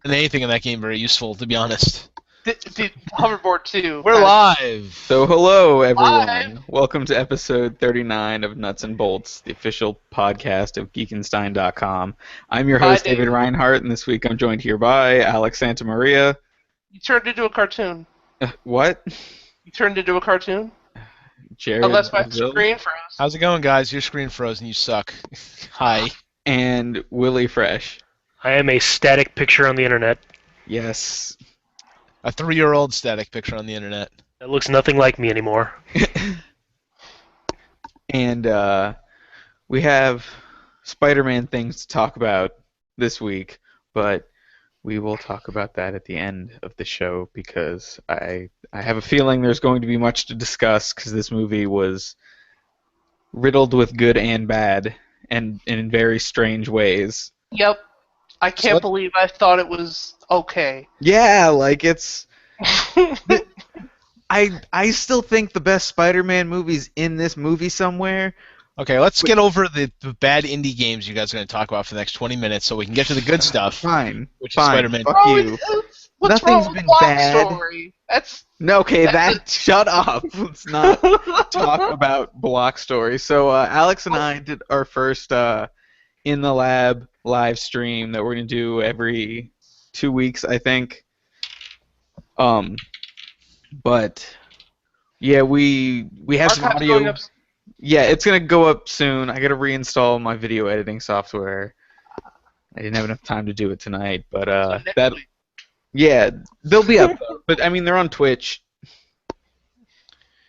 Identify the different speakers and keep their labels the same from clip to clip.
Speaker 1: and anything in that game very useful, to be honest.
Speaker 2: The hoverboard too.
Speaker 1: We're live.
Speaker 3: So hello
Speaker 2: Live.
Speaker 3: everyone. Welcome to episode 39 of Nuts and Bolts, the official podcast of Geekenstein.com. I'm your host, David Reinhardt, and this week I'm joined here by Alex Santamaria.
Speaker 2: You turned into a cartoon.
Speaker 3: What?
Speaker 2: You turned into a cartoon?
Speaker 3: Jared.
Speaker 2: Unless my screen froze.
Speaker 1: How's it going, guys? Your screen froze and you suck. Hi.
Speaker 3: And WillyFresh.
Speaker 4: I am a static picture on the internet.
Speaker 3: Yes.
Speaker 1: A 3-year-old static picture on the internet.
Speaker 4: That looks nothing like me anymore.
Speaker 3: And we have Spider-Man things to talk about this week, but we will talk about that at the end of the show because I have a feeling there's going to be much to discuss because this movie was riddled with good and bad and in very strange ways.
Speaker 2: Yep. I can't believe I thought it was okay.
Speaker 3: Yeah, like it's... I still think the best Spider-Man movie's in this movie somewhere.
Speaker 1: Okay, let's get over the bad indie games you guys are going to talk about for the next 20 minutes so we can get to the good stuff.
Speaker 3: Fine.
Speaker 1: Which is Spider-Man.
Speaker 3: Fuck you.
Speaker 2: What's
Speaker 3: Nothing's
Speaker 2: wrong with
Speaker 3: been
Speaker 2: Block
Speaker 3: bad.
Speaker 2: Story? That's...
Speaker 3: No, okay, shut up. Let's not talk about Block Story. So Alex and I did our first In the Lab live stream that we're going to do every 2 weeks, I think. But yeah, we have some audio. Yeah, it's going to go up soon. I got to reinstall my video editing software. I didn't have enough time to do it tonight, but yeah, they'll be up though. But I mean, they're on Twitch.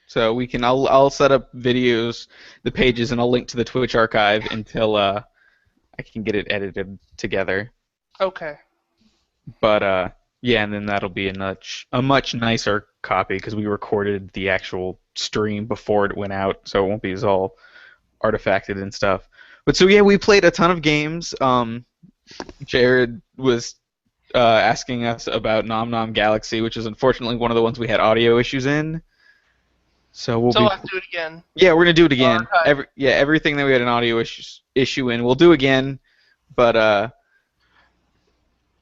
Speaker 3: So we can I'll set up videos, the pages, and I'll link to the Twitch archive until I can get it edited together.
Speaker 2: Okay.
Speaker 3: But yeah, and then that'll be a much nicer copy because we recorded the actual stream before it went out, so it won't be as all artifacted and stuff. But so yeah, we played a ton of games. Jared was asking us about Nom Nom Galaxy, which is unfortunately one of the ones we had audio issues in. So we'll
Speaker 2: have to do it again.
Speaker 3: Yeah, we're gonna do it again. Everything that we had an audio issue in, we'll do again. But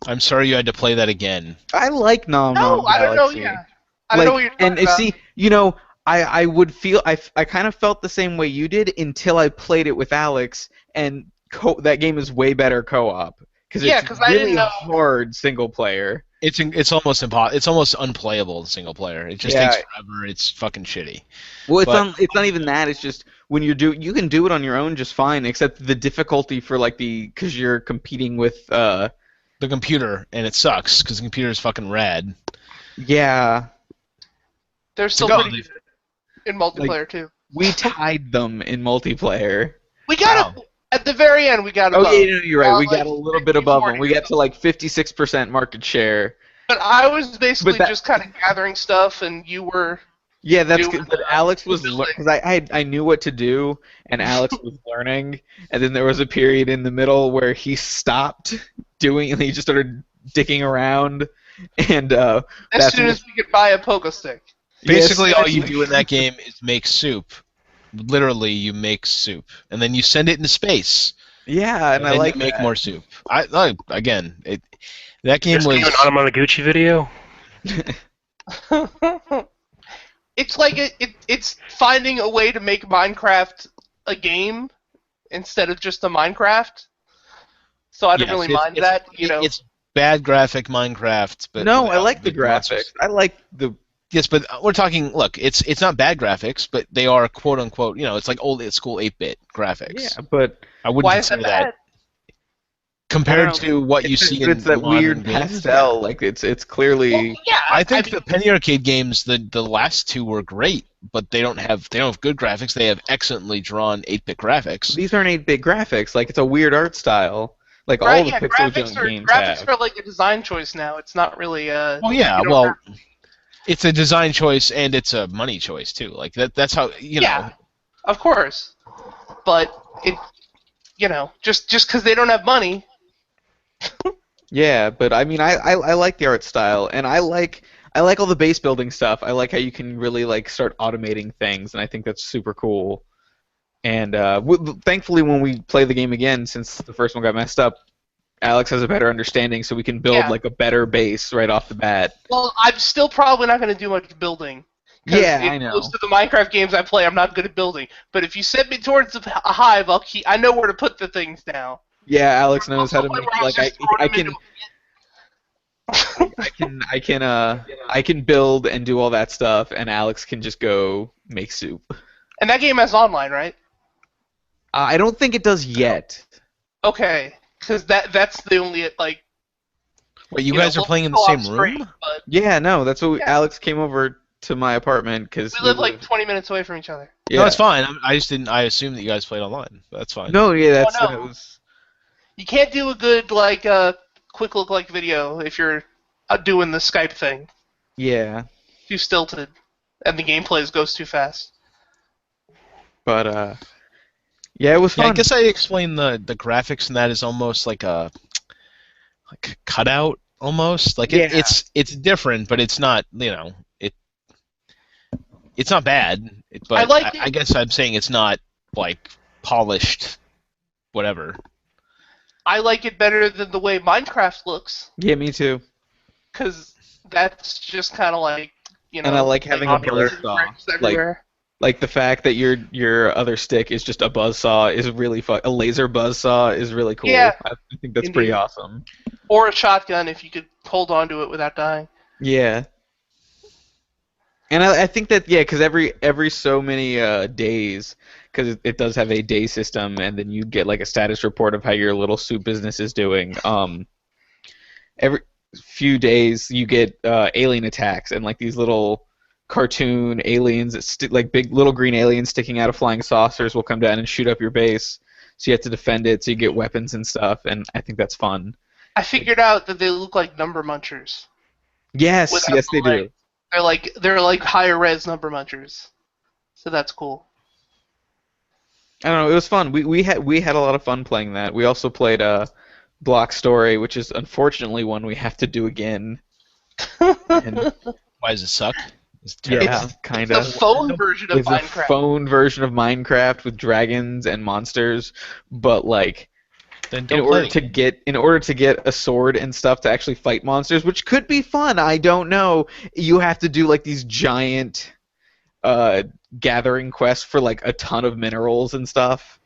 Speaker 1: I'm sorry you had to play that again.
Speaker 3: I like Nom Nom Galaxy.
Speaker 2: No, I don't know. Yeah, I don't know what you're talking about.
Speaker 3: See, you know, I would feel I kind of felt the same way you did until I played it with Alex, and that game is way better co-op because it's really hard single player.
Speaker 1: It's almost impossible. It's almost unplayable in single player. It just takes forever. It's fucking shitty.
Speaker 3: Well, it's not even that. It's just when you can do it on your own just fine, except the difficulty for because you're competing with the
Speaker 1: computer, and it sucks because the computer is fucking rad.
Speaker 3: Yeah.
Speaker 2: They're still pretty good in multiplayer too.
Speaker 3: We tied them in multiplayer.
Speaker 2: We got at the very end. We got above.
Speaker 3: Oh yeah, you're right. We got a little bit above them. We got to 56% market share.
Speaker 2: But I was basically just kind of gathering stuff, and you were.
Speaker 3: Yeah, that's good. But Alex was because I knew what to do, and Alex was learning, and then there was a period in the middle where he stopped doing, and he just started dicking around, and
Speaker 2: as soon as we could buy a pogo stick.
Speaker 1: Basically, all you do in that game is make soup. Literally, you make soup, and then you send it into space.
Speaker 3: Yeah, and I like
Speaker 1: make more soup. That game was
Speaker 4: an Anamanaguchi video.
Speaker 2: It's like it's finding a way to make Minecraft a game instead of just a Minecraft. So I don't really mind that, you know.
Speaker 1: It's bad graphic Minecraft, but
Speaker 3: no, I like the graphics. I like the.
Speaker 1: Yes, but we're talking. Look, it's not bad graphics, but they are quote unquote. You know, it's like old school 8-bit graphics.
Speaker 3: Yeah, but
Speaker 1: I wouldn't consider that compared to what you see in
Speaker 3: it's that weird pastel. Like it's clearly.
Speaker 2: Well, yeah,
Speaker 1: I think the Penny Arcade games, the last two were great, but they don't have good graphics. They have excellently drawn 8-bit graphics.
Speaker 3: These aren't 8-bit graphics. Like it's a weird art style. Like all the Pixel Junk games
Speaker 2: graphics are like a design choice now. It's not really a.
Speaker 1: Well, yeah, it's a design choice and it's a money choice too. Like that's how you know.
Speaker 2: Yeah, of course, but it, just because they don't have money.
Speaker 3: Yeah, but I mean, I like the art style, and I like all the base building stuff. I like how you can really start automating things, and I think that's super cool. And thankfully, when we play the game again, since the first one got messed up, Alex has a better understanding, so we can build like a better base right off the bat.
Speaker 2: Well, I'm still probably not going to do much building.
Speaker 3: Yeah, I know.
Speaker 2: Most of the Minecraft games I play, I'm not good at building. But if you send me towards a hive, I know where to put the things now.
Speaker 3: Yeah, Alex knows how to make like I can build and do all that stuff, and Alex can just go make soup.
Speaker 2: And that game has online, right?
Speaker 3: I don't think it does yet.
Speaker 2: Okay, because that's the only like.
Speaker 1: Wait, you guys are playing in the same room?
Speaker 3: Yeah, no, that's what Alex came over to my apartment because
Speaker 2: we live like 20 minutes away from each other.
Speaker 1: Yeah. No, that's fine. I just didn't. I assumed that you guys played online. That's fine.
Speaker 3: No, yeah, that's
Speaker 2: it was. You can't do a good like quick look like video if you're doing the Skype thing.
Speaker 3: Yeah.
Speaker 2: Too stilted, and the gameplay goes too fast.
Speaker 3: But yeah, it was fun.
Speaker 1: Yeah, I guess I explained the graphics and that is almost like a cutout almost. Like it's different, but it's not, it's not bad. But I guess I'm saying it's not like polished whatever.
Speaker 2: I like it better than the way Minecraft looks.
Speaker 3: Yeah, me too.
Speaker 2: Because that's just kind of like,
Speaker 3: And I like having a buzzsaw. Like the fact that your other stick is just a buzzsaw is really fun. A laser buzzsaw is really cool.
Speaker 2: Yeah,
Speaker 3: I think that's pretty awesome.
Speaker 2: Or a shotgun if you could hold on to it without dying.
Speaker 3: Yeah. And I think that, because every so many days, because it does have a day system, and then you get like a status report of how your little soup business is doing. Every few days you get alien attacks, and like these little cartoon aliens that like big little green aliens sticking out of flying saucers will come down and shoot up your base. So you have to defend it, so you get weapons and stuff, and I think that's fun.
Speaker 2: I figured out that they look like number munchers.
Speaker 3: Yes, they do.
Speaker 2: They're like higher res number munchers, so that's cool.
Speaker 3: I don't know. It was fun. We had a lot of fun playing that. We also played Block Story, which is unfortunately one we have to do again.
Speaker 1: And why does it suck?
Speaker 3: Yeah, kind of.
Speaker 2: It's the phone version of Minecraft.
Speaker 3: It's a phone version of Minecraft with dragons and monsters, but like. In order to get a sword and stuff to actually fight monsters, which could be fun, I don't know. You have to do like these giant gathering quests for like a ton of minerals and stuff.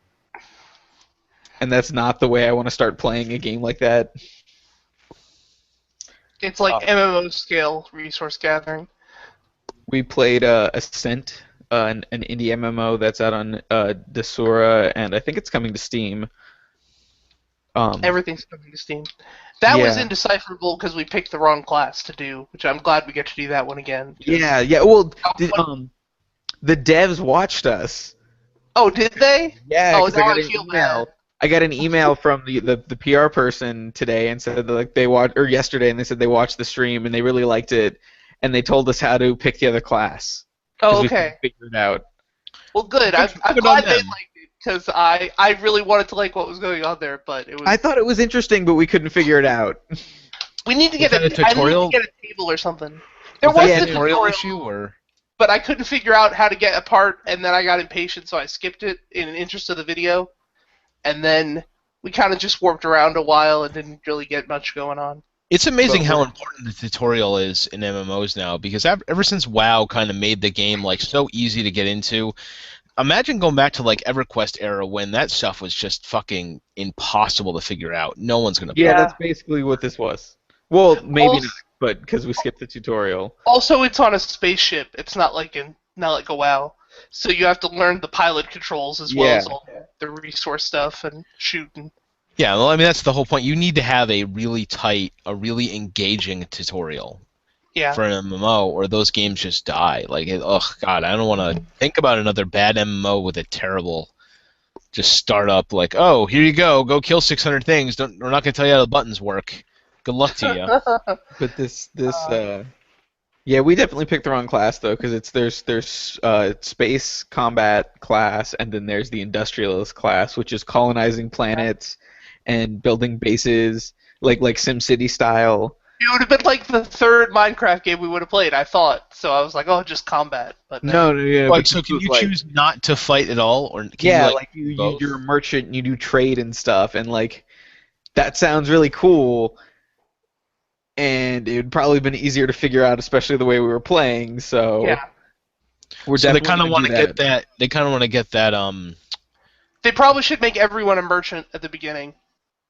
Speaker 3: And that's not the way I want to start playing a game like that.
Speaker 2: It's like MMO scale resource gathering.
Speaker 3: We played Ascent, an indie MMO that's out on Desura, and I think it's coming to Steam.
Speaker 2: Everything's coming to Steam. That was indecipherable because we picked the wrong class to do, which I'm glad we get to do that one again.
Speaker 3: Yeah. Well, the devs watched us.
Speaker 2: Oh, did they?
Speaker 3: Yeah.
Speaker 2: Oh, now I feel bad.
Speaker 3: I got an email from the PR person today and said that, like, they watched, or yesterday, and they said they watched the stream and they really liked it, and they told us how to pick the other class.
Speaker 2: Oh, okay.
Speaker 3: We figured it out.
Speaker 2: Well, good. I'm glad they liked it. Because I really wanted to like what was going on there, but it was.
Speaker 3: I thought it was interesting, but we couldn't figure it out.
Speaker 2: We need to get a
Speaker 1: tutorial.
Speaker 2: I need to get a table or something. There was a tutorial
Speaker 1: issue, or.
Speaker 2: But I couldn't figure out how to get a part, and then I got impatient, so I skipped it in interest of the video, and then we kind of just warped around a while and didn't really get much going on.
Speaker 1: It's amazing how important the tutorial is in MMOs now, because ever since WoW kind of made the game like so easy to get into. Imagine going back to like EverQuest era when that stuff was just fucking impossible to figure out. No one's gonna.
Speaker 3: Yeah, that's basically what this was. Well, maybe not, but because we skipped the tutorial.
Speaker 2: Also, it's on a spaceship. It's not like a WoW. So you have to learn the pilot controls as well as all the resource stuff and shooting.
Speaker 1: Yeah, well, I mean that's the whole point. You need to have a really tight, a really engaging tutorial.
Speaker 2: Yeah.
Speaker 1: For an MMO, or those games just die. Like, oh god, I don't want to think about another bad MMO with a terrible, just start up like, oh, here you go kill 600 things. We're not gonna tell you how the buttons work. Good luck to you.
Speaker 3: But this, yeah, we definitely picked the wrong class though, because there's space combat class, and then there's the industrialist class, which is colonizing planets and building bases, like SimCity style.
Speaker 2: It would have been like the third Minecraft game we would have played, I thought. So I was like, oh, just combat. But
Speaker 3: no, yeah.
Speaker 1: Like, so can you choose not to fight at all, or can
Speaker 3: you're a merchant and you do trade and stuff, and like that sounds really cool, and it would probably been easier to figure out, especially the way we were playing. So
Speaker 2: Yeah.
Speaker 3: we're
Speaker 1: So they
Speaker 3: definitely
Speaker 1: kind of
Speaker 3: gonna
Speaker 1: want
Speaker 3: do
Speaker 1: to get that. They kind of want to get that.
Speaker 2: They probably should make everyone a merchant at the beginning.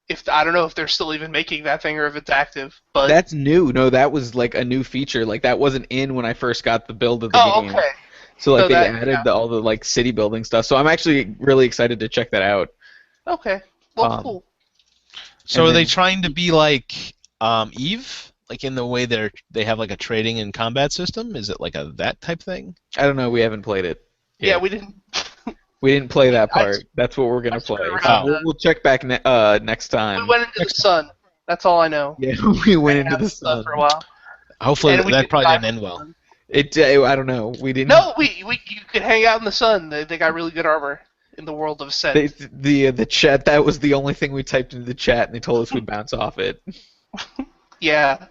Speaker 2: If I don't know if they're still even making that thing or if it's active, but
Speaker 3: That's new. No, that was like a new feature. Like that wasn't in when I first got the build of the game.
Speaker 2: okay.
Speaker 3: So like
Speaker 2: So
Speaker 3: they
Speaker 2: that-
Speaker 3: added all the like city building stuff. So I'm actually really excited to check that out.
Speaker 2: Okay. Well,
Speaker 3: Um,
Speaker 2: cool.
Speaker 1: So
Speaker 3: And
Speaker 1: are they
Speaker 3: then-
Speaker 1: trying to be like Eve, like in the way they have like a trading and combat system? Is it like a that type thing?
Speaker 3: I don't know. We haven't played it.
Speaker 2: Yeah,
Speaker 3: yet.
Speaker 2: we didn't.
Speaker 3: We didn't play that
Speaker 2: I-
Speaker 3: part. That's what we're gonna
Speaker 2: I
Speaker 3: play.
Speaker 2: screwed
Speaker 3: So
Speaker 2: around,
Speaker 3: we'll check back next
Speaker 2: We
Speaker 3: time.
Speaker 2: went into the sun. That's all I know.
Speaker 3: Yeah, we went into
Speaker 2: Had
Speaker 3: the
Speaker 2: sun
Speaker 3: sun.
Speaker 2: for a while.
Speaker 1: Hopefully
Speaker 2: And we
Speaker 1: that
Speaker 2: did
Speaker 1: probably
Speaker 2: dive
Speaker 1: didn't end
Speaker 2: in the
Speaker 1: well.
Speaker 2: sun.
Speaker 3: I don't know. We didn't.
Speaker 2: No, you could hang out in the sun. They got really good armor in the world of Ascent.
Speaker 3: The chat. That was the only thing we typed into the chat, and they told us we'd bounce off it.
Speaker 2: Yeah.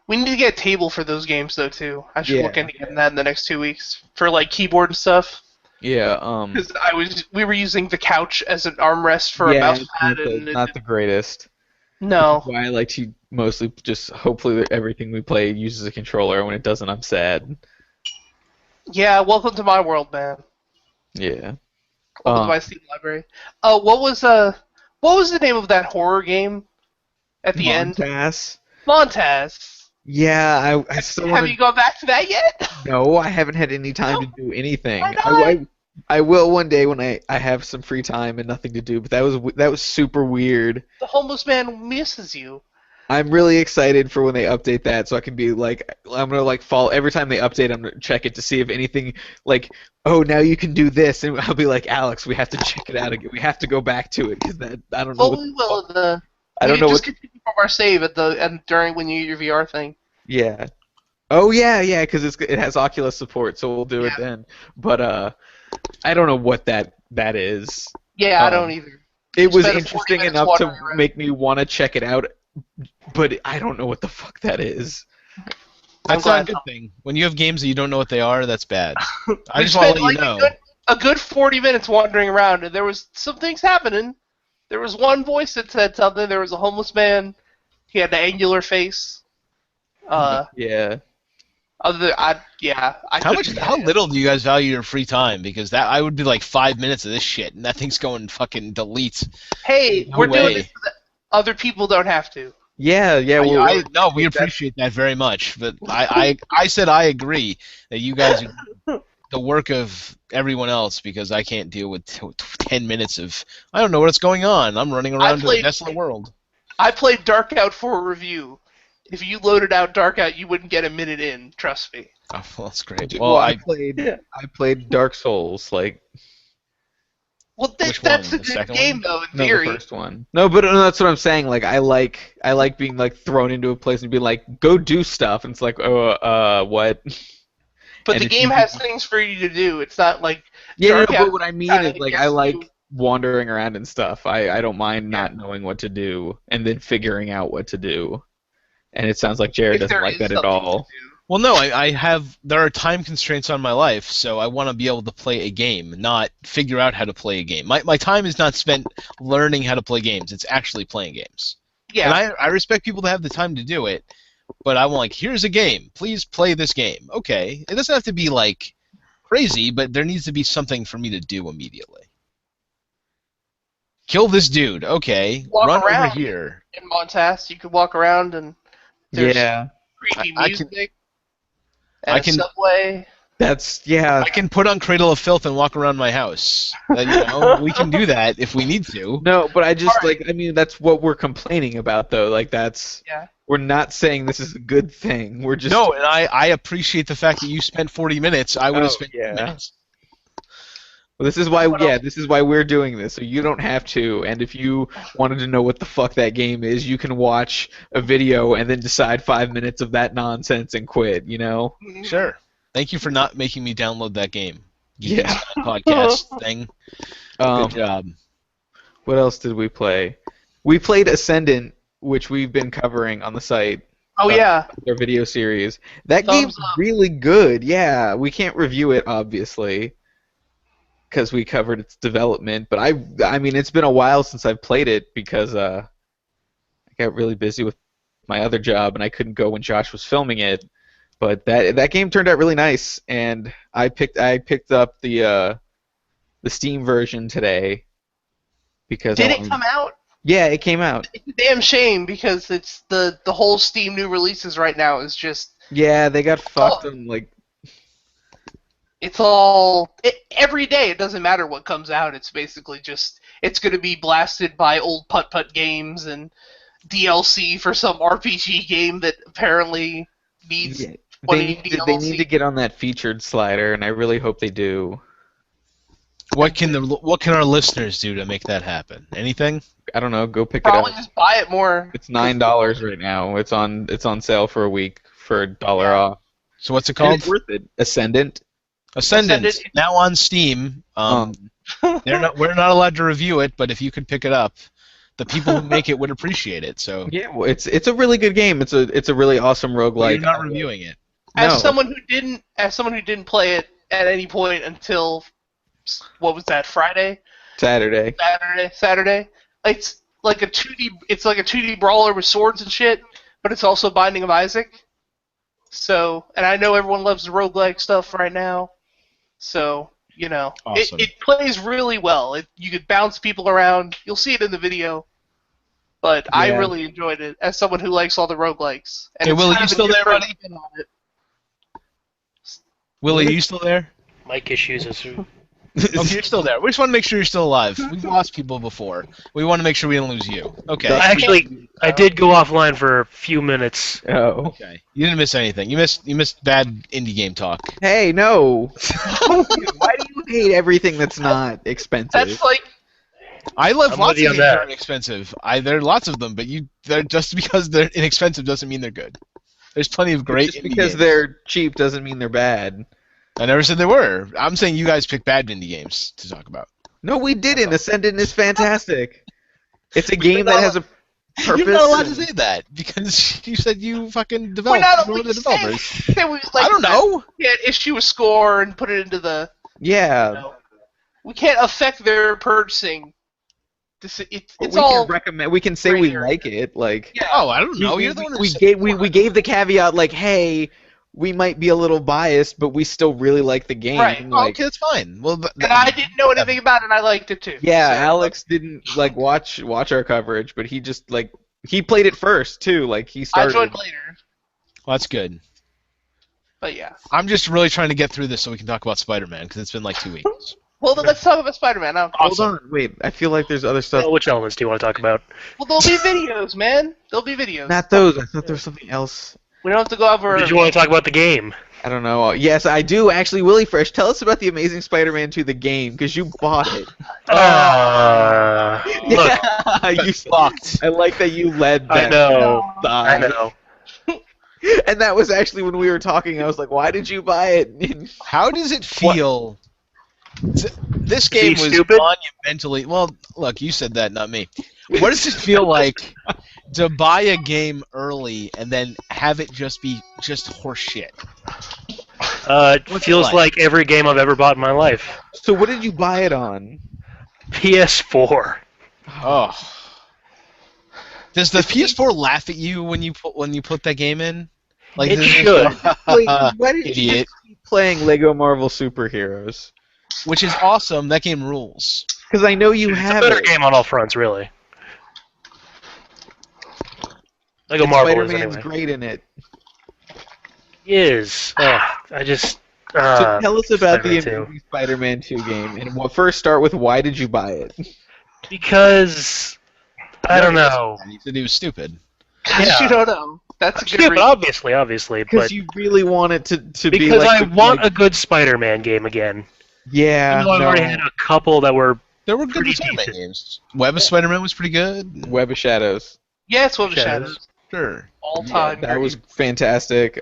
Speaker 2: We need to get a table for those games though too. I should
Speaker 3: Yeah.
Speaker 2: look into getting that in the next 2 weeks for like keyboard and stuff.
Speaker 3: Yeah.
Speaker 2: Because we were using the couch as an armrest for a
Speaker 3: yeah,
Speaker 2: mouse
Speaker 3: it's
Speaker 2: pad,
Speaker 3: not the,
Speaker 2: and
Speaker 3: not the greatest.
Speaker 2: no.
Speaker 3: Why I like to mostly just hopefully that everything we play uses a controller. When it doesn't, I'm sad.
Speaker 2: Yeah, welcome to my world, man.
Speaker 3: Yeah.
Speaker 2: Welcome to my Steam library. What was the name of that horror game at the end?
Speaker 3: Montas.
Speaker 2: Montaz.
Speaker 3: Yeah, I still
Speaker 2: Have
Speaker 3: want
Speaker 2: you gone back to that yet?
Speaker 3: No, I haven't had any time to do anything.
Speaker 2: Why not?
Speaker 3: I will one day when I have some free time and nothing to do. But that was super weird.
Speaker 2: The homeless man misses you.
Speaker 3: I'm really excited for when they update that, so I can be like, I'm gonna like follow every time they update. I'm gonna check it to see if anything like, oh, now you can do this, and I'll be like, Alex, we have to check it out again. We have to go back to it because I don't know.
Speaker 2: Well, we will.
Speaker 3: I don't know
Speaker 2: just
Speaker 3: what.
Speaker 2: continue from our save during when you do your VR thing.
Speaker 3: Yeah. Oh yeah, because it has Oculus support, so we'll do it then. But I don't know what that is.
Speaker 2: Yeah, I don't either.
Speaker 3: It was
Speaker 2: Spent 40
Speaker 3: interesting
Speaker 2: minutes
Speaker 3: enough to
Speaker 2: wandering around.
Speaker 3: make me want to check it out, but I don't know what the fuck that is.
Speaker 1: That's
Speaker 2: I'm
Speaker 1: not a
Speaker 2: glad-
Speaker 1: good thing. When you have games that you don't know what they are, that's bad. I
Speaker 2: We
Speaker 1: just want to
Speaker 2: spent,
Speaker 1: let you
Speaker 2: like,
Speaker 1: know.
Speaker 2: a good 40 minutes wandering around, and there was some things happening. There was one voice that said something. There was a homeless man. He had an angular face.
Speaker 3: Yeah.
Speaker 2: I
Speaker 1: How little do you guys value your free time? Because that I would be like 5 minutes of this shit, and that thing's going fucking delete.
Speaker 2: Hey,
Speaker 1: No
Speaker 2: we're
Speaker 1: way.
Speaker 2: doing this so that other people don't have to.
Speaker 3: Yeah. Well,
Speaker 1: No, we appreciate that very much, but I said I agree that you guys are the work of everyone else because I can't deal with 10 minutes of I don't know what's going on. I'm running around in a desolate world.
Speaker 2: I played Dark Out for a review. If you loaded out Dark Out, you wouldn't get a minute in. Trust me.
Speaker 1: Oh, well, that's great.
Speaker 3: well,
Speaker 1: Well,
Speaker 3: I played Dark Souls, like
Speaker 2: Well,
Speaker 1: Which
Speaker 2: that's
Speaker 1: one?
Speaker 2: a
Speaker 1: The
Speaker 2: good
Speaker 1: second
Speaker 2: game,
Speaker 1: one?
Speaker 2: though. In
Speaker 3: no,
Speaker 2: theory,
Speaker 3: the first one. No, but that's what I'm saying. Like I like being like thrown into a place and being like, go do stuff, and it's like, oh, what?
Speaker 2: but
Speaker 3: and
Speaker 2: the
Speaker 3: if
Speaker 2: game
Speaker 3: you-
Speaker 2: has things for you to do. It's not like
Speaker 3: Yeah, no,
Speaker 2: Dark Out
Speaker 3: but what I mean
Speaker 2: kinda
Speaker 3: is like
Speaker 2: gets
Speaker 3: I like
Speaker 2: you-
Speaker 3: wandering around and stuff. I don't mind not knowing what to do and then figuring out what to do. And it sounds like Jared
Speaker 2: if
Speaker 3: doesn't
Speaker 2: there
Speaker 3: like
Speaker 2: is
Speaker 3: that at
Speaker 2: something to
Speaker 3: all.
Speaker 2: do.
Speaker 1: Well, no, there are time constraints on my life, so I want to be able to play a game, not figure out how to play a game. My time is not spent learning how to play games; it's actually playing games.
Speaker 2: Yeah,
Speaker 1: And I respect people that have the time to do it, but I'm like, here's a game, please play this game. Okay, it doesn't have to be like crazy, but there needs to be something for me to do immediately. Kill this dude. Okay,
Speaker 2: Walk
Speaker 1: run
Speaker 2: around.
Speaker 1: over here.
Speaker 2: in Montas, you could walk around and there's
Speaker 3: Yeah,
Speaker 2: creepy
Speaker 1: I can-
Speaker 2: music.
Speaker 1: I
Speaker 2: And
Speaker 1: can-
Speaker 2: a subway.
Speaker 1: I can put on Cradle of Filth and walk around my house. We can do that if we need to.
Speaker 3: no, but I just
Speaker 2: Alright.
Speaker 3: like I mean that's what we're complaining about though. Like
Speaker 2: Yeah.
Speaker 3: we're not saying this is a good thing. We're just
Speaker 1: No, and I appreciate the fact that you spent 40 minutes. I would have
Speaker 3: Oh,
Speaker 1: spent
Speaker 3: yeah.
Speaker 1: 2 minutes.
Speaker 3: Well, this is why,
Speaker 2: What
Speaker 3: yeah,
Speaker 2: else?
Speaker 3: this is why we're doing this. So you don't have to. And if you wanted to know what the fuck that game is, you can watch a video and then decide 5 minutes of that nonsense and quit. You know?
Speaker 1: Sure. Thank you for not making me download that game.
Speaker 3: Yeah.
Speaker 1: Podcast thing. Good job.
Speaker 3: What else did we play? We played Ascendant, which we've been covering on the site.
Speaker 2: Oh yeah.
Speaker 3: Their video series. That
Speaker 2: Thumbs
Speaker 3: game's
Speaker 2: up.
Speaker 3: really good. Yeah, we can't review it obviously because we covered its development. But I mean, it's been a while since I've played it because got really busy with my other job, and I couldn't go when Josh was filming it. But that game turned out really nice, and I picked up the Steam version today because
Speaker 2: Did it come out?
Speaker 3: Yeah, it came out.
Speaker 2: It's a damn shame because it's the whole Steam new releases right now is just.
Speaker 3: Yeah, they got fucked on like.
Speaker 2: It's every day. It doesn't matter what comes out. It's basically just it's going to be blasted by old putt games and DLC for some RPG game that apparently needs.
Speaker 3: Yeah. They need to get on that featured slider, and I really hope they do.
Speaker 1: What can our listeners do to make that happen? Anything?
Speaker 3: I don't know. Go pick it
Speaker 2: Probably
Speaker 3: up.
Speaker 2: just buy it more.
Speaker 3: It's $9 right now. It's on sale for a week for $1 off.
Speaker 1: So what's it
Speaker 3: And
Speaker 1: called?
Speaker 3: it's worth it. Ascendant.
Speaker 1: Now on Steam. We're not allowed to review it, but if you could pick it up, the people who make it would appreciate it. So
Speaker 3: Yeah, well, it's a really good game. It's a really awesome roguelike.
Speaker 1: you're not reviewing it.
Speaker 2: As someone who didn't play it at any point until what was that, Friday?
Speaker 3: Saturday.
Speaker 2: It's like a 2D brawler with swords and shit, but it's also Binding of Isaac. So, and I know everyone loves the roguelike stuff right now. So,
Speaker 1: Awesome.
Speaker 2: it plays really well. You could bounce people around. You'll see it in the video. But I really enjoyed it as someone who likes all the roguelikes. And
Speaker 1: Hey,
Speaker 2: it's
Speaker 1: Willie,
Speaker 2: kind
Speaker 1: you
Speaker 2: of a
Speaker 1: still there,
Speaker 2: different
Speaker 1: buddy?
Speaker 2: spin on it.
Speaker 1: Willie, are you still there?
Speaker 4: Mic issues.
Speaker 1: Okay, you're still there. We just want to make sure you're still alive. We've lost people before. We want to make sure we don't lose you. Okay.
Speaker 4: I did go offline for a few minutes.
Speaker 3: Oh.
Speaker 1: Okay. You didn't miss anything. You missed bad indie game talk.
Speaker 3: Hey, no. Why do you hate everything that's not expensive?
Speaker 2: That's like
Speaker 1: I love
Speaker 4: I'm
Speaker 1: lots
Speaker 4: with you
Speaker 1: of
Speaker 4: on
Speaker 1: games that
Speaker 4: that.
Speaker 1: are inexpensive. There are lots of them, but just because they're inexpensive doesn't mean they're good. There's plenty of great
Speaker 3: Just
Speaker 1: indie
Speaker 3: because
Speaker 1: games.
Speaker 3: they're cheap doesn't mean they're bad.
Speaker 1: I never said they were. I'm saying you guys pick bad indie games to talk about.
Speaker 3: No, we didn't. Ascendant is fantastic. It's a game that has a purpose.
Speaker 1: You're not allowed to say that because you said you fucking developed.
Speaker 2: we're not
Speaker 1: You're one of the developers.
Speaker 2: Say we like
Speaker 1: I don't know.
Speaker 2: We can't issue a score and put it into the.
Speaker 3: Yeah.
Speaker 2: We can't affect their purchasing. It's
Speaker 3: We
Speaker 2: all.
Speaker 3: can recommend. We can say
Speaker 2: right
Speaker 3: we
Speaker 2: here.
Speaker 3: like it. Like.
Speaker 2: Yeah.
Speaker 1: Oh, I don't know. You're the one who said
Speaker 3: we gave the caveat like, hey, we might be a little biased, but we still really like the game.
Speaker 2: Right.
Speaker 1: Oh,
Speaker 3: Like,
Speaker 1: okay, that's fine. Well,
Speaker 2: And I didn't know anything about it, and I liked it too.
Speaker 3: yeah,
Speaker 2: So,
Speaker 3: Alex didn't like watch our coverage, but he just like he played it first too. Like he
Speaker 2: I
Speaker 3: started.
Speaker 2: joined later,
Speaker 1: well, that's good.
Speaker 2: but yeah.
Speaker 1: I'm just really trying to get through this so we can talk about Spider-Man because it's been like 2 weeks.
Speaker 2: Well, then let's talk about Spider-Man. Well,
Speaker 3: Hold on, wait. I feel like there's other stuff.
Speaker 4: Which elements do you want to talk about?
Speaker 2: there'll be videos, man. There'll be videos.
Speaker 3: Not those. I thought there was something else.
Speaker 2: We don't have to go over.
Speaker 4: Or did you want to talk about the game?
Speaker 3: I don't know. Yes, I do actually. WillyFresh, tell us about the Amazing Spider-Man 2, the game, because you bought it.
Speaker 4: Look,
Speaker 3: Yeah, you fucked. I like that you led that.
Speaker 4: I know. I
Speaker 3: side.
Speaker 4: know.
Speaker 3: And that was actually when we were talking. I was like, "Why did you buy it?"
Speaker 1: How does it feel? This game was
Speaker 4: stupid?
Speaker 1: monumentally. Well, look, you said that, not me. What does it feel like to buy a game early and then have it just be horseshit?
Speaker 4: It
Speaker 1: What's it
Speaker 4: feels
Speaker 1: like?
Speaker 4: like every game I've ever bought in my life.
Speaker 3: So, what did you buy it on?
Speaker 4: PS4.
Speaker 1: Oh. Does the PS4 laugh at you when you put that game in? Like
Speaker 4: It
Speaker 1: does
Speaker 4: should.
Speaker 3: Wait, why did you
Speaker 1: Idiot.
Speaker 3: just keep playing Lego Marvel Superheroes?
Speaker 1: Which is awesome. That game rules.
Speaker 3: Because I know you
Speaker 4: It's a
Speaker 3: have
Speaker 4: better
Speaker 3: it.
Speaker 4: game on all fronts, really. Lego
Speaker 3: And
Speaker 4: Marvel is
Speaker 3: Spider-Man's
Speaker 4: anyway.
Speaker 3: great in it.
Speaker 4: I just.
Speaker 3: So tell us about the
Speaker 4: Spider-Man 2.
Speaker 3: Amazing Spider-Man 2 game, and first start with why did you buy it?
Speaker 4: Because I don't know.
Speaker 1: You said he was stupid.
Speaker 2: Because you don't know. That's a good
Speaker 4: Stupid,
Speaker 2: reason.
Speaker 4: obviously,
Speaker 3: Because
Speaker 4: but
Speaker 3: you really want it to be
Speaker 4: because
Speaker 3: like
Speaker 4: I want a good Spider-Man game again.
Speaker 3: yeah.
Speaker 4: Even though I've already had a couple that were
Speaker 1: There were good
Speaker 4: Pretty
Speaker 1: Spider-Man
Speaker 4: decent.
Speaker 1: games. Web of Spider-Man was pretty good.
Speaker 3: Web of Shadows.
Speaker 2: Yeah, it's one of the
Speaker 4: Shadows.
Speaker 2: Shadows.
Speaker 1: Sure.
Speaker 2: All time.
Speaker 3: That was fantastic.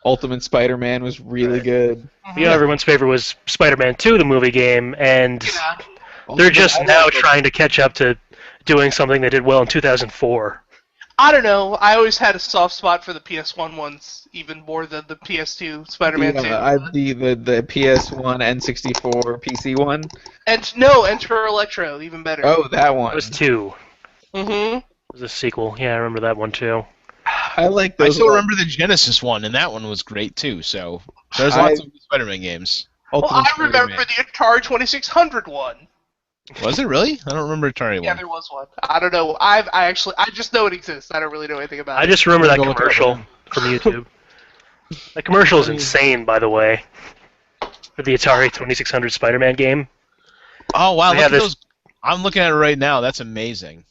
Speaker 3: Ultimate Spider-Man was really good.
Speaker 4: you know, everyone's favorite was Spider-Man 2, the movie game, and
Speaker 2: Yeah.
Speaker 4: they're just
Speaker 3: I
Speaker 4: now
Speaker 3: like it.
Speaker 4: trying to catch up to doing something they did well in 2004.
Speaker 2: I don't know. I always had a soft spot for the PS1 ones, even more than the PS2 Spider-Man 2.
Speaker 3: the PS1, N64, PC one.
Speaker 2: And no, Enter Electro, even better.
Speaker 3: Oh, that one.
Speaker 4: It was 2.
Speaker 2: Mm-hmm.
Speaker 4: was a sequel. Yeah, I remember that one too.
Speaker 3: I like
Speaker 1: I
Speaker 3: those.
Speaker 1: still remember the Genesis one, and that one was great too. So there's lots of Spider-Man games.
Speaker 2: Well, I remember the Atari 2600 one.
Speaker 1: Was it really? I don't remember Atari
Speaker 2: Yeah,
Speaker 1: one.
Speaker 2: there was one. I don't know. I just know it exists. I don't really know anything about it.
Speaker 4: I just remember that
Speaker 1: Go look it up,
Speaker 4: commercial
Speaker 1: man.
Speaker 4: from YouTube. That commercial is insane, by the way. For the Atari 2600 Spider-Man game.
Speaker 1: Oh wow!
Speaker 4: We
Speaker 1: Look
Speaker 4: have
Speaker 1: at
Speaker 4: this-
Speaker 1: those. I'm looking at it right now. That's amazing.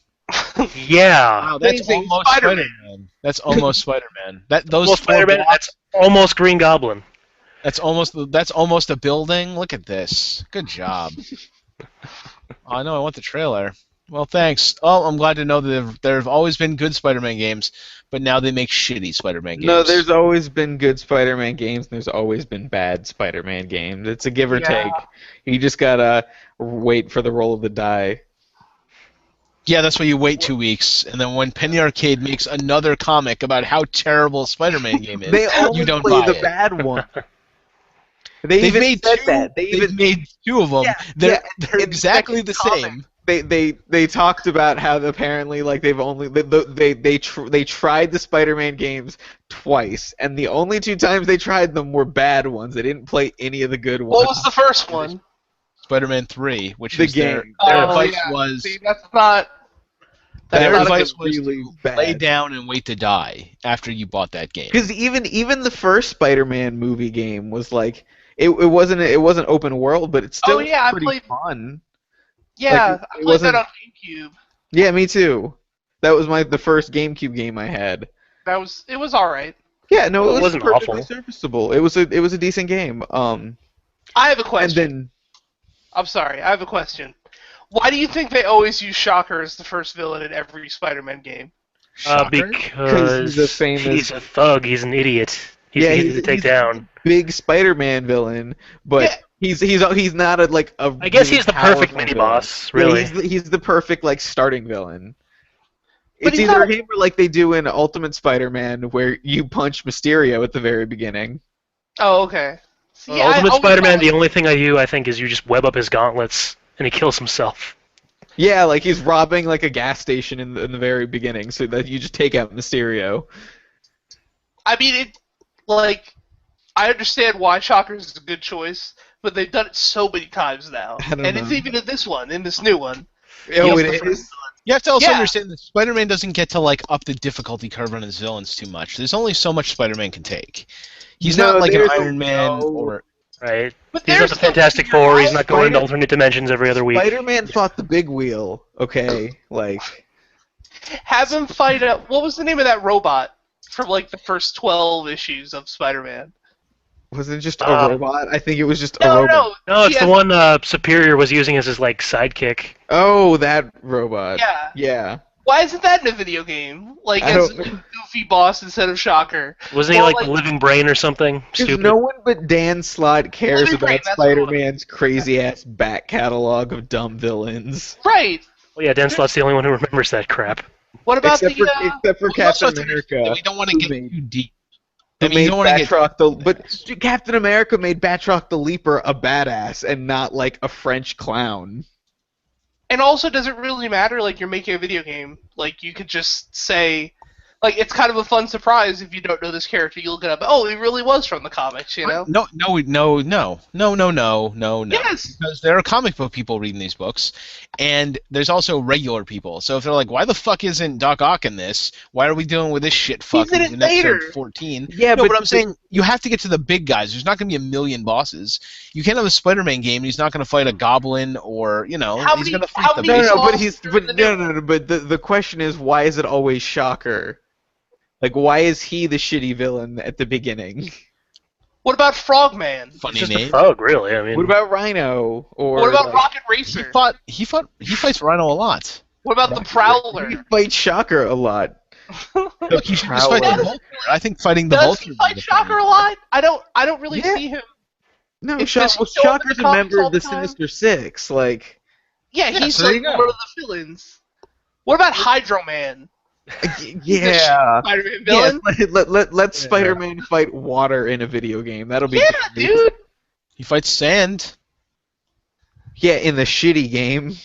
Speaker 4: Yeah.
Speaker 1: Wow, that's
Speaker 2: Amazing
Speaker 1: almost
Speaker 2: Spider-Man.
Speaker 1: Spider-Man. That's almost Spider-Man. Those
Speaker 4: Almost
Speaker 1: four
Speaker 4: Spider-Man.
Speaker 1: blocks,
Speaker 4: That's almost Green Goblin.
Speaker 1: that's almost a building. Look at this. Good job. Oh no, I want the trailer. Well, thanks. Oh, I'm glad to know that there have always been good Spider-Man games, but now they make shitty Spider-Man games.
Speaker 3: No, there's always been good Spider-Man games, and there's always been bad Spider-Man games. It's a give or take. You just gotta wait for the roll of the die.
Speaker 1: Yeah, that's why you wait 2 weeks, and then when Penny Arcade makes another comic about how terrible a Spider-Man game is,
Speaker 3: They only
Speaker 1: you don't
Speaker 3: play
Speaker 1: buy
Speaker 3: the
Speaker 1: it.
Speaker 3: bad one.
Speaker 1: They've
Speaker 3: even
Speaker 1: made
Speaker 3: said
Speaker 1: two,
Speaker 3: that.
Speaker 1: They've made two of them.
Speaker 3: Yeah,
Speaker 1: they're
Speaker 3: yeah,
Speaker 1: they're exactly the
Speaker 2: comic.
Speaker 1: same.
Speaker 3: They talked about how apparently like they've only they tried the Spider-Man games twice, and the only two times they tried them were bad ones. They didn't play any of the good ones.
Speaker 2: What was the first one?
Speaker 1: Spider-Man 3, which
Speaker 3: The
Speaker 1: was their
Speaker 3: game.
Speaker 1: advice
Speaker 2: yeah.
Speaker 1: was
Speaker 2: See, that's not.
Speaker 1: their
Speaker 2: That's not
Speaker 1: advice
Speaker 2: a
Speaker 1: was
Speaker 3: really
Speaker 1: to
Speaker 3: bad.
Speaker 1: lay down and wait to die after you bought that game.
Speaker 3: Because even the first Spider-Man movie game was like it wasn't open world, but it's still
Speaker 2: I
Speaker 3: pretty
Speaker 2: played-
Speaker 3: fun.
Speaker 2: Yeah,
Speaker 3: Like,
Speaker 2: I
Speaker 3: it
Speaker 2: played
Speaker 3: wasn't-
Speaker 2: that on GameCube.
Speaker 3: Yeah, me too. That was the first GameCube game I had.
Speaker 2: It was all right.
Speaker 3: Yeah, no,
Speaker 4: It
Speaker 3: it
Speaker 4: wasn't
Speaker 3: perfectly
Speaker 4: awful.
Speaker 3: serviceable. It was a decent game.
Speaker 2: I have a
Speaker 3: And
Speaker 2: question.
Speaker 3: then
Speaker 2: I'm sorry, I have a question. Why do you think they always use Shocker as the first villain in every Spider-Man game?
Speaker 1: Shocker?
Speaker 3: Because
Speaker 4: Because
Speaker 3: he's a famous-
Speaker 4: he's a thug. He's an idiot. He's
Speaker 3: Yeah,
Speaker 4: easy to take down.
Speaker 3: big Spider-Man villain, but
Speaker 2: Yeah.
Speaker 3: he's not a
Speaker 4: I guess
Speaker 3: really
Speaker 4: he's the perfect
Speaker 3: powerful
Speaker 4: mini
Speaker 3: villain.
Speaker 4: boss,
Speaker 3: Yeah,
Speaker 4: really.
Speaker 3: he's the perfect like starting villain.
Speaker 2: But
Speaker 3: It's
Speaker 2: he's
Speaker 3: either
Speaker 2: not-
Speaker 3: him or like they do in Ultimate Spider-Man, where you punch Mysterio at the very beginning.
Speaker 2: Oh, okay. See, I
Speaker 4: Ultimate
Speaker 2: always
Speaker 4: Spider-Man,
Speaker 2: thought-
Speaker 4: the only thing I do, I think, is you just web up his gauntlets and he kills himself.
Speaker 3: Yeah, like he's robbing like a gas station in the very beginning, so that you just take out Mysterio.
Speaker 2: I mean, I understand why Shocker is a good choice, but they've done it so many times now.
Speaker 3: I don't
Speaker 2: And
Speaker 3: know.
Speaker 2: it's even in this one, in this new one.
Speaker 3: Oh,
Speaker 2: He's
Speaker 3: it
Speaker 2: the first
Speaker 3: is.
Speaker 1: You have to also
Speaker 2: Yeah.
Speaker 1: understand that Spider-Man doesn't get to like up the difficulty curve on his villains too much. There's only so much Spider-Man can take. He's
Speaker 3: No,
Speaker 1: not like an
Speaker 3: there's
Speaker 1: Iron Man
Speaker 3: no-
Speaker 1: or
Speaker 4: Right?
Speaker 2: But
Speaker 4: He's not
Speaker 2: there's
Speaker 4: the Fantastic Four. He's not going into alternate dimensions every other week.
Speaker 3: Spider-Man fought the Big Wheel. Okay, like
Speaker 2: Have him fight what was the name of that robot from like the first 12 issues of Spider-Man?
Speaker 3: was it just a
Speaker 4: Uh,
Speaker 3: robot? I think it was just a
Speaker 2: No,
Speaker 3: robot.
Speaker 2: no.
Speaker 4: No, it's
Speaker 2: he
Speaker 4: the
Speaker 2: has-
Speaker 4: one Superior was using as his like sidekick.
Speaker 3: Oh, that robot.
Speaker 2: Yeah.
Speaker 3: Yeah.
Speaker 2: Why isn't that in a video game? Like
Speaker 3: I
Speaker 2: as
Speaker 3: don't-
Speaker 2: a goofy boss instead of Shocker.
Speaker 4: Wasn't he
Speaker 2: Well,
Speaker 4: like the Living Brain or something?
Speaker 3: Because
Speaker 4: Stupid.
Speaker 3: no one but Dan Slott cares
Speaker 2: Living Brain,
Speaker 3: about
Speaker 2: that's what it was.
Speaker 3: Spider-Man's crazy-ass back catalog of dumb villains.
Speaker 2: Right.
Speaker 4: Well, yeah, Dan Slott's the only one who remembers that crap.
Speaker 2: What about
Speaker 3: Except for
Speaker 1: We also
Speaker 3: Captain
Speaker 1: have to understand
Speaker 3: America.
Speaker 1: that we don't want to
Speaker 3: who
Speaker 1: get
Speaker 3: made-
Speaker 1: too deep.
Speaker 3: who
Speaker 1: I mean, you
Speaker 3: made
Speaker 1: don't want to get
Speaker 3: Batroc but Captain America made Batroc the Leaper a badass and not like a French clown.
Speaker 2: And also, does it really matter? Like, you're making a video game. Like, you could just say, like, it's kind of a fun surprise if you don't know this character. You look it up. Oh, he really was from the comics, you know?
Speaker 1: No.
Speaker 2: Yes.
Speaker 1: Because there are comic book people reading these books, and there's also regular people. So if they're like, "Why the fuck isn't Doc Ock in this? Why are we dealing with this shit fuck
Speaker 2: He's in
Speaker 1: who's
Speaker 2: it
Speaker 1: in episode
Speaker 2: later."
Speaker 1: 14?"
Speaker 3: Yeah,
Speaker 1: No, but I'm saying you have to get to the big guys. There's not going to be a million bosses. You can't have a Spider-Man game. And he's not going to fight a goblin or he's
Speaker 2: How
Speaker 1: going
Speaker 2: many-
Speaker 1: to fight
Speaker 2: how
Speaker 1: the
Speaker 2: many
Speaker 1: basic.
Speaker 3: No, but
Speaker 2: songs
Speaker 3: he's
Speaker 2: are
Speaker 3: but
Speaker 2: in the
Speaker 3: no,
Speaker 2: new
Speaker 3: no, no. But the question is, why is it always Shocker? Like, why is he the shitty villain at the beginning?
Speaker 2: What about Frogman?
Speaker 1: Funny
Speaker 4: Just
Speaker 1: name.
Speaker 4: a thug, really. I mean,
Speaker 3: What about Rhino? Or
Speaker 2: What about
Speaker 3: like,
Speaker 2: Rocket
Speaker 1: He
Speaker 2: Racer?
Speaker 1: fights Rhino a lot.
Speaker 2: What about the Prowler?
Speaker 3: He fights Shocker a lot.
Speaker 1: Look, he should just
Speaker 3: Prowler.
Speaker 1: fight the Vulture. I think fighting the
Speaker 2: Does
Speaker 1: Vulture
Speaker 2: he
Speaker 1: would
Speaker 2: fight
Speaker 1: be
Speaker 2: Shocker
Speaker 1: fun.
Speaker 2: a lot? I don't really
Speaker 3: Yeah.
Speaker 2: see him.
Speaker 3: No,
Speaker 2: Does he show up in
Speaker 3: Shocker's
Speaker 2: the
Speaker 3: a
Speaker 2: comics
Speaker 3: member
Speaker 2: all
Speaker 3: of the
Speaker 2: the time?
Speaker 3: Sinister Six. Like,
Speaker 2: Yeah,
Speaker 1: Yeah,
Speaker 2: he's
Speaker 1: so there
Speaker 2: like
Speaker 1: you go.
Speaker 2: one of the villains. What about Hydro Man?
Speaker 3: yeah.
Speaker 2: Spider-Man villain?
Speaker 3: Let Spider-Man fight water in a video game. That'll be
Speaker 2: Yeah,
Speaker 3: great.
Speaker 2: dude.
Speaker 1: He fights sand.
Speaker 3: Yeah, in the shitty game.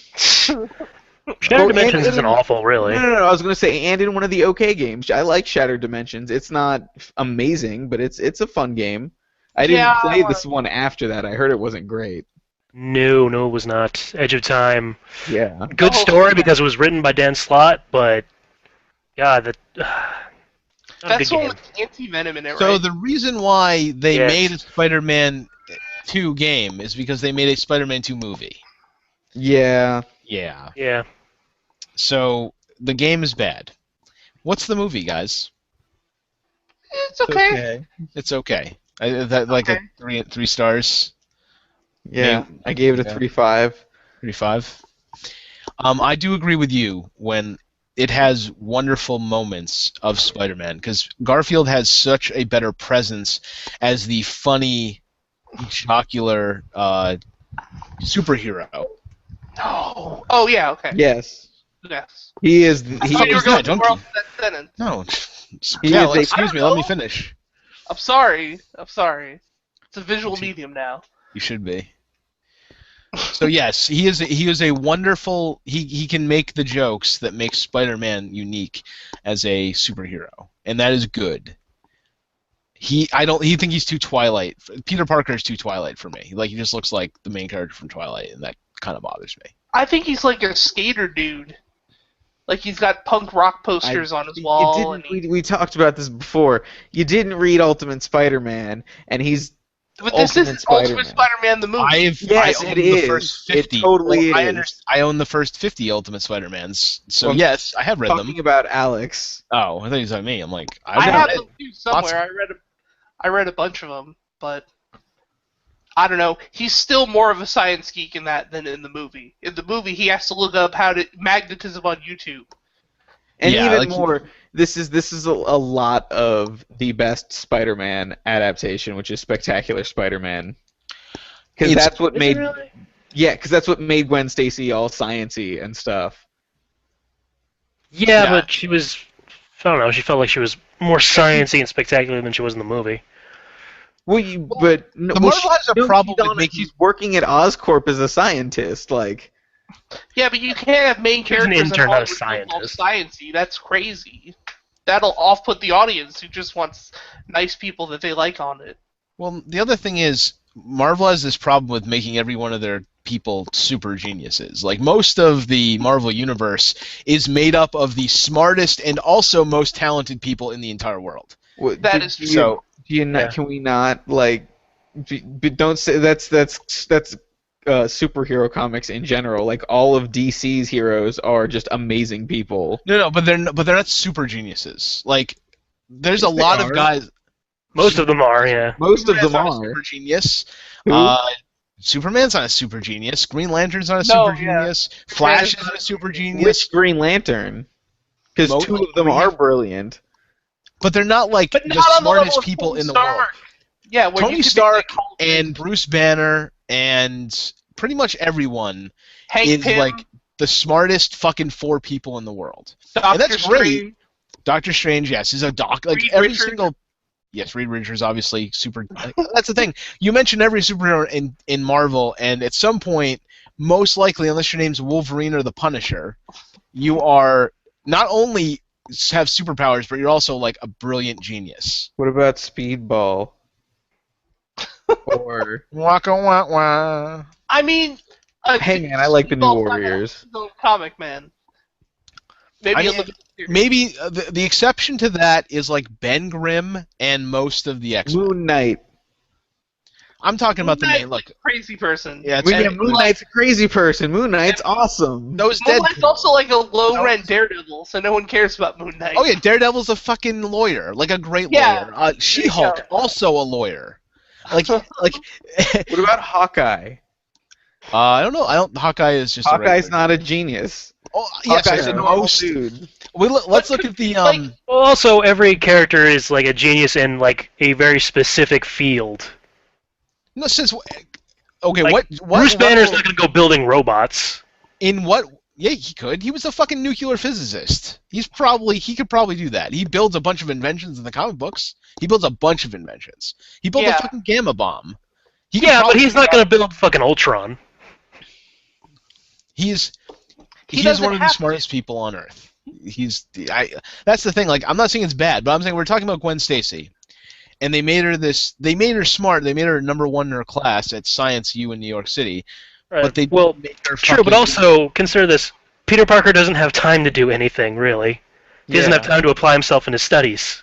Speaker 4: Shattered
Speaker 3: Oh,
Speaker 4: Dimensions isn't awful, really.
Speaker 3: No. I was gonna say, and in one of the okay games, I like Shattered Dimensions. It's not amazing, but it's a fun game. I didn't
Speaker 2: Yeah,
Speaker 3: play this one after that. I heard it wasn't great.
Speaker 4: No, it was not. Edge of Time.
Speaker 3: Yeah.
Speaker 4: Good
Speaker 2: Oh,
Speaker 4: story
Speaker 2: yeah.
Speaker 4: because it was written by Dan Slott, but God, not a
Speaker 2: That's
Speaker 4: good
Speaker 2: one
Speaker 4: game.
Speaker 2: with Anti-Venom in it,
Speaker 1: So
Speaker 2: right?
Speaker 1: the reason why they
Speaker 4: Yes.
Speaker 1: made a Spider-Man 2 game is because they made a Spider-Man 2 movie.
Speaker 3: Yeah.
Speaker 1: Yeah.
Speaker 4: Yeah.
Speaker 1: So the game is bad. What's the movie, guys?
Speaker 2: It's okay.
Speaker 1: It's okay. That like
Speaker 2: Okay.
Speaker 1: a 3 stars.
Speaker 3: Yeah.
Speaker 1: Maybe-
Speaker 3: I gave it a
Speaker 1: yeah.
Speaker 3: 3.5.
Speaker 1: 3.5. I do agree with you when it has wonderful moments of Spider-Man because Garfield has such a better presence as the funny, jocular superhero.
Speaker 2: No. Oh yeah. Okay.
Speaker 3: Yes.
Speaker 2: Yes.
Speaker 3: He is.
Speaker 2: I
Speaker 3: He
Speaker 2: thought you were
Speaker 1: is
Speaker 2: going
Speaker 1: that,
Speaker 2: somewhere
Speaker 1: Donkey?
Speaker 2: else with that sentence.
Speaker 1: No.
Speaker 3: He
Speaker 1: Yeah,
Speaker 3: is a-
Speaker 1: excuse me. Let me finish.
Speaker 2: I'm sorry. It's a visual medium now.
Speaker 1: You should be. So yes, he is a wonderful. He can make the jokes that make Spider-Man unique as a superhero, and that is good. He think he's too Twilight. Peter Parker is too Twilight for me. Like he just looks like the main character from Twilight, and that kind of bothers me.
Speaker 2: I think he's like a skater dude. Like he's got punk rock posters on his
Speaker 3: You
Speaker 2: wall.
Speaker 3: didn't, we talked about this before. You didn't read Ultimate Spider-Man, and he's
Speaker 2: But this
Speaker 3: Ultimate
Speaker 2: is Ultimate
Speaker 3: Spider-Man.
Speaker 2: Spider-Man the movie.
Speaker 3: Yes,
Speaker 1: I own
Speaker 3: it
Speaker 1: the
Speaker 3: is.
Speaker 1: first
Speaker 3: It
Speaker 1: 50.
Speaker 3: totally
Speaker 1: I
Speaker 3: is.
Speaker 1: I own the first 50 Ultimate Spider-Mans. So
Speaker 3: Well,
Speaker 1: yes, I have read them.
Speaker 3: talking about Alex.
Speaker 1: Oh, I thought you said me. I'm like,
Speaker 2: I have
Speaker 1: read
Speaker 2: them too somewhere. I read a bunch of them, but I don't know. He's still more of a science geek in that than in the movie. In the movie, he has to look up how to magnetism on YouTube.
Speaker 3: And
Speaker 1: Yeah,
Speaker 3: even
Speaker 1: like-
Speaker 3: more, this is a lot of the best Spider-Man adaptation, which is Spectacular Spider-Man. Because
Speaker 1: It's-
Speaker 3: that's what
Speaker 4: Is it
Speaker 3: made
Speaker 4: really?
Speaker 3: because that's what made Gwen Stacy all sciency and stuff.
Speaker 4: Yeah,
Speaker 1: Yeah.
Speaker 4: but she was. I don't know. She felt like she was more sciencey and spectacular than she was in the movie.
Speaker 3: Well, but no,
Speaker 1: the
Speaker 3: well,
Speaker 1: Marvel has a
Speaker 3: no,
Speaker 1: problem
Speaker 3: she's
Speaker 1: with
Speaker 3: on-
Speaker 1: making.
Speaker 3: She's working at Oscorp as a scientist, like.
Speaker 2: Yeah, but you can't have main
Speaker 4: She was an
Speaker 2: characters in
Speaker 4: intern, not a
Speaker 2: Hollywood who are all
Speaker 4: scientist.
Speaker 2: sciencey. That's crazy. That'll off-put the audience who just wants nice people that they like on it.
Speaker 1: Well, the other thing is, Marvel has this problem with making every one of their people super geniuses. Like, most of the Marvel universe is made up of the smartest and also most talented people in the entire world.
Speaker 2: That is
Speaker 1: So,
Speaker 3: Do you not?
Speaker 4: Yeah.
Speaker 3: Can we not like? But don't say that's superhero comics in general. Like all of DC's heroes are just amazing people.
Speaker 1: no, but they're not super geniuses. Like, there's a
Speaker 3: Yes, they
Speaker 1: lot
Speaker 3: are.
Speaker 1: of guys.
Speaker 4: Most of them are, yeah.
Speaker 3: Most of them
Speaker 1: Superman's not a
Speaker 3: are.
Speaker 1: super genius.
Speaker 3: Who?
Speaker 1: Superman's not a super genius. Green Lantern's not a
Speaker 2: No,
Speaker 1: super
Speaker 2: yeah.
Speaker 1: genius. Flash
Speaker 2: Superman is
Speaker 1: isn't a super genius.
Speaker 3: Which Green Lantern? Because
Speaker 1: Most
Speaker 3: two of them are brilliant.
Speaker 1: But they're not like
Speaker 2: But
Speaker 1: the
Speaker 2: not on the level
Speaker 1: smartest
Speaker 2: of
Speaker 1: people
Speaker 2: Tony
Speaker 1: in the
Speaker 2: Stark.
Speaker 1: world.
Speaker 2: Yeah, when
Speaker 1: Tony
Speaker 2: you could
Speaker 1: Stark
Speaker 2: make, like,
Speaker 1: and Bruce Banner and pretty much everyone
Speaker 2: Hank
Speaker 1: is
Speaker 2: Pym,
Speaker 1: like the smartest fucking 4 people in the world.
Speaker 2: Doctor
Speaker 1: and that's great.
Speaker 2: Strange.
Speaker 1: Doctor Strange, yes, is a doc. Like
Speaker 2: Reed
Speaker 1: every
Speaker 2: Richards.
Speaker 1: single. Yes, Reed Richards, obviously super. That's the thing. You mentioned every superhero in Marvel, and at some point, most likely, unless your name's Wolverine or the Punisher, you are not only have superpowers, but you're also like a brilliant genius.
Speaker 3: What about Speedball? Or
Speaker 1: Waka wah wah.
Speaker 2: I mean,
Speaker 3: hey man, I like the New
Speaker 2: Speedball's not
Speaker 3: Warriors.
Speaker 2: a comic man. Maybe
Speaker 1: I
Speaker 2: a
Speaker 1: mean,
Speaker 2: limited series.
Speaker 1: Maybe the exception to that is like Ben Grimm and most of the X-Men.
Speaker 3: Moon Knight.
Speaker 1: I'm talking about the
Speaker 2: Moon
Speaker 1: main.
Speaker 2: Knight's
Speaker 1: Look,
Speaker 2: like a crazy person.
Speaker 1: yeah,
Speaker 3: Yeah,
Speaker 1: it's,
Speaker 3: Moon Knight's a crazy person. Moon Knight's awesome.
Speaker 1: those
Speaker 2: Moon
Speaker 1: dead.
Speaker 2: Knight's also like a low-rent Daredevil, so no one cares about Moon Knight.
Speaker 1: Oh yeah, Daredevil's a fucking lawyer, like a great
Speaker 2: Yeah.
Speaker 1: lawyer. She-Hulk,
Speaker 2: go.
Speaker 1: also a lawyer. Like
Speaker 3: What about Hawkeye?
Speaker 1: I don't know. Hawkeye is just.
Speaker 3: Hawkeye's
Speaker 1: a
Speaker 3: not a genius.
Speaker 1: Oh yes, I
Speaker 3: Hawkeye's
Speaker 1: said
Speaker 3: a normal
Speaker 1: most.
Speaker 3: dude.
Speaker 1: Let's look at the
Speaker 2: like,
Speaker 4: Well, also, every character is like a genius in like a very specific field.
Speaker 1: No, since okay,
Speaker 4: Like,
Speaker 1: what
Speaker 4: Bruce Banner's
Speaker 1: level-
Speaker 4: not going to go building robots.
Speaker 1: in what? Yeah, he could. He was a fucking nuclear physicist. He could probably do that. He builds a bunch of inventions in the comic books. He builds a bunch of inventions. He built
Speaker 2: Yeah.
Speaker 1: a fucking gamma bomb. He could
Speaker 4: Yeah, but
Speaker 1: probably
Speaker 4: he's
Speaker 1: do
Speaker 4: not
Speaker 1: that.
Speaker 4: going to build fucking Ultron.
Speaker 1: He's He's
Speaker 2: doesn't
Speaker 1: one of the
Speaker 2: have
Speaker 1: smartest people on Earth. That's the thing. Like, I'm not saying it's bad, but I'm saying we're talking about Gwen Stacy, and they made her smart. They made her #1 in her class at Science U in New York City,
Speaker 4: Right.
Speaker 1: but they
Speaker 4: Well,
Speaker 1: didn't make her
Speaker 4: true, but
Speaker 1: fucking.
Speaker 4: also consider this: Peter Parker doesn't have time to do anything really. He doesn't have time to apply himself in his studies.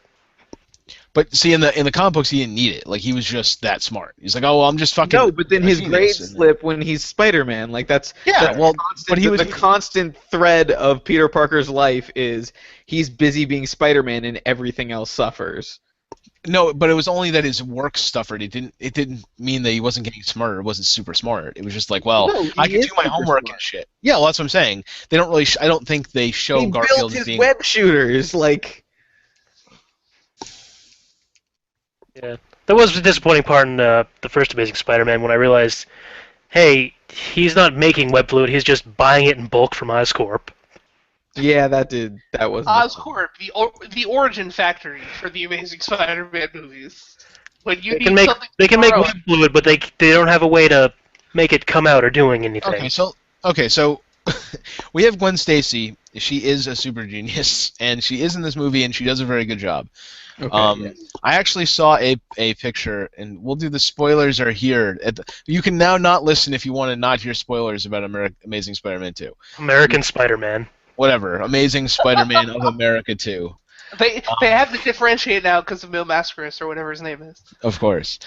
Speaker 1: But see, in the comic books, he didn't need it. Like, he was just that smart. He's like, oh, well, I'm just fucking.
Speaker 3: No, but then
Speaker 1: a
Speaker 3: his
Speaker 1: genius.
Speaker 3: grades
Speaker 1: And then-
Speaker 3: slip when he's Spider-Man. Like that's
Speaker 1: but he was
Speaker 3: the constant thread of Peter Parker's life is he's busy being Spider-Man and everything else suffers.
Speaker 1: No, but it was only that his work suffered. It didn't mean that he wasn't getting smarter. It wasn't super smart. It was just like, well,
Speaker 3: No,
Speaker 1: I can
Speaker 3: is
Speaker 1: do my
Speaker 3: super
Speaker 1: homework
Speaker 3: smart.
Speaker 1: and shit. Yeah, well, that's what I'm saying. They don't really. I don't think they show
Speaker 3: He
Speaker 1: Garfield
Speaker 3: built
Speaker 1: as
Speaker 3: his
Speaker 1: being.
Speaker 3: web shooters. Like
Speaker 4: Yeah, that was the disappointing part in the first Amazing Spider-Man when I realized, hey, he's not making web fluid; he's just buying it in bulk from Oscorp.
Speaker 3: yeah, that was
Speaker 2: Oscorp, the origin factory for the Amazing Spider-Man movies. When you
Speaker 4: They
Speaker 2: need
Speaker 4: can make
Speaker 2: something
Speaker 4: they can make
Speaker 2: tomorrow-
Speaker 4: web fluid, but they don't have a way to make it come out or doing anything.
Speaker 1: Okay, so we have Gwen Stacy. She is a super genius, and she is in this movie, and she does a very good job.
Speaker 3: Okay, yes.
Speaker 1: I actually saw a picture, and we'll do the spoilers are here. You can now not listen if you want to not hear spoilers about Amazing Spider-Man 2.
Speaker 4: American Spider-Man.
Speaker 1: Whatever, Amazing Spider-Man of America 2.
Speaker 2: They have to differentiate now because of Mil Mascaris or whatever his name is.
Speaker 1: Of course.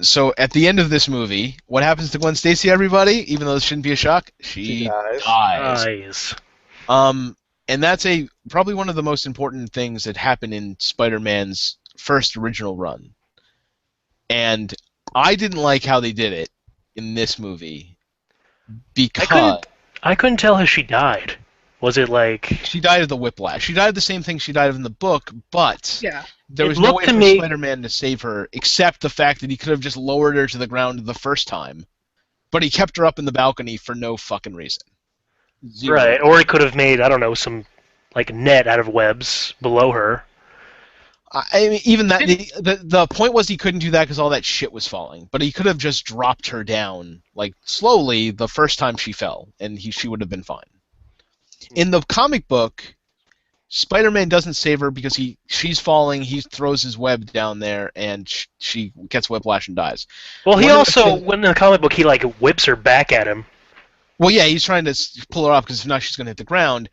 Speaker 1: So at the end of this movie, what happens to Gwen Stacy, everybody? Even though this shouldn't be a shock, she
Speaker 3: dies.
Speaker 1: dies. And that's probably one of the most important things that happened in Spider-Man's first original run. And I didn't like how they did it in this movie because
Speaker 4: I couldn't tell how she died. Was it like
Speaker 1: she died of the whiplash. She died of the same thing she died of in the book, but
Speaker 2: Yeah.
Speaker 1: there
Speaker 4: It
Speaker 1: was no way
Speaker 4: looked to
Speaker 1: for
Speaker 4: me-
Speaker 1: Spider-Man to save her except the fact that he could have just lowered her to the ground the first time. But he kept her up in the balcony for no fucking reason. Zero.
Speaker 4: right? Or he could have made some like net out of webs below her.
Speaker 1: I mean, even that the point was he couldn't do that because all that shit was falling. But he could have just dropped her down like slowly the first time she fell, and she would have been fine. In the comic book, Spider-Man doesn't save her because she's falling. He throws his web down there, and she gets whiplash and dies.
Speaker 4: Well, he
Speaker 1: One of the
Speaker 4: also,
Speaker 1: things-
Speaker 4: when in the comic book, he like whips her back at him.
Speaker 1: Well, yeah, he's trying to pull her off because if not, she's going to hit the ground.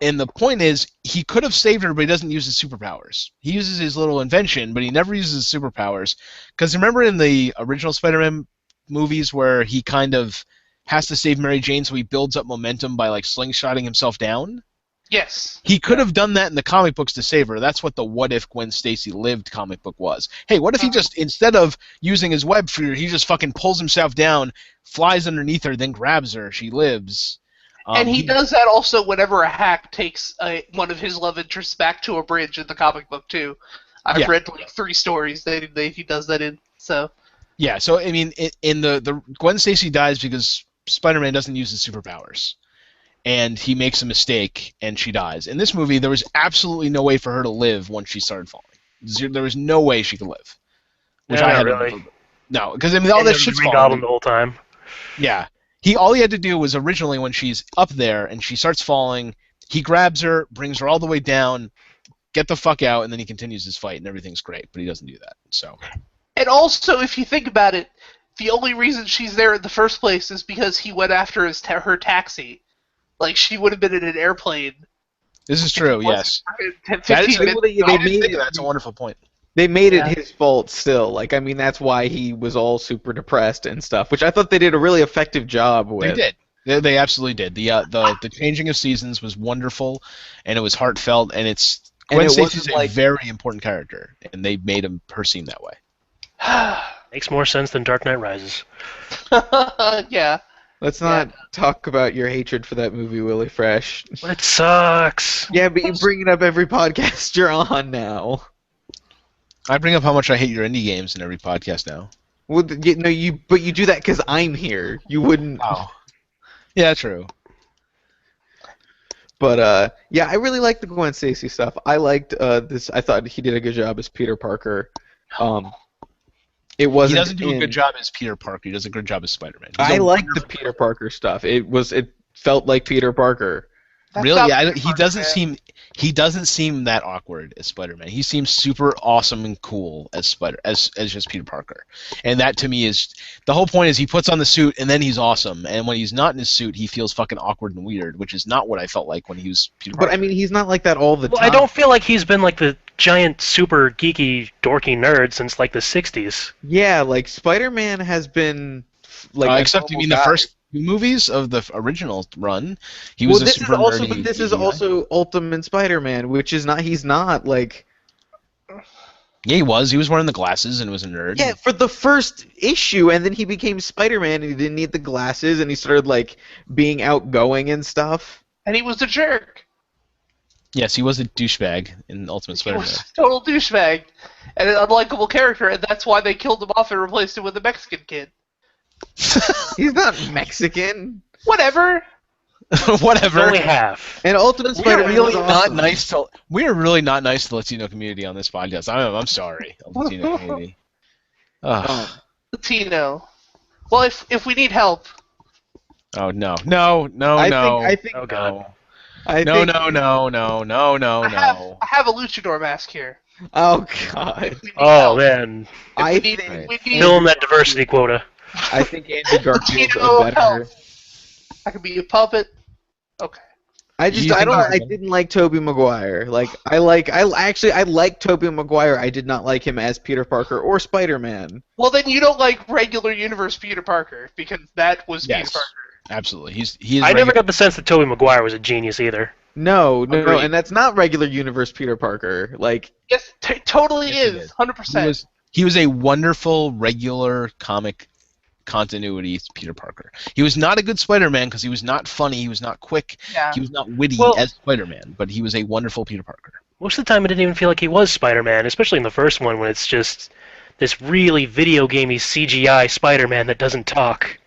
Speaker 1: And the point is, he could have saved her, but he doesn't use his superpowers. He uses his little invention, but he never uses his superpowers. Because remember in the original Spider-Man movies where he kind of has to save Mary Jane, so he builds up momentum by like slingshotting himself down?
Speaker 2: Yes.
Speaker 1: He could have done that in the comic books to save her. That's what the What If Gwen Stacy Lived comic book was. Hey, what if he just, instead of using his web for her, he just fucking pulls himself down, flies underneath her, then grabs her, she lives.
Speaker 2: And he does that also whenever a hack takes one of his love interests back to a bridge in the comic book too. I've read like 3 stories that he does that in. So
Speaker 1: yeah, so I mean, in the Gwen Stacy dies because Spider-Man doesn't use his superpowers, and he makes a mistake and she dies. In this movie, there was absolutely no way for her to live once she started falling. There was no way she could live. Which
Speaker 4: Yeah,
Speaker 1: I had
Speaker 4: not really.
Speaker 1: No, because I mean all
Speaker 4: And
Speaker 1: that
Speaker 4: there was
Speaker 1: shit's
Speaker 4: Green
Speaker 1: falling.
Speaker 4: Goblin the whole time.
Speaker 1: Yeah. All he had to do was originally when she's up there and she starts falling, he grabs her, brings her all the way down, get the fuck out, and then he continues his fight and everything's great. But he doesn't do that. So.
Speaker 2: And also, if you think about it, the only reason she's there in the first place is because he went after her taxi. Like she would have been in an airplane.
Speaker 1: This is true. Yes.
Speaker 2: 15
Speaker 1: That is,
Speaker 2: minutes.
Speaker 1: that's a wonderful point.
Speaker 3: They made it
Speaker 2: Yeah.
Speaker 3: his fault still. Like, I mean, that's why he was all super depressed and stuff, which I thought they did a really effective job with.
Speaker 1: They did. They absolutely did. The changing of seasons was wonderful, and it was heartfelt, and Gwen Stacy's a very important character, and they made her seem that way.
Speaker 4: Makes more sense than Dark Knight Rises.
Speaker 2: Yeah.
Speaker 3: Let's not talk about your hatred for that movie, WillyFresh.
Speaker 4: But it sucks.
Speaker 3: Yeah, but you bring it up every podcast you're on now.
Speaker 1: I bring up how much I hate your indie games in every podcast now.
Speaker 3: Well, but you do that because I'm here. You wouldn't.
Speaker 1: Oh. Yeah, true.
Speaker 3: But yeah, I really liked the Gwen Stacy stuff. I liked this. I thought he did a good job as Peter Parker. It wasn't.
Speaker 1: He doesn't do a good job as Peter Parker. He does a good job as Spider-Man.
Speaker 3: I liked the Peter Parker stuff. It
Speaker 5: felt like Peter Parker.
Speaker 2: That's
Speaker 1: Really,
Speaker 2: not
Speaker 1: he
Speaker 2: Parker,
Speaker 1: doesn't
Speaker 2: man.
Speaker 1: seem that awkward as Spider-Man. He seems super awesome and cool as as just Peter Parker. And that to me is the whole point is he puts on the suit and then he's awesome. And when he's not in his suit, he feels fucking awkward and weird, which is not what I felt like when he was Peter Parker.
Speaker 5: But I mean, he's not like that all the
Speaker 4: Well,
Speaker 5: time.
Speaker 4: I don't feel like he's been like the giant, super geeky, dorky nerd since like the '60s.
Speaker 5: Yeah, like Spider-Man has been like a
Speaker 1: except you
Speaker 5: normal
Speaker 1: mean
Speaker 5: guy.
Speaker 1: the first two movies of the original run, he
Speaker 5: Well,
Speaker 1: was a
Speaker 5: this
Speaker 1: super
Speaker 5: is also,
Speaker 1: nerdy
Speaker 5: but this is
Speaker 1: geeky guy.
Speaker 5: also Ultimate Spider-Man, which is not. He's not like.
Speaker 1: Yeah, he was. He was wearing the glasses and was a nerd.
Speaker 5: Yeah, for the first issue, and then he became Spider-Man, and he didn't need the glasses, and he started like being outgoing and stuff.
Speaker 2: And he was a jerk.
Speaker 1: Yes, he was a douchebag in Ultimate
Speaker 2: He
Speaker 1: Spider-Man.
Speaker 2: was a total douchebag and an unlikable character, and that's why they killed him off and replaced him with a Mexican kid.
Speaker 5: He's not Mexican.
Speaker 2: Whatever.
Speaker 1: Whatever.
Speaker 4: Only half.
Speaker 5: And Ultimate
Speaker 1: We're
Speaker 5: Spider-Man
Speaker 1: really
Speaker 5: was
Speaker 1: not
Speaker 5: awesome.
Speaker 1: nice to. We are really not nice to the Latino community on this podcast. I'm sorry, Latino community. Ugh.
Speaker 2: Latino. Well, if we need help,
Speaker 1: Oh no,
Speaker 5: I think
Speaker 4: Oh, God.
Speaker 5: I
Speaker 1: no,
Speaker 5: think,
Speaker 2: I have a luchador mask here.
Speaker 5: Oh God.
Speaker 2: If we need
Speaker 4: Oh
Speaker 2: help.
Speaker 4: man,
Speaker 5: I
Speaker 2: If we need,
Speaker 5: think,
Speaker 2: we need
Speaker 4: fill in that diversity quota.
Speaker 5: I think Andrew Garfield's
Speaker 2: Latino
Speaker 5: a better.
Speaker 2: help. I could be a puppet. Okay.
Speaker 5: I just
Speaker 1: You
Speaker 5: I
Speaker 1: think
Speaker 5: don't
Speaker 1: he's
Speaker 5: I
Speaker 1: better?
Speaker 5: didn't like Tobey Maguire. Like I like Tobey Maguire. I did not like him as Peter Parker or Spider-Man.
Speaker 2: Well, then you don't like regular universe Peter Parker because that was
Speaker 1: Yes.
Speaker 2: Peter Parker.
Speaker 1: Absolutely. He is.
Speaker 4: I never
Speaker 1: regular-
Speaker 4: got the sense that Tobey Maguire was a genius either.
Speaker 5: No,
Speaker 1: Agreed.
Speaker 5: and that's not regular universe Peter Parker. Like
Speaker 2: Yes, totally
Speaker 1: Yes, he
Speaker 2: is.
Speaker 1: did.
Speaker 2: 100%.
Speaker 1: He was a wonderful regular comic continuity Peter Parker. He was not a good Spider-Man because he was not funny. He was not quick.
Speaker 2: Yeah.
Speaker 1: He was not witty
Speaker 4: Well-
Speaker 1: as Spider-Man. But he was a wonderful Peter Parker.
Speaker 4: Most of the time, I didn't even feel like he was Spider-Man, especially in the first one when it's just this really video gamey CGI Spider-Man that doesn't talk.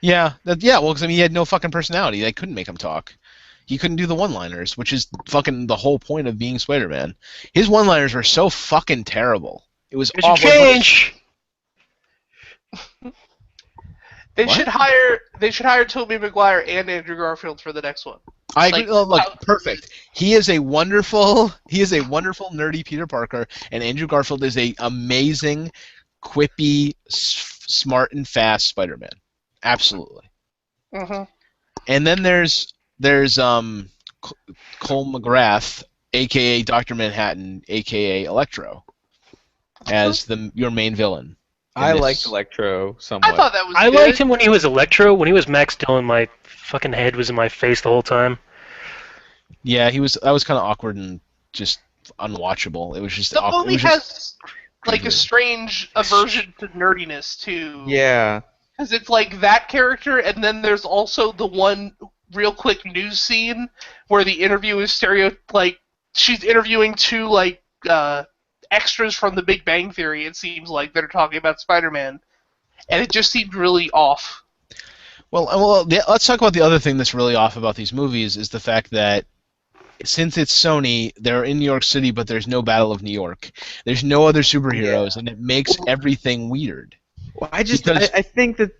Speaker 1: Yeah. Well, because I mean, he had no fucking personality. They couldn't make him talk. He couldn't do the one-liners, which is fucking the whole point of being Spider-Man. His one-liners were so fucking terrible. It was
Speaker 4: Here's your
Speaker 1: awful.
Speaker 4: change.
Speaker 2: They
Speaker 1: What?
Speaker 2: should hire Tobey Maguire and Andrew Garfield for the next one.
Speaker 1: I agree.
Speaker 2: Like,
Speaker 1: Look, perfect. He is a wonderful nerdy Peter Parker, and Andrew Garfield is a amazing, quippy, smart and fast Spider-Man. Absolutely.
Speaker 2: Mm-hmm.
Speaker 1: And then there's Cole McGrath, aka Dr. Manhattan, aka Electro, as your main villain.
Speaker 5: I
Speaker 1: this.
Speaker 5: liked Electro somewhat.
Speaker 2: I thought that was
Speaker 4: I
Speaker 2: good.
Speaker 4: liked him when he was Electro. When he was Max Dillon, my fucking head was in my face the whole time.
Speaker 1: Yeah, he was. That was kind of awkward and just unwatchable. It was just
Speaker 2: The
Speaker 1: awkward.
Speaker 2: movie has like a
Speaker 1: weird.
Speaker 2: strange aversion to nerdiness too.
Speaker 5: Yeah.
Speaker 2: Because it's like that character, and then there's also the one real quick news scene where the interview is she's interviewing two extras from The Big Bang Theory. It seems like that are talking about Spider-Man, and it just seemed really off.
Speaker 1: Let's talk about the other thing that's really off about these movies is the fact that since it's Sony, they're in New York City, but there's no Battle of New York. There's no other superheroes, and it makes everything weird.
Speaker 5: Well, I think that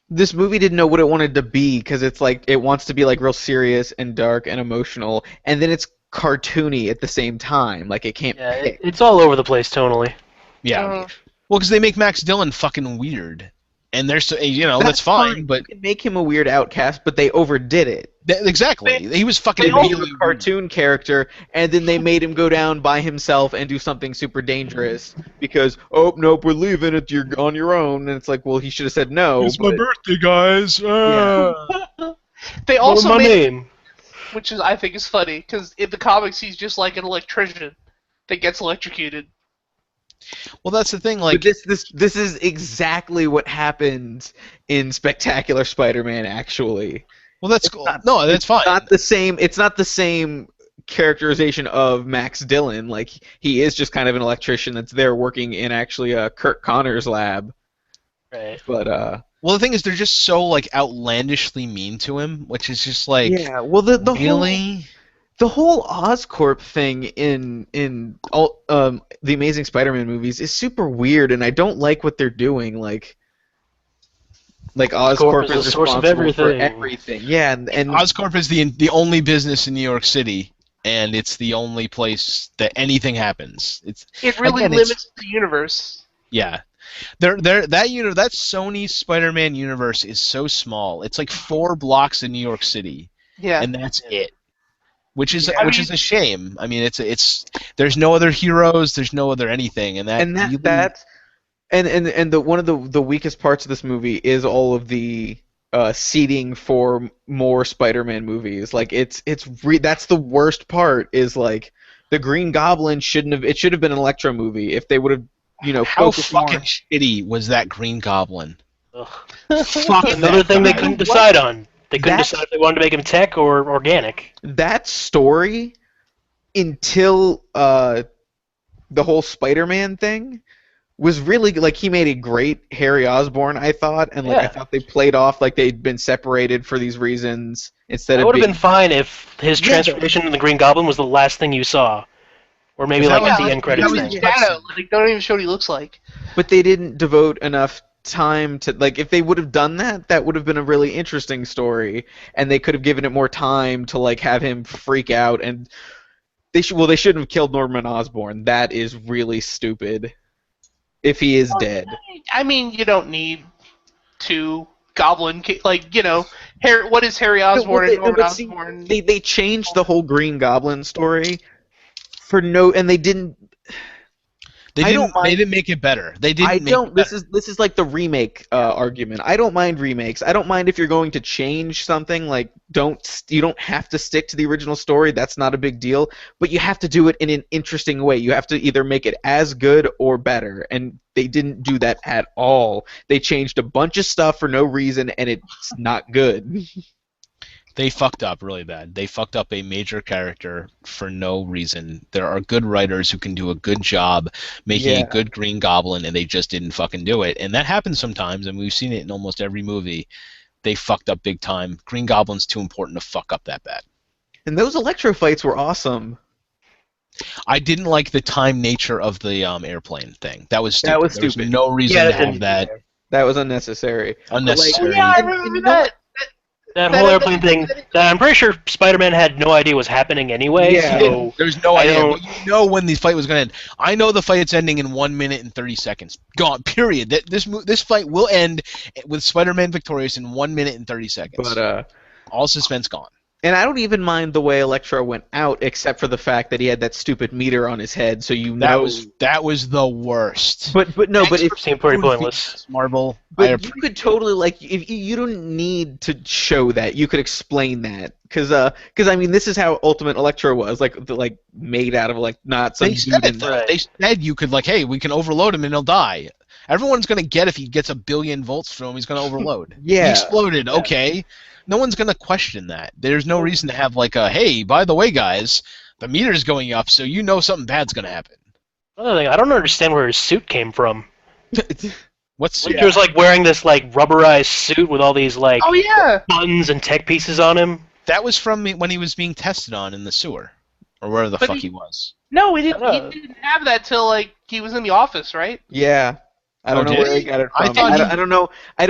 Speaker 5: this movie didn't know what it wanted to be because it's like it wants to be like real serious and dark and emotional, and then it's cartoony at the same time. Like it can't
Speaker 4: Yeah,
Speaker 5: pick.
Speaker 4: it's all over the place tonally.
Speaker 1: Yeah.
Speaker 2: Uh,
Speaker 1: Well, because they make Max Dillon fucking weird, and they're so that's fine. But
Speaker 5: you can make him a weird outcast, but they overdid it.
Speaker 1: exactly, he was fucking
Speaker 5: They made him
Speaker 1: really
Speaker 5: a cartoon character, and then they made him go down by himself and do something super dangerous because oh nope, we're leaving it. You're on your own, and it's like, well, he should have said no.
Speaker 1: It's my
Speaker 5: but-
Speaker 1: birthday, guys.
Speaker 2: They
Speaker 4: What
Speaker 2: also
Speaker 4: my
Speaker 2: made,
Speaker 4: name?
Speaker 2: which is I think is funny, because in the comics he's just like an electrician that gets electrocuted.
Speaker 1: Well, that's the thing.
Speaker 5: But
Speaker 1: Like,
Speaker 5: this is exactly what happens in Spectacular Spider-Man. Actually,
Speaker 1: well, that's cool. No, that's fine.
Speaker 5: not the same. It's not the same characterization of Max Dillon. Like he is just kind of an electrician that's there working in actually Kurt Connor's lab.
Speaker 4: Right.
Speaker 5: But
Speaker 1: Well, the thing is, they're just so like outlandishly mean to him, which is just like,
Speaker 5: yeah. Well, the
Speaker 1: really.
Speaker 5: the whole Oscorp thing in all the Amazing Spider-Man movies is super weird, and I don't like what they're doing. Like, Like
Speaker 4: Oscorp
Speaker 5: Oscorp
Speaker 4: is
Speaker 5: is
Speaker 4: the source of
Speaker 5: responsible for
Speaker 4: everything.
Speaker 5: everything. Yeah, and
Speaker 1: Oscorp is the only business in New York City, and it's the only place that anything happens.
Speaker 2: It really
Speaker 1: again,
Speaker 2: limits the universe.
Speaker 1: yeah. That Sony Spider-Man universe is so small. It's like 4 blocks in New York City,
Speaker 2: Yeah.
Speaker 1: and that's it. Which is
Speaker 2: I
Speaker 1: which
Speaker 2: mean-
Speaker 1: is a shame. I mean, it's there's no other heroes, there's no other anything, and that really,
Speaker 5: that's and the one of the weakest parts of this movie is all of the seeding for more Spider-Man movies. Like that's the worst part. Is like the Green Goblin should have been an Electro movie if they would have
Speaker 1: how
Speaker 5: focused more.
Speaker 1: fucking shitty was that Green Goblin?
Speaker 4: Ugh.
Speaker 1: Fuck
Speaker 4: Another
Speaker 1: that
Speaker 4: thing they
Speaker 1: guy.
Speaker 4: couldn't decide on. They couldn't
Speaker 5: That's-
Speaker 4: decide if they wanted to make him tech or organic.
Speaker 5: That story until the whole Spider-Man thing was really like he made a great Harry Osborn, I thought, and like I
Speaker 4: Yeah.
Speaker 5: thought they played off like they'd been separated for these reasons instead
Speaker 4: It
Speaker 5: of
Speaker 4: would have
Speaker 5: being
Speaker 4: been fine if his
Speaker 5: Yeah,
Speaker 4: transformation in the Green Goblin was the last thing you saw, or maybe
Speaker 1: That
Speaker 4: like
Speaker 1: was-
Speaker 4: at the end credits
Speaker 1: that
Speaker 4: thing.
Speaker 1: was-
Speaker 2: Shadow, like, don't even show what he looks like.
Speaker 5: but they didn't devote enough time to like if they would have done that would have been a really interesting story and they could have given it more time to like have him freak out and they shouldn't have killed Norman Osborn. That is really stupid if he is dead.
Speaker 2: I mean, you don't need 2 Goblin, like, you know, what is Harry Osborn and Norman
Speaker 5: but see,
Speaker 2: Osborn?
Speaker 5: they changed the whole Green Goblin story for no and they didn't
Speaker 1: They
Speaker 5: I
Speaker 1: didn't.
Speaker 5: don't mind-
Speaker 1: They didn't make it better. They didn't.
Speaker 5: I
Speaker 1: make
Speaker 5: don't.
Speaker 1: It
Speaker 5: This
Speaker 1: better.
Speaker 5: is like the remake argument. I don't mind remakes. I don't mind if you're going to change something. Like, you don't have to stick to the original story. That's not a big deal. But you have to do it in an interesting way. You have to either make it as good or better. And they didn't do that at all. They changed a bunch of stuff for no reason, and it's not good.
Speaker 1: They fucked up really bad. They fucked up a major character for no reason. There are good writers who can do a good job making
Speaker 5: Yeah.
Speaker 1: a good Green Goblin, and they just didn't fucking do it. And that happens sometimes, and we've seen it in almost every movie. They fucked up big time. Green Goblin's too important to fuck up that bad.
Speaker 5: And those Electro fights were awesome.
Speaker 1: I didn't like the time nature of the airplane thing. That was stupid.
Speaker 5: That was
Speaker 1: There was
Speaker 5: stupid.
Speaker 1: no reason
Speaker 4: Yeah,
Speaker 1: to
Speaker 4: that
Speaker 1: have
Speaker 4: didn't-
Speaker 1: that
Speaker 5: That was unnecessary.
Speaker 1: unnecessary.
Speaker 2: Oh, yeah, I
Speaker 5: And-
Speaker 2: remember
Speaker 5: and
Speaker 2: that.
Speaker 4: That whole airplane thing, that I'm pretty sure Spider-Man had no idea was happening anyway,
Speaker 5: Yeah.
Speaker 4: so...
Speaker 1: There's no
Speaker 4: I
Speaker 1: idea.
Speaker 4: don't-
Speaker 1: But you know when the fight was going to end. I know the fight's ending in 1 minute and 30 seconds. Gone. Period. This fight will end with Spider-Man victorious in 1 minute and 30 seconds.
Speaker 5: But
Speaker 1: all suspense gone.
Speaker 5: and I don't even mind the way Electro went out, except for the fact that he had that stupid meter on his head, so you know.
Speaker 1: That was the worst.
Speaker 5: But no, but if
Speaker 4: Seemed pretty pointless.
Speaker 1: Marble.
Speaker 5: but you could totally like if you don't need to show that, you could explain that because I mean this is how Ultimate Electro was like made out of like not some
Speaker 1: They
Speaker 5: dude
Speaker 1: said,
Speaker 5: in
Speaker 1: it,
Speaker 5: the,
Speaker 1: though.
Speaker 4: Right.
Speaker 1: They said you could hey, we can overload him and he'll die. Everyone's gonna get if he gets 1 billion volts through him, he's gonna overload.
Speaker 5: Yeah.
Speaker 1: He exploded.
Speaker 4: Yeah.
Speaker 1: Okay. No one's gonna question that. There's no reason to have hey, by the way, guys, the meter's going up, so you know something bad's gonna happen.
Speaker 4: Another thing, I don't understand where his suit came from.
Speaker 1: What's
Speaker 4: He was wearing this rubberized suit with all these
Speaker 2: Oh, yeah.
Speaker 4: buttons and tech pieces on him.
Speaker 1: that was from when he was being tested on in the sewer, or wherever the
Speaker 2: But
Speaker 1: fuck
Speaker 2: he-
Speaker 1: he was.
Speaker 2: No, he
Speaker 4: know.
Speaker 2: didn't have that till, he was in the office, right?
Speaker 5: yeah. I don't
Speaker 1: Oh,
Speaker 5: know
Speaker 1: did
Speaker 5: where
Speaker 1: he?
Speaker 5: he got it
Speaker 1: I
Speaker 5: from.
Speaker 1: thought
Speaker 5: I don't know. I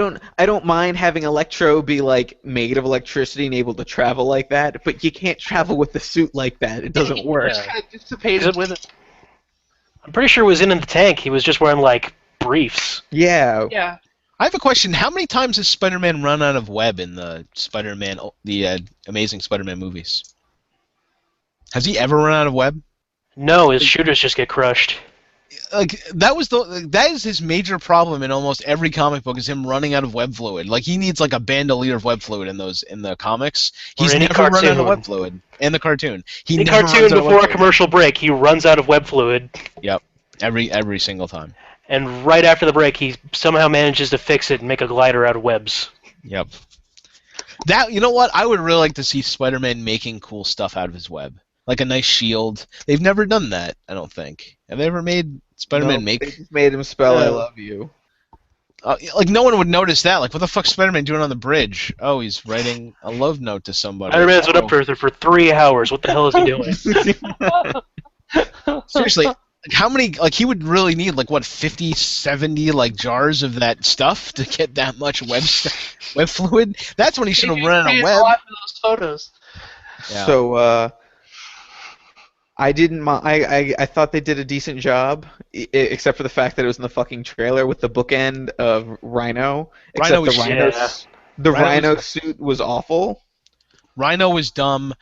Speaker 5: don't mind having Electro be made of electricity and able to travel like that, but you can't travel with the suit like that. It doesn't work.
Speaker 2: Just kind of dissipated with it.
Speaker 4: I'm pretty sure it was in the tank. He was just wearing briefs.
Speaker 5: Yeah.
Speaker 2: Yeah.
Speaker 1: I have a question. How many times has Spider-Man run out of web in the Amazing Spider-Man movies? Has he ever run out of web?
Speaker 4: No, his shooters just get crushed.
Speaker 1: That is his major problem in almost every comic book is him running out of web fluid. He needs a bandolier of web fluid in the comics. He's
Speaker 4: Or any
Speaker 1: never run out
Speaker 4: cartoon.
Speaker 1: of web fluid. In the cartoon. He
Speaker 4: In
Speaker 1: never
Speaker 4: cartoon,
Speaker 1: runs out of
Speaker 4: before
Speaker 1: web
Speaker 4: a commercial break, he runs out of web fluid,
Speaker 1: Yep. Every single time.
Speaker 4: and right after the break, he somehow manages to fix it and make a glider out of webs.
Speaker 1: Yep. You know what? I would really like to see Spider-Man making cool stuff out of his web. Like a nice shield. They've never done that, I don't think. Have they ever made Spider-Man
Speaker 5: No,
Speaker 1: make...
Speaker 5: They just made him spell "I
Speaker 4: No.
Speaker 5: love you."
Speaker 1: no one would notice that. What the fuck's Spider-Man doing on the bridge? Oh, he's writing a love note to somebody.
Speaker 4: Spider-Man's been up for 3 hours. What the hell is he doing?
Speaker 1: Seriously, how many, like, he would really need, like, what, 50, 70, like, jars of that stuff to get that much web fluid? That's when he should have run out of
Speaker 2: Paid
Speaker 1: web.
Speaker 2: a lot for those photos.
Speaker 1: Yeah.
Speaker 5: So, I didn't. I thought they did a decent job, except for the fact that it was in the fucking trailer with the bookend of Rhino.
Speaker 1: Rhino
Speaker 5: Except
Speaker 1: was
Speaker 5: the
Speaker 1: shit.
Speaker 5: Rhino,
Speaker 4: Yeah.
Speaker 5: the
Speaker 1: Rhino
Speaker 5: Rhino
Speaker 1: was-
Speaker 5: suit was awful.
Speaker 1: Rhino was dumb.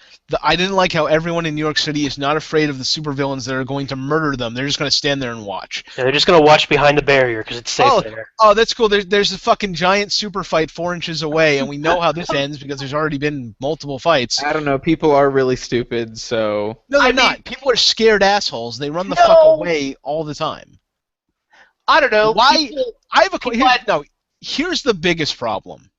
Speaker 1: I didn't like how everyone in New York City is not afraid of the supervillains that are going to murder them. They're just going to stand there and watch.
Speaker 4: Yeah, they're just gonna watch behind the barrier because it's safe there.
Speaker 1: Oh, that's cool. There's a fucking giant super fight 4 inches away, and we know how this ends because there's already been multiple fights.
Speaker 5: I don't know. People are really stupid, so
Speaker 1: No, they're
Speaker 2: I mean-
Speaker 1: not. People are scared assholes. They run the
Speaker 2: No.
Speaker 1: fuck away all the time.
Speaker 2: I don't know.
Speaker 1: Why-
Speaker 2: people-
Speaker 1: I have a
Speaker 2: People had-
Speaker 1: here's the biggest problem.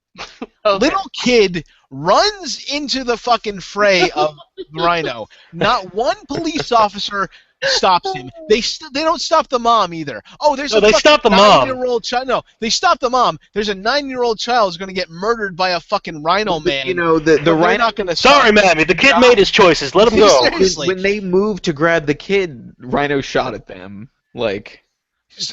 Speaker 2: okay.
Speaker 1: Little kid runs into the fucking fray of Rhino. Not one police officer stops him. They don't stop the mom either. Oh, there's
Speaker 4: No,
Speaker 1: a
Speaker 4: they
Speaker 1: fucking
Speaker 4: stop the mom.
Speaker 1: 9-year-old child. No, they stop the mom. There's a 9-year-old child who's going to get murdered by a fucking Rhino man.
Speaker 5: you know the
Speaker 1: but they're
Speaker 5: Rhino.
Speaker 1: not going to.
Speaker 4: Sorry, Mammy, the kid made his choices. Let him go.
Speaker 1: Seriously.
Speaker 5: When they moved to grab the kid, Rhino shot at them. Like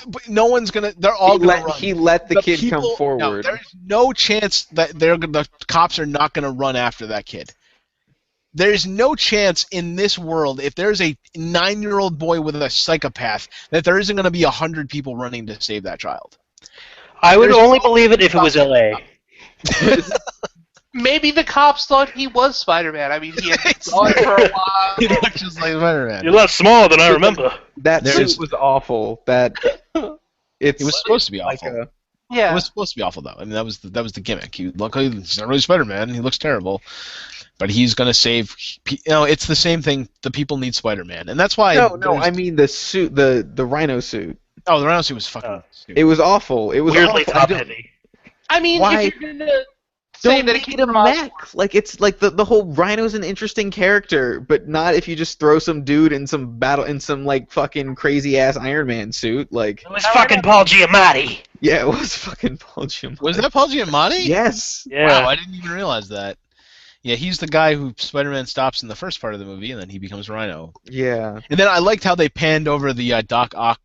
Speaker 1: But no one's gonna. They're all gonna run.
Speaker 5: he let the kid come
Speaker 1: No,
Speaker 5: forward.
Speaker 1: there's no chance that the cops are not going to run after that kid. There's no chance in this world, if there's a 9-year-old boy with a psychopath, that there isn't going to be 100 people running to save that child.
Speaker 4: I would
Speaker 1: There's
Speaker 4: only
Speaker 1: no-
Speaker 4: believe it if it was LA.
Speaker 2: Maybe the cops thought he was Spider-Man. I mean, he had been gone for a while.
Speaker 1: He looks just like Spider-Man.
Speaker 4: You're a lot smaller than I remember.
Speaker 5: That
Speaker 1: There's-
Speaker 5: suit was awful. That it's
Speaker 1: It was supposed to be
Speaker 5: like
Speaker 1: awful.
Speaker 5: a
Speaker 1: It
Speaker 2: Yeah.
Speaker 1: was supposed to be awful, though. I mean, that was the gimmick. Luckily, he's not really Spider-Man. He looks terrible, but he's gonna save. It's the same thing. The people need Spider-Man, and that's why.
Speaker 5: no.
Speaker 1: there's-
Speaker 5: I mean the suit, the Rhino suit.
Speaker 1: Oh, the Rhino suit was fucking.
Speaker 4: Oh.
Speaker 1: stupid.
Speaker 5: It was awful. It was
Speaker 4: Weirdly
Speaker 5: awful.
Speaker 4: top heavy.
Speaker 2: I mean,
Speaker 5: Why-
Speaker 2: if you're gonna say
Speaker 5: Don't
Speaker 2: that
Speaker 5: make
Speaker 2: it
Speaker 5: it a
Speaker 2: came from
Speaker 5: mech. Like it's like the whole Rhino's an interesting character, but not if you just throw some dude in some like fucking crazy ass Iron Man suit. Like
Speaker 4: It was fucking Paul Giamatti.
Speaker 5: yeah, it was fucking Paul Giamatti.
Speaker 1: Was that Paul Giamatti?
Speaker 5: Yes.
Speaker 4: Yeah.
Speaker 1: Wow, I didn't even realize that. Yeah, he's the guy who Spider-Man stops in the first part of the movie, and then he becomes Rhino.
Speaker 5: Yeah.
Speaker 1: And then I liked how they panned over the Doc Ock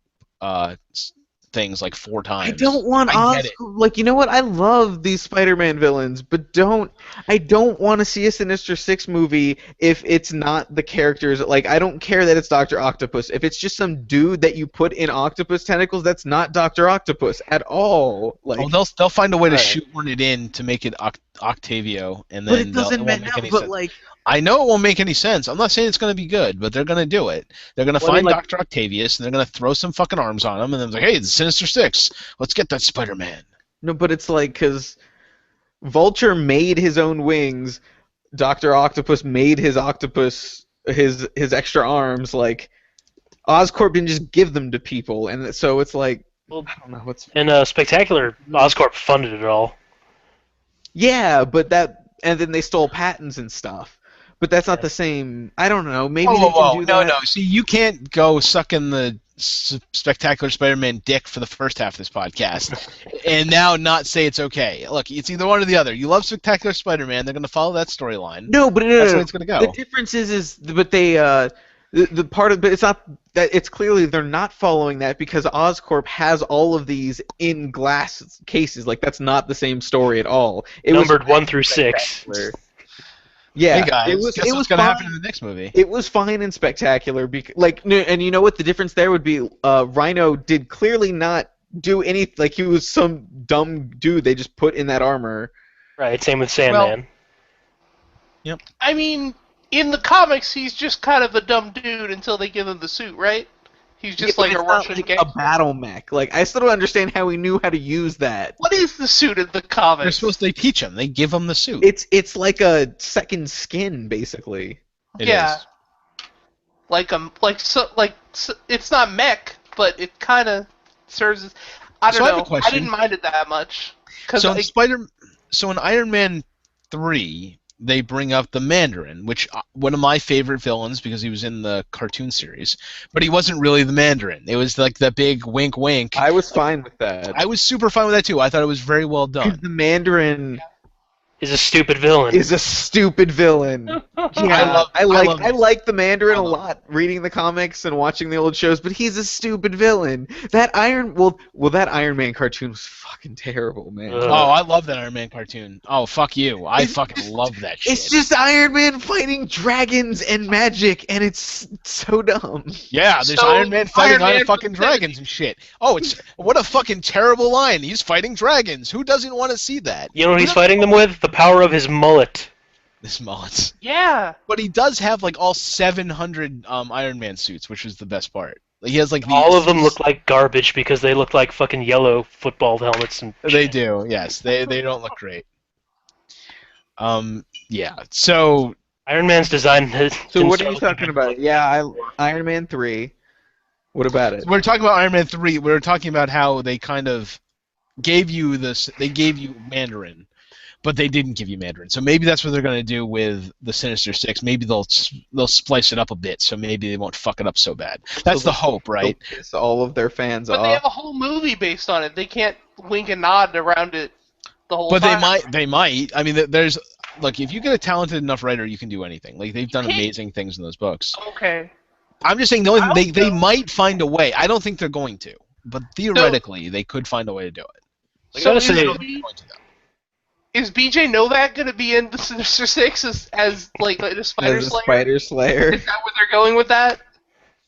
Speaker 1: things like 4 times.
Speaker 5: I don't want
Speaker 1: I get
Speaker 5: Oscorp. Like, you know what? I love these Spider-Man villains, but I don't want to see a Sinister Six movie if it's not the characters. Like, I don't care that it's Dr. Octopus. If it's just some dude that you put in octopus tentacles, that's not Dr. Octopus at all. Like,
Speaker 1: Oh, they'll find a way to
Speaker 4: Right.
Speaker 1: shoehorn it in to make it Octavio, and then
Speaker 5: but it doesn't
Speaker 1: won't
Speaker 5: matter.
Speaker 1: make any
Speaker 5: But
Speaker 1: sense.
Speaker 5: like,
Speaker 1: I know it won't make any sense. I'm not saying it's going to be good, but they're going to do it. They're going to
Speaker 4: Well, I
Speaker 1: find
Speaker 4: mean, like-
Speaker 1: Dr. Octavius, and they're going to throw some fucking arms on him, and then it's like, hey, the Sinister Six. Let's get that Spider-Man.
Speaker 5: no, but it's like because Vulture made his own wings, Dr. Octopus made his octopus his extra arms. Like, Oscorp didn't just give them to people, and so it's like,
Speaker 4: Well,
Speaker 5: I don't know what's.
Speaker 4: in Spectacular, Oscorp funded it all.
Speaker 5: Yeah, but and then they stole patents and stuff. But that's not the same. I don't know. Maybe they can do that.
Speaker 1: No. See, you can't go sucking the Spectacular Spider-Man dick for the first half of this podcast, and now not say it's okay. Look, it's either one or the other. You love Spectacular Spider-Man, they're going to follow that storyline.
Speaker 5: No, but
Speaker 1: That's
Speaker 5: no.
Speaker 1: where it's going to go.
Speaker 5: The difference is, but they, the part of, but it's not that. It's clearly they're not following that because Oscorp has all of these in glass cases. Like that's not the same story at all. It
Speaker 4: Numbered
Speaker 5: was
Speaker 4: 1 through 6.
Speaker 5: Spectacular. Yeah,
Speaker 1: Hey guys,
Speaker 5: it was.
Speaker 1: guess
Speaker 5: It
Speaker 1: what's
Speaker 5: was
Speaker 1: going to
Speaker 5: fine.
Speaker 1: happen in the next movie?
Speaker 5: It was fine and spectacular. And you know what the difference there would be? Rhino did clearly not do any. Like he was some dumb dude they just put in that armor.
Speaker 4: Right, same with Sandman.
Speaker 2: I mean, in the comics, he's just kind of a dumb dude until they give him the suit, right? He's just
Speaker 5: Yeah,
Speaker 2: like
Speaker 5: but
Speaker 2: a
Speaker 5: it's not
Speaker 2: Russian
Speaker 5: like
Speaker 2: gangster.
Speaker 5: a battle mech. Like I still don't understand how he knew how to use that.
Speaker 2: What is the suit in the
Speaker 1: They're
Speaker 2: comics?
Speaker 1: supposed to teach him. They give him the suit.
Speaker 5: It's like a second skin basically.
Speaker 1: It
Speaker 2: yeah.
Speaker 1: is.
Speaker 2: It's not mech, but it kind of serves as. I don't
Speaker 1: So I have a
Speaker 2: know. I
Speaker 1: question.
Speaker 2: didn't mind it that much.
Speaker 1: So in Iron Man 3, they bring up the Mandarin, which one of my favorite villains because he was in the cartoon series, but he wasn't really the Mandarin. It was like the big wink wink.
Speaker 5: I was fine with that.
Speaker 1: I was super fine with that too. I thought it was very well
Speaker 5: 'Cause
Speaker 1: done.
Speaker 5: the Mandarin.
Speaker 4: Is a stupid villain.
Speaker 5: Is a stupid villain. Yeah, I like the Mandarin a lot, reading the comics and watching the old shows, but he's a stupid villain. That Iron Man cartoon was fucking terrible, man.
Speaker 4: Ugh.
Speaker 1: Oh, I love that Iron Man cartoon. Oh, fuck you. I fucking love that shit.
Speaker 5: It's just Iron Man fighting dragons and magic, and it's so dumb.
Speaker 1: Yeah, there's
Speaker 2: So,
Speaker 1: Iron Man fighting
Speaker 2: Iron Man
Speaker 1: fucking dragons and shit. Oh, it's what a fucking terrible line. He's fighting dragons. Who doesn't want to see that?
Speaker 4: You know what he's fighting them with? The power of his mullet.
Speaker 1: This mullet.
Speaker 2: Yeah.
Speaker 1: But he does have like all 700 Iron Man suits, which is the best part. Like, he has like
Speaker 4: All of them look like garbage because they look like fucking yellow football helmets and.
Speaker 1: They do. Yes, they don't look great. Yeah. So
Speaker 4: Iron Man's design.
Speaker 5: So what are you talking about? Yeah, Iron Man 3. What about it?
Speaker 1: we're talking about Iron Man 3. We were talking about how they kind of gave you this. They gave you Mandarin, but they didn't give you Mandarin. So maybe that's what they're going to do with the Sinister Six. Maybe they'll splice it up a bit, so maybe they won't fuck it up so bad. That's the hope, right?
Speaker 5: They'll piss all of their fans
Speaker 2: But
Speaker 5: off.
Speaker 2: they have a whole movie based on it. They can't wink and nod around it the whole
Speaker 1: But
Speaker 2: time.
Speaker 1: they might. I mean, there's look, if you get a talented enough writer, you can do anything. Like, they've done amazing things in those books.
Speaker 2: Okay.
Speaker 1: I'm just saying they might find a way. I don't think they're going to, but theoretically they could find a way to do it. Like,
Speaker 2: So
Speaker 1: I don't
Speaker 2: is,
Speaker 1: think they're going to, though.
Speaker 2: is BJ Novak going to be in the Sinister Six as like a Spider
Speaker 5: As a
Speaker 2: Slayer?
Speaker 5: Spider Slayer.
Speaker 2: Is that where they're going with that?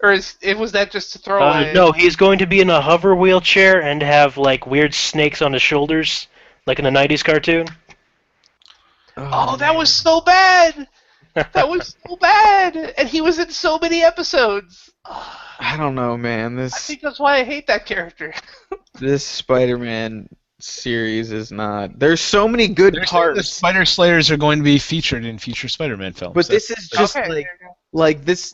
Speaker 2: Or was that just to throw away?
Speaker 4: No, he's going to be in a hover wheelchair and have like weird snakes on his shoulders, like in the '90s cartoon.
Speaker 2: Oh, that was so bad! That was so bad! And he was in so many episodes.
Speaker 5: I don't know, man.
Speaker 2: I think that's why I hate that character.
Speaker 5: This Spider-Man series is not. There's so many good
Speaker 1: The
Speaker 5: parts,
Speaker 1: Spider Slayers are going to be featured in future Spider-Man films.
Speaker 5: but this is just
Speaker 2: Okay,
Speaker 5: like
Speaker 2: there you go.
Speaker 5: like this.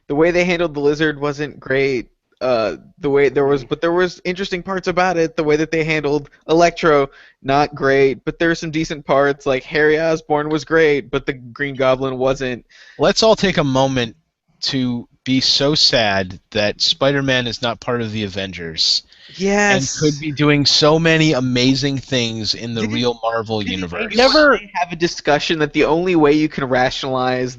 Speaker 5: The way they handled the lizard wasn't great. The way there was interesting parts about it. The way that they handled Electro, not great, but there are some decent parts. Like Harry Osborn was great, but the Green Goblin wasn't.
Speaker 1: Let's all take a moment to be so sad that Spider-Man is not part of the Avengers
Speaker 5: Yes.
Speaker 1: and could be doing so many amazing things in the
Speaker 5: Did he-
Speaker 1: real Marvel
Speaker 5: Did
Speaker 1: universe.
Speaker 5: we never have a discussion that the only way you can rationalize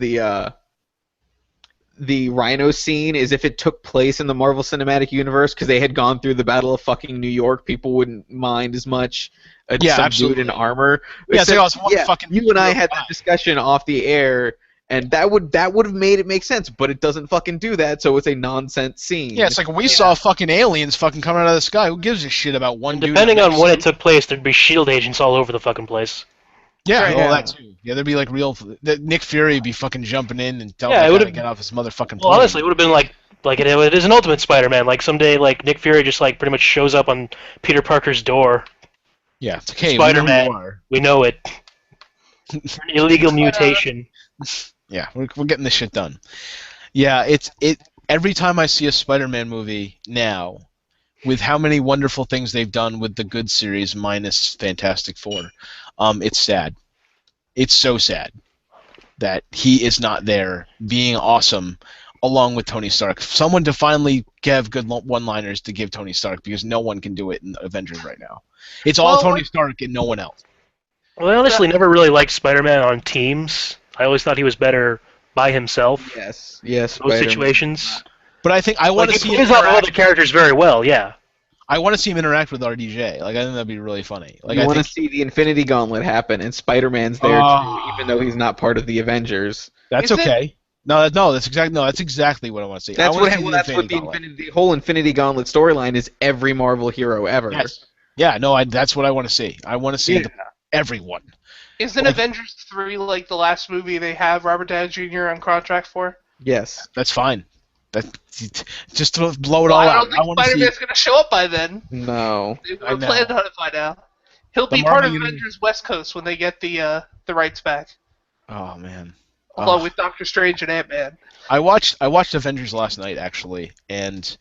Speaker 5: the Rhino scene is if it took place in the Marvel Cinematic Universe because they had gone through the Battle of fucking New York. People wouldn't mind as much.
Speaker 1: Yeah,
Speaker 5: some
Speaker 1: absolutely.
Speaker 5: dude in armor.
Speaker 1: Yeah, it's
Speaker 5: Except-
Speaker 1: like, oh, it's one fucking
Speaker 5: you and I
Speaker 1: real
Speaker 5: had
Speaker 1: guy.
Speaker 5: that discussion off the air, and that would have made it make sense, but it doesn't fucking do that. So it's a nonsense scene.
Speaker 1: Yeah, it's like we saw fucking aliens fucking coming out of the sky. Who gives a shit about one dude?
Speaker 4: Depending
Speaker 1: in a
Speaker 4: on when it
Speaker 1: suit?
Speaker 4: took place, there'd be shield agents all over the fucking place.
Speaker 1: Yeah,
Speaker 2: Right.
Speaker 1: all that too. Yeah, there'd be like real. Nick Fury would be fucking jumping in and telling
Speaker 4: Yeah, it
Speaker 1: the guy to
Speaker 4: would've-
Speaker 1: get off his motherfucking plane.
Speaker 4: Well, honestly, it would have been like it is an Ultimate Spider-Man. Like someday, like Nick Fury just like pretty much shows up on Peter Parker's door.
Speaker 1: Yeah, it's okay.
Speaker 4: Spider-Man.
Speaker 1: We know who you are.
Speaker 4: We know it. An illegal mutation.
Speaker 1: Yeah, we're getting this shit done. Yeah, it's every time I see a Spider-Man movie now, with how many wonderful things they've done with the good series minus Fantastic Four, it's sad. It's so sad that he is not there being awesome along with Tony Stark. Someone to finally give good one-liners to give Tony Stark, because no one can do it in Avengers right now. It's all
Speaker 2: Well,
Speaker 1: Tony Stark and no one else.
Speaker 4: Well, I honestly never really liked Spider-Man on teams. I always thought he was better by himself.
Speaker 5: Yes.
Speaker 4: In those
Speaker 5: Spider-Man.
Speaker 4: situations.
Speaker 1: But I think I want
Speaker 4: Like,
Speaker 1: to
Speaker 4: he
Speaker 1: see him
Speaker 4: plays off
Speaker 1: interact.
Speaker 4: other characters very well, yeah.
Speaker 1: I want to see him interact with RDJ. Like, I think that'd be really funny. Like,
Speaker 5: You
Speaker 1: I
Speaker 5: want to
Speaker 1: think
Speaker 5: see the Infinity Gauntlet happen, and Spider-Man's there
Speaker 1: Oh.
Speaker 5: too, even though he's not part of the Avengers.
Speaker 1: that's
Speaker 2: Is it-
Speaker 1: okay. That's exactly what I want to see. I
Speaker 5: That's
Speaker 1: wanna
Speaker 5: what.
Speaker 1: see
Speaker 5: Well, that's what the
Speaker 1: Gauntlet.
Speaker 5: the whole Infinity Gauntlet storyline is. Every Marvel hero ever.
Speaker 1: Yes. Yeah. No. That's what I want to see. I want to see everyone.
Speaker 2: Isn't Avengers 3 like the last movie they have Robert Downey Jr. on contract for?
Speaker 5: Yes.
Speaker 1: That's fine. That just to blow it
Speaker 2: Well,
Speaker 1: all
Speaker 2: I
Speaker 1: out.
Speaker 2: don't think
Speaker 1: want to see.
Speaker 2: Spider-Man's going to show up by then.
Speaker 5: No.
Speaker 2: We're
Speaker 1: I know.
Speaker 2: planning on it by now. He'll
Speaker 1: The
Speaker 2: be part
Speaker 1: Marvel
Speaker 2: of
Speaker 1: Universe-
Speaker 2: Avengers West Coast when they get the rights back,
Speaker 1: Oh man.
Speaker 2: along
Speaker 1: Oh.
Speaker 2: with Doctor Strange and Ant-Man.
Speaker 1: I watched Avengers last night actually, and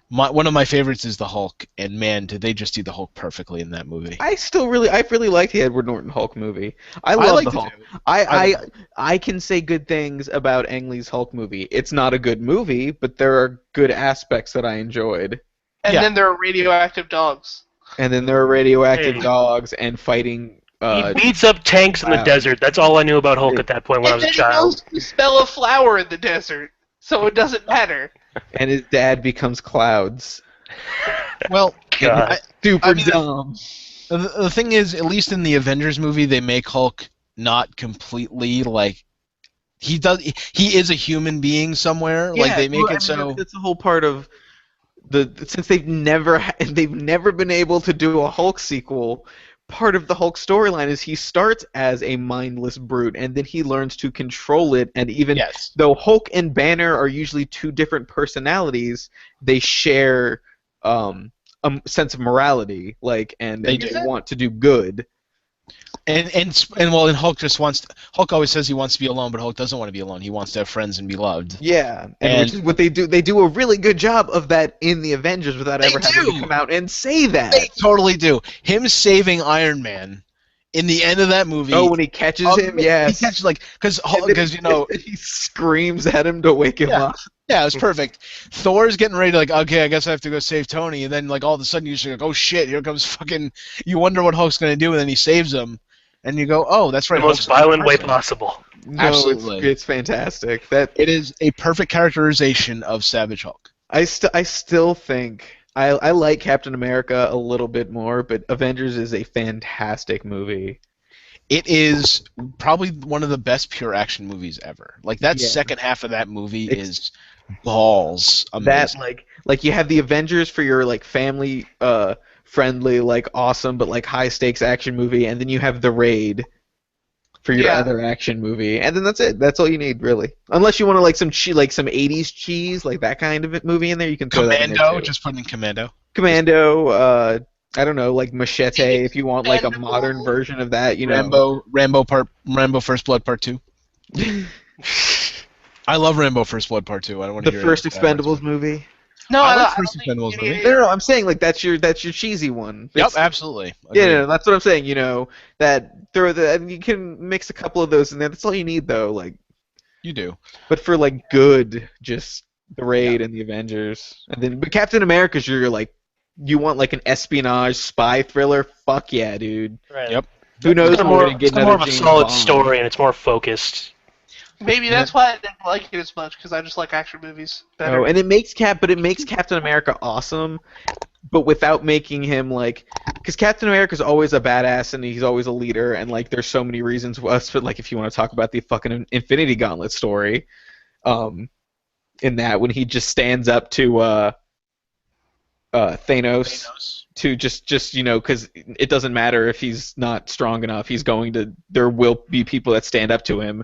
Speaker 1: one of my favorites is the Hulk. And man, did they just do the Hulk perfectly in that movie?
Speaker 5: I really liked the Edward Norton Hulk movie. I love
Speaker 1: liked
Speaker 5: the
Speaker 1: it
Speaker 5: Hulk.
Speaker 1: too.
Speaker 5: I can say good things about Ang Lee's Hulk movie. It's not a good movie, but there are good aspects that I enjoyed.
Speaker 2: And
Speaker 1: Yeah.
Speaker 2: then there are radioactive dogs.
Speaker 5: And then there are radioactive
Speaker 4: Hey.
Speaker 5: dogs and fighting
Speaker 4: He beats up tanks in the
Speaker 5: Wow.
Speaker 4: desert. That's all I knew about Hulk at that point when I
Speaker 2: And
Speaker 4: was a
Speaker 2: then he knows
Speaker 4: child.
Speaker 2: to smell a flower in the desert, so it doesn't matter.
Speaker 5: And his dad becomes clouds.
Speaker 1: Well,
Speaker 4: God.
Speaker 5: Super
Speaker 1: I mean,
Speaker 5: dumb.
Speaker 1: the thing is, at least in the Avengers movie, they make Hulk not completely like he does. He is a human being somewhere. Like they make it so.
Speaker 5: That's the whole part of since they've never been able to do a Hulk sequel. Part of the Hulk storyline is he starts as a mindless brute, and then he learns to control it. And even
Speaker 1: Yes.
Speaker 5: though Hulk and Banner are usually two different personalities, they share a sense of morality, and
Speaker 1: They
Speaker 5: they
Speaker 1: do.
Speaker 5: want to do good.
Speaker 1: And Hulk always says he wants to be alone, but Hulk doesn't want to be alone. He wants to have friends and be loved.
Speaker 5: Yeah,
Speaker 1: And-
Speaker 5: which is what they do. They do a really good job of that in the Avengers without
Speaker 1: They
Speaker 5: ever having
Speaker 1: do.
Speaker 5: to come out and say that.
Speaker 1: They totally do. Him saving Iron Man in the end of that movie.
Speaker 5: Oh, when he catches him, yes.
Speaker 1: He catches because
Speaker 5: he screams at him to wake him up.
Speaker 1: Yeah, it was perfect. Thor's getting ready to okay, I guess I have to go save Tony, and then all of a sudden you just like, oh shit, here comes fucking. You wonder what Hulk's gonna do, and then he saves him, and you go, oh, that's right.
Speaker 4: The most
Speaker 1: Hulk's
Speaker 4: violent way
Speaker 1: person.
Speaker 4: possible.
Speaker 5: No,
Speaker 1: Absolutely.
Speaker 5: it's fantastic. That
Speaker 1: It is a perfect characterization of Savage Hulk.
Speaker 5: I still think I like Captain America a little bit more, but Avengers is a fantastic movie.
Speaker 1: It is probably one of the best pure action movies ever. Like that
Speaker 5: Yeah.
Speaker 1: second half of that movie
Speaker 5: It's-
Speaker 1: is balls amazing.
Speaker 5: That like you have the Avengers for your family friendly awesome but high stakes action movie, and then you have the Raid for your
Speaker 2: Yeah.
Speaker 5: other action movie, and then that's it. That's all you need really. Unless you want to some 80s cheese that kind of movie in there, you can throw that in there
Speaker 1: Commando,
Speaker 5: too.
Speaker 1: just put in Commando.
Speaker 5: Commando, I don't know, Machete if you want a
Speaker 2: Expendables.
Speaker 5: modern version of that, you know.
Speaker 1: Rambo First Blood Part 2. I love Rambo First Blood Part 2. I don't want
Speaker 5: The
Speaker 1: to hear
Speaker 5: first
Speaker 1: it.
Speaker 5: Expendables movie.
Speaker 2: No,
Speaker 1: I like
Speaker 2: don't
Speaker 1: First
Speaker 2: think
Speaker 1: Expendables
Speaker 2: any-
Speaker 1: movie.
Speaker 5: No, I'm saying that's your cheesy one.
Speaker 1: Yep,
Speaker 5: It's-
Speaker 1: absolutely.
Speaker 5: Yeah,
Speaker 1: Agreed.
Speaker 5: no, that's what I'm saying. That and you can mix a couple of those in there. That's all you need, though.
Speaker 1: You do.
Speaker 5: But for good, just the Raid and the Avengers, and then but Captain America's you want an espionage spy thriller. Fuck yeah, dude.
Speaker 4: Right.
Speaker 1: Yep.
Speaker 5: Who knows?
Speaker 4: It's
Speaker 5: when
Speaker 4: more,
Speaker 5: we're gonna get
Speaker 4: it's more
Speaker 5: another
Speaker 4: of a
Speaker 5: James
Speaker 4: solid
Speaker 5: Bond.
Speaker 4: story, and it's more focused.
Speaker 2: Maybe that's why I didn't like it as much, because I just like action movies better.
Speaker 5: Oh, and it makes Captain America awesome, but without making him because Captain America's always a badass and he's always a leader, and there's so many reasons for us. But if you want to talk about the fucking Infinity Gauntlet story, in that when he just stands up to Thanos. To just because it doesn't matter if he's not strong enough, there will be people that stand up to him.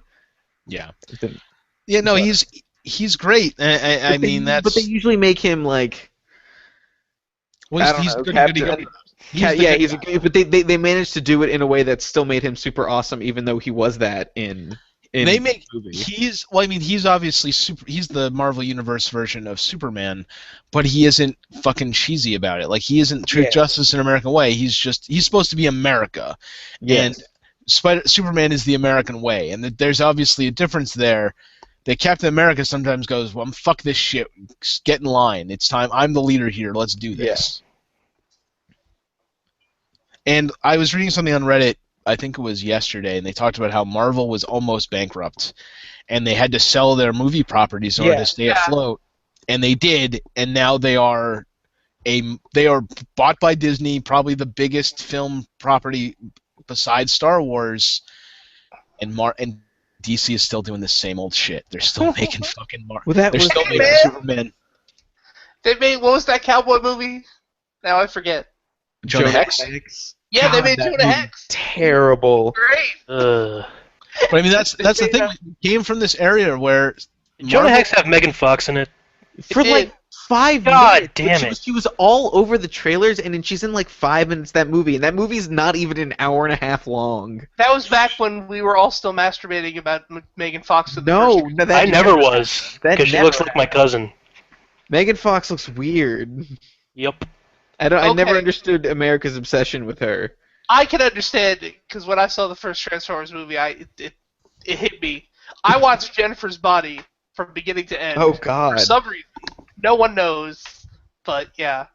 Speaker 1: Yeah.
Speaker 5: Then-
Speaker 1: Yeah, no, he's great. I mean, that's.
Speaker 5: But they usually make him
Speaker 1: well,
Speaker 5: I don't
Speaker 1: he's
Speaker 5: know,
Speaker 1: good
Speaker 5: Captain-
Speaker 1: goody.
Speaker 5: but they managed to do it in a way that still made him super awesome, even though he was that in
Speaker 1: They make
Speaker 5: the movie.
Speaker 1: he's obviously he's the Marvel Universe version of Superman, but he isn't fucking cheesy about it. He isn't Truth,
Speaker 5: Yeah.
Speaker 1: Justice, and American Way. He's supposed to be America.
Speaker 5: Yes.
Speaker 1: And Superman is the American way, and there's obviously a difference there. That Captain America sometimes goes, well, fuck this shit, get in line. It's time. I'm the leader here. Let's do this. And I was reading something on Reddit, I think it was yesterday, and they talked about how Marvel was almost bankrupt, and they had to sell their movie properties in order to stay afloat, and they did, and now they are bought by Disney, probably the biggest film property besides Star Wars, and DC is still doing the same old shit. They're still making fucking they're still making Superman.
Speaker 2: They made, what was that cowboy movie? Now I forget.
Speaker 1: Jonah Hex?
Speaker 2: Yeah, they
Speaker 5: God,
Speaker 2: made
Speaker 5: that
Speaker 2: Jonah
Speaker 5: movie-
Speaker 2: Hex.
Speaker 5: Terrible.
Speaker 2: Great.
Speaker 1: But I mean, that's the thing. We came from this area where
Speaker 4: Jonah
Speaker 1: Marvel-
Speaker 4: Hex have Megan Fox in it.
Speaker 5: For
Speaker 2: did.
Speaker 5: 5
Speaker 4: God
Speaker 5: minutes.
Speaker 4: damn
Speaker 5: She
Speaker 4: it.
Speaker 5: was, she was all over the trailers, and then she's in 5 minutes of that movie, and that movie's not even an hour and a half long.
Speaker 2: That was back when we were all still masturbating about Megan Fox. In the
Speaker 5: No,
Speaker 2: first
Speaker 5: no, that
Speaker 4: I never was,
Speaker 5: that
Speaker 4: because she
Speaker 5: never
Speaker 4: looks like my cousin.
Speaker 5: Megan Fox looks weird.
Speaker 4: Yep.
Speaker 5: I never
Speaker 2: Okay.
Speaker 5: understood America's obsession with her.
Speaker 2: I can understand it, because when I saw the first Transformers movie, it hit me. I watched Jennifer's Body from beginning to end.
Speaker 5: Oh
Speaker 2: For
Speaker 5: God.
Speaker 2: some reason. No one knows, but yeah.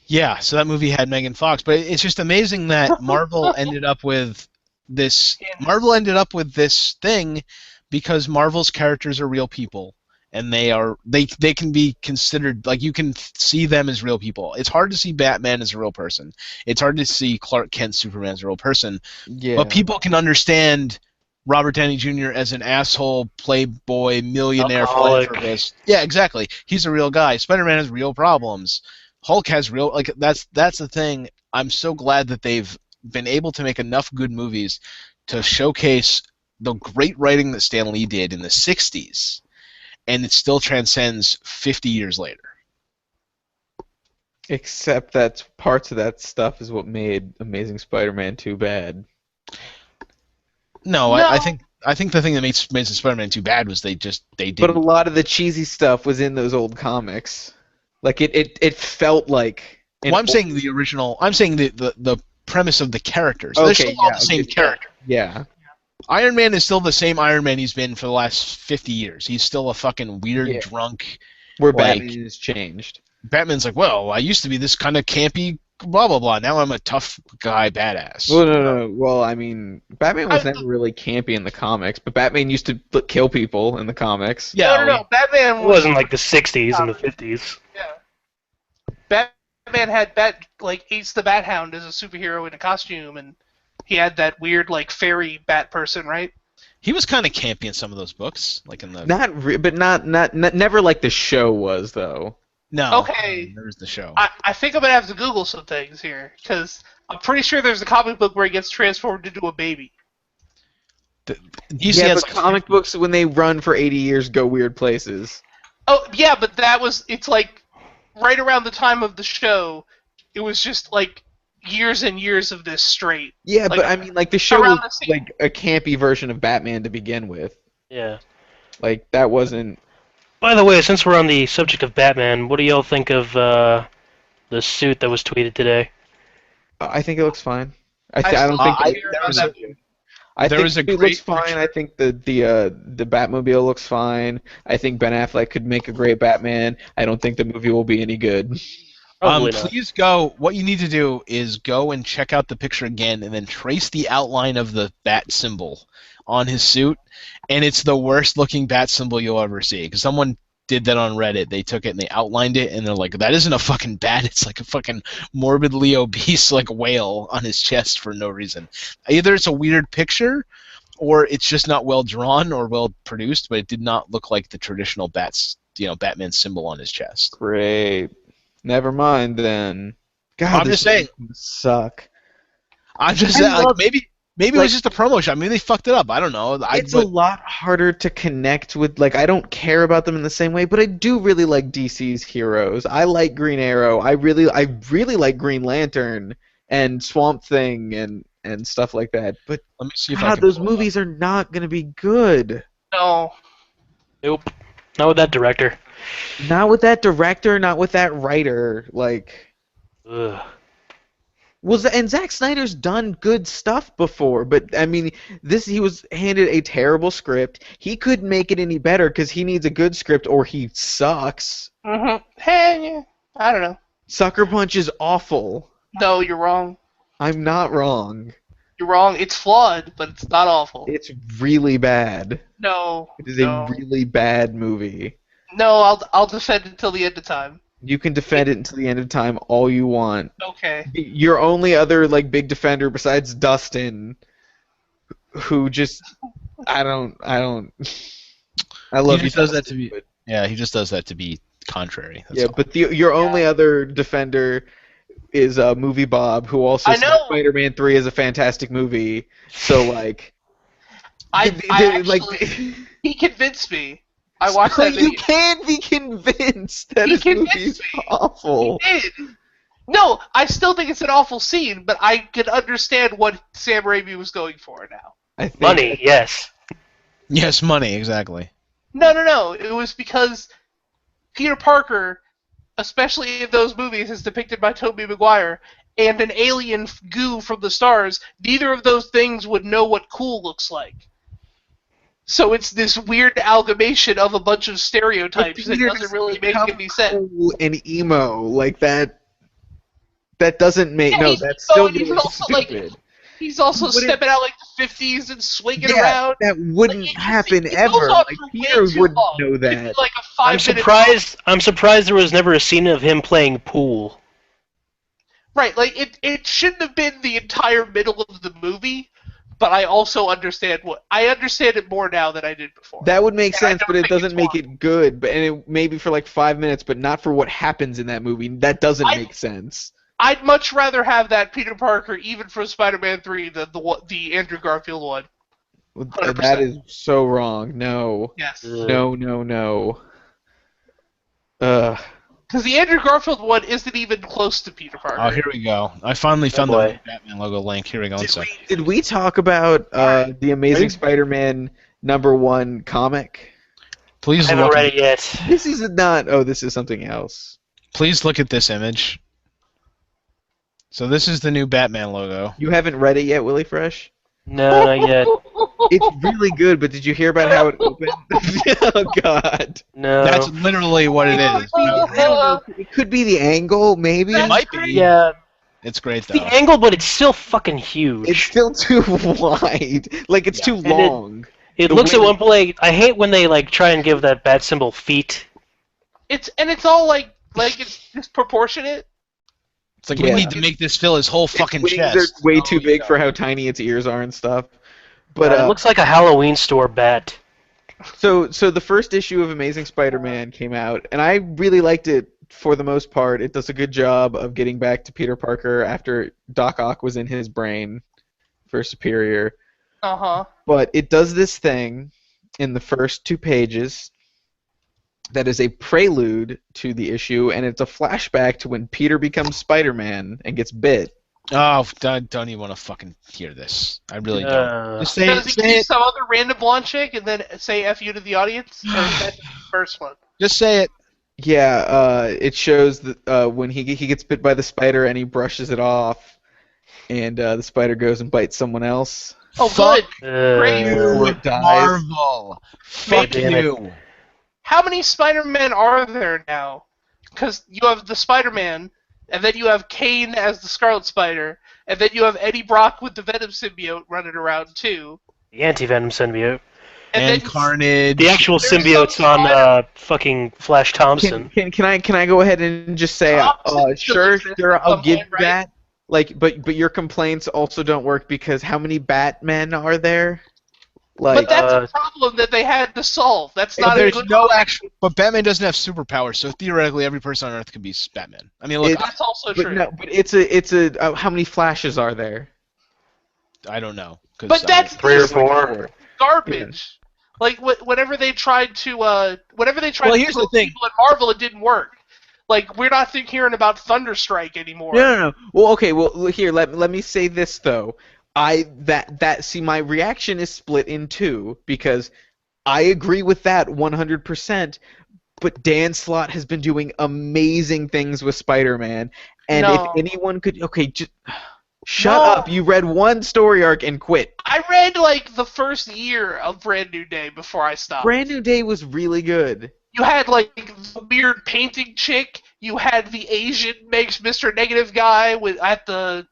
Speaker 1: Yeah, so that movie had Megan Fox, but it's just amazing that Marvel ended up with this. Marvel ended up with this thing because Marvel's characters are real people, and they can be considered like you can see them as real people. It's hard to see Batman as a real person. It's hard to see Clark Kent Superman as a real person, but
Speaker 5: Yeah.
Speaker 1: people can understand Robert Downey Jr. as an asshole, playboy, millionaire
Speaker 4: Alcoholic.
Speaker 1: philanthropist. Yeah, exactly. He's a real guy. Spider-Man has real problems. Hulk has real like that's the thing. I'm so glad that they've been able to make enough good movies to showcase the great writing that Stan Lee did in the 60s, and it still transcends 50 years later.
Speaker 5: Except that parts of that stuff is what made Amazing Spider-Man 2 bad.
Speaker 1: No,
Speaker 2: No.
Speaker 1: I think the thing that made Spider-Man 2 bad was they
Speaker 5: But
Speaker 1: didn't.
Speaker 5: a lot of the cheesy stuff was in those old comics. Like it felt like.
Speaker 1: Well, I'm saying the original. I'm saying the premise of the characters. They're
Speaker 5: Okay,
Speaker 1: still all
Speaker 5: yeah,
Speaker 1: the same
Speaker 5: okay,
Speaker 1: character.
Speaker 5: Yeah.
Speaker 1: Iron Man is still the same Iron Man he's been for the last 50 years. He's still a fucking weird,
Speaker 5: Yeah.
Speaker 1: drunk.
Speaker 5: Where
Speaker 1: Like-
Speaker 5: Batman has changed.
Speaker 1: Batman's like, well, I used to be this kind of campy, blah blah blah. Now I'm a tough guy, badass.
Speaker 5: Well, no. Well, I mean, Batman was never really campy in the comics, but Batman used to kill people in the comics.
Speaker 1: Yeah,
Speaker 2: no. Batman
Speaker 4: It wasn't like the 60s and the 50s.
Speaker 2: Batman had Ace the Bat Hound as a superhero in a costume, and he had that weird fairy bat person, right?
Speaker 1: he was kind of campy in some of those books, like in the
Speaker 5: But not never like the show was though.
Speaker 1: no.
Speaker 2: Okay.
Speaker 1: There's the show.
Speaker 2: I think I'm gonna have to Google some things here because I'm pretty sure there's a comic book where he gets transformed into a baby.
Speaker 1: DC
Speaker 5: Yeah,
Speaker 1: has
Speaker 5: but comic books when they run for 80 years go weird places.
Speaker 2: Oh yeah, but it's like right around the time of the show. It was just years and years of this straight.
Speaker 5: Yeah,
Speaker 2: Like,
Speaker 5: but I mean, like the show
Speaker 2: around
Speaker 5: was
Speaker 2: the same-
Speaker 5: like a campy version of Batman to begin with.
Speaker 4: Yeah.
Speaker 5: Like that wasn't.
Speaker 4: By the way, since we're on the subject of Batman, what do y'all think of the suit that was tweeted today?
Speaker 5: I think it looks fine. I
Speaker 2: still
Speaker 5: don't think
Speaker 1: I-
Speaker 2: care
Speaker 1: there
Speaker 2: about
Speaker 1: was
Speaker 2: that
Speaker 1: a-
Speaker 2: movie.
Speaker 5: I
Speaker 1: there
Speaker 5: think
Speaker 1: was a
Speaker 5: it looks
Speaker 1: great
Speaker 5: fine.
Speaker 1: picture.
Speaker 5: I think the Batmobile looks fine. I think Ben Affleck could make a great Batman. I don't think the movie will be any good.
Speaker 4: Probably not.
Speaker 1: Please go. What you need to do is go and check out the picture again, and then trace the outline of the bat symbol on his suit. And it's the worst looking bat symbol you'll ever see. Because someone did that on Reddit. They took it and they outlined it, and they're like, "That isn't a fucking bat. It's like a fucking morbidly obese whale on his chest for no reason." Either it's a weird picture, or it's just not well drawn or well produced. But it did not look like the traditional Batman symbol on his chest.
Speaker 5: Great. Never mind then. God,
Speaker 1: I'm
Speaker 5: this
Speaker 1: just saying.
Speaker 5: movie suck.
Speaker 1: I'm just
Speaker 5: I
Speaker 1: saying, like,
Speaker 5: love-
Speaker 1: maybe it was just a promo shot. Maybe they fucked it up. I don't know.
Speaker 5: It's a lot harder to connect with. Like, I don't care about them in the same way, but I do really like DC's heroes. I like Green Arrow. I really like Green Lantern and Swamp Thing and stuff like that. But
Speaker 1: Let me see if I
Speaker 5: God,
Speaker 1: can
Speaker 5: those
Speaker 1: pull it up.
Speaker 5: movies are not gonna be good.
Speaker 2: No.
Speaker 4: Nope. Not with that director.
Speaker 5: Not with that director. Not with that writer. Like.
Speaker 4: Ugh.
Speaker 5: And Zack Snyder's done good stuff before, but I mean, he was handed a terrible script. He couldn't make it any better because he needs a good script or he sucks.
Speaker 2: Mm-hmm. Hey, yeah. I don't know.
Speaker 5: Sucker Punch is awful.
Speaker 2: No, you're wrong.
Speaker 5: I'm not wrong.
Speaker 2: You're wrong. It's flawed, but it's not awful.
Speaker 5: It's really bad.
Speaker 2: No.
Speaker 5: It is
Speaker 2: no.
Speaker 5: a really bad movie.
Speaker 2: No, I'll defend it till the end of time.
Speaker 5: You can defend it until the end of time all you want.
Speaker 2: Okay.
Speaker 5: Your only other big defender besides Dustin, who just I love
Speaker 1: He just does that to be. Yeah, he just does that to be contrary. That's all.
Speaker 5: but your only other defender is Movie Bob, who also
Speaker 2: I
Speaker 5: said
Speaker 2: know.
Speaker 5: Spider-Man 3 is a fantastic movie. So
Speaker 2: He convinced me. I watched
Speaker 5: So
Speaker 2: that video.
Speaker 5: you can't be convinced that
Speaker 2: He
Speaker 5: this movie's
Speaker 2: convinced me.
Speaker 5: awful.
Speaker 2: He did. No, I still think it's an awful scene, but I can understand what Sam Raimi was going for now.
Speaker 5: I think
Speaker 4: Money, yes.
Speaker 1: Yes, money, exactly.
Speaker 2: No. It was because Peter Parker, especially in those movies as depicted by Tobey Maguire, and an alien goo from the stars, neither of those things would know what cool looks like. So it's this weird amalgamation of a bunch of stereotypes that
Speaker 5: Peter
Speaker 2: doesn't really make
Speaker 5: become
Speaker 2: any sense.
Speaker 5: cool and emo like that. That doesn't make
Speaker 2: Yeah,
Speaker 5: no.
Speaker 2: he's
Speaker 5: That's still
Speaker 2: going, he's
Speaker 5: really
Speaker 2: also, like,
Speaker 5: stupid.
Speaker 2: He's also
Speaker 5: Wouldn't-
Speaker 2: stepping out like the 50s and swinging
Speaker 5: Yeah,
Speaker 2: around.
Speaker 5: that wouldn't
Speaker 2: Like,
Speaker 5: happen
Speaker 2: it goes
Speaker 5: ever.
Speaker 2: on
Speaker 5: Like
Speaker 2: for
Speaker 5: Peter
Speaker 2: way too
Speaker 5: wouldn't
Speaker 2: long.
Speaker 5: know
Speaker 2: It could be
Speaker 5: that.
Speaker 2: like a
Speaker 4: I'm
Speaker 2: 5 minute
Speaker 4: surprised. I'm surprised there was never a scene of him playing pool.
Speaker 2: Right, like it shouldn't have been the entire middle of the movie, but I also understand I understand it more now than I did before.
Speaker 5: That would make
Speaker 2: And I
Speaker 5: sense,
Speaker 2: don't
Speaker 5: but it
Speaker 2: think
Speaker 5: doesn't
Speaker 2: it's
Speaker 5: make
Speaker 2: wrong.
Speaker 5: it good. But and it maybe for like 5 minutes, but not for what happens in that movie. That doesn't make sense.
Speaker 2: I'd much rather have that Peter Parker, even from Spider-Man 3, than the Andrew Garfield one. 100%.
Speaker 5: That is so wrong. No.
Speaker 2: Yes.
Speaker 5: No, no, no. Ugh.
Speaker 2: Because the Andrew Garfield one isn't even close to Peter Parker.
Speaker 1: Oh, here we go. I finally found the
Speaker 4: boy.
Speaker 1: Batman logo link. Here we go. One sec.
Speaker 5: Did we talk about the Amazing Spider-Man #1 comic?
Speaker 1: Please
Speaker 4: I haven't
Speaker 1: look.
Speaker 4: read it yet.
Speaker 5: This is not. Oh, this is something else.
Speaker 1: Please look at this image. So this is the new Batman logo.
Speaker 5: You haven't read it yet, WillyFresh?
Speaker 4: No, not yet.
Speaker 5: It's really good, but did you hear about how it opened? Oh God.
Speaker 4: No.
Speaker 1: That's literally what it is.
Speaker 5: I don't know. It could be the angle, maybe.
Speaker 1: It might be.
Speaker 4: Yeah,
Speaker 1: It's great
Speaker 4: the
Speaker 1: though.
Speaker 4: angle, but it's still fucking huge.
Speaker 5: It's still too wide. Like it's too
Speaker 4: it-
Speaker 5: long.
Speaker 4: It
Speaker 5: the
Speaker 4: looks at
Speaker 5: way-
Speaker 4: one point. I hate when they like try and give that bat symbol feet.
Speaker 2: It's all like it's disproportionate.
Speaker 1: It's like
Speaker 5: Yeah.
Speaker 1: we need to make this fill his whole fucking
Speaker 5: Its wings
Speaker 1: chest.
Speaker 5: are way
Speaker 1: Oh,
Speaker 5: too big
Speaker 1: yeah.
Speaker 5: for how tiny its ears are and stuff. But
Speaker 4: It looks like a Halloween store bat.
Speaker 5: so the first issue of Amazing Spider-Man came out, and I really liked it for the most part. It does a good job of getting back to Peter Parker after Doc Ock was in his brain for Superior.
Speaker 2: Uh-huh.
Speaker 5: But it does this thing in the first 2 pages that is a prelude to the issue, and it's a flashback to when Peter becomes Spider-Man and gets bit.
Speaker 1: Oh, don't even want to fucking hear this. I really don't. Just say
Speaker 2: Does
Speaker 1: it.
Speaker 2: he
Speaker 1: Say
Speaker 2: kiss
Speaker 1: it.
Speaker 2: some other random blonde chick and then say F you to the audience? Or is that the first one?
Speaker 1: Just say it.
Speaker 5: Yeah, it shows that when he gets bit by the spider and he brushes it off, and the spider goes and bites someone else.
Speaker 2: Oh,
Speaker 1: Fuck
Speaker 2: good. Great.
Speaker 5: Who dies.
Speaker 1: Marvel. Fuck
Speaker 4: damn it.
Speaker 1: you.
Speaker 2: How many Spider-Men are there now? Because you have the Spider-Man, and then you have Kane as the Scarlet Spider, and then you have Eddie Brock with the Venom symbiote running around too.
Speaker 4: The anti-venom symbiote.
Speaker 1: And
Speaker 2: then
Speaker 1: Carnage.
Speaker 4: The actual
Speaker 2: There's
Speaker 4: symbiote's
Speaker 2: some
Speaker 4: on fucking Flash Thompson.
Speaker 5: Can I go ahead and just say,
Speaker 2: Thompson still
Speaker 5: sure,
Speaker 2: exists
Speaker 5: sure,
Speaker 2: at
Speaker 5: I'll
Speaker 2: some
Speaker 5: give
Speaker 2: point,
Speaker 5: you
Speaker 2: right?
Speaker 5: that. Like, but your complaints also don't work because how many Batmen are there? Like,
Speaker 2: but that's a problem that they had to solve. That's
Speaker 1: But
Speaker 2: not a
Speaker 1: there's
Speaker 2: good.
Speaker 1: no actual. But Batman doesn't have superpowers, so theoretically, every person on Earth could be Batman. I mean, look,
Speaker 5: It-
Speaker 2: That's also
Speaker 5: but
Speaker 2: true.
Speaker 5: no, but it's a how many Flashes are there?
Speaker 1: I don't know. 'Cause
Speaker 2: But that's
Speaker 4: 3 or
Speaker 2: just
Speaker 4: 4.
Speaker 2: garbage. Like whenever they tried to,
Speaker 1: Well,
Speaker 2: to
Speaker 1: here's the
Speaker 2: kill
Speaker 1: thing.
Speaker 2: people in Marvel, it didn't work. Like we're not hearing about Thunderstrike anymore.
Speaker 5: No. Well, okay. Well, here, let me say this though. See, my reaction is split in 2 because I agree with that 100%. But Dan Slott has been doing amazing things with Spider-Man, and
Speaker 2: No.
Speaker 5: if anyone could, okay, just shut
Speaker 2: No.
Speaker 5: up. You read one story arc and quit.
Speaker 2: I read like the first year of Brand New Day before I stopped.
Speaker 5: Brand New Day was really good.
Speaker 2: You had like the weird painting chick. You had the Asian makes Mr. Negative guy at the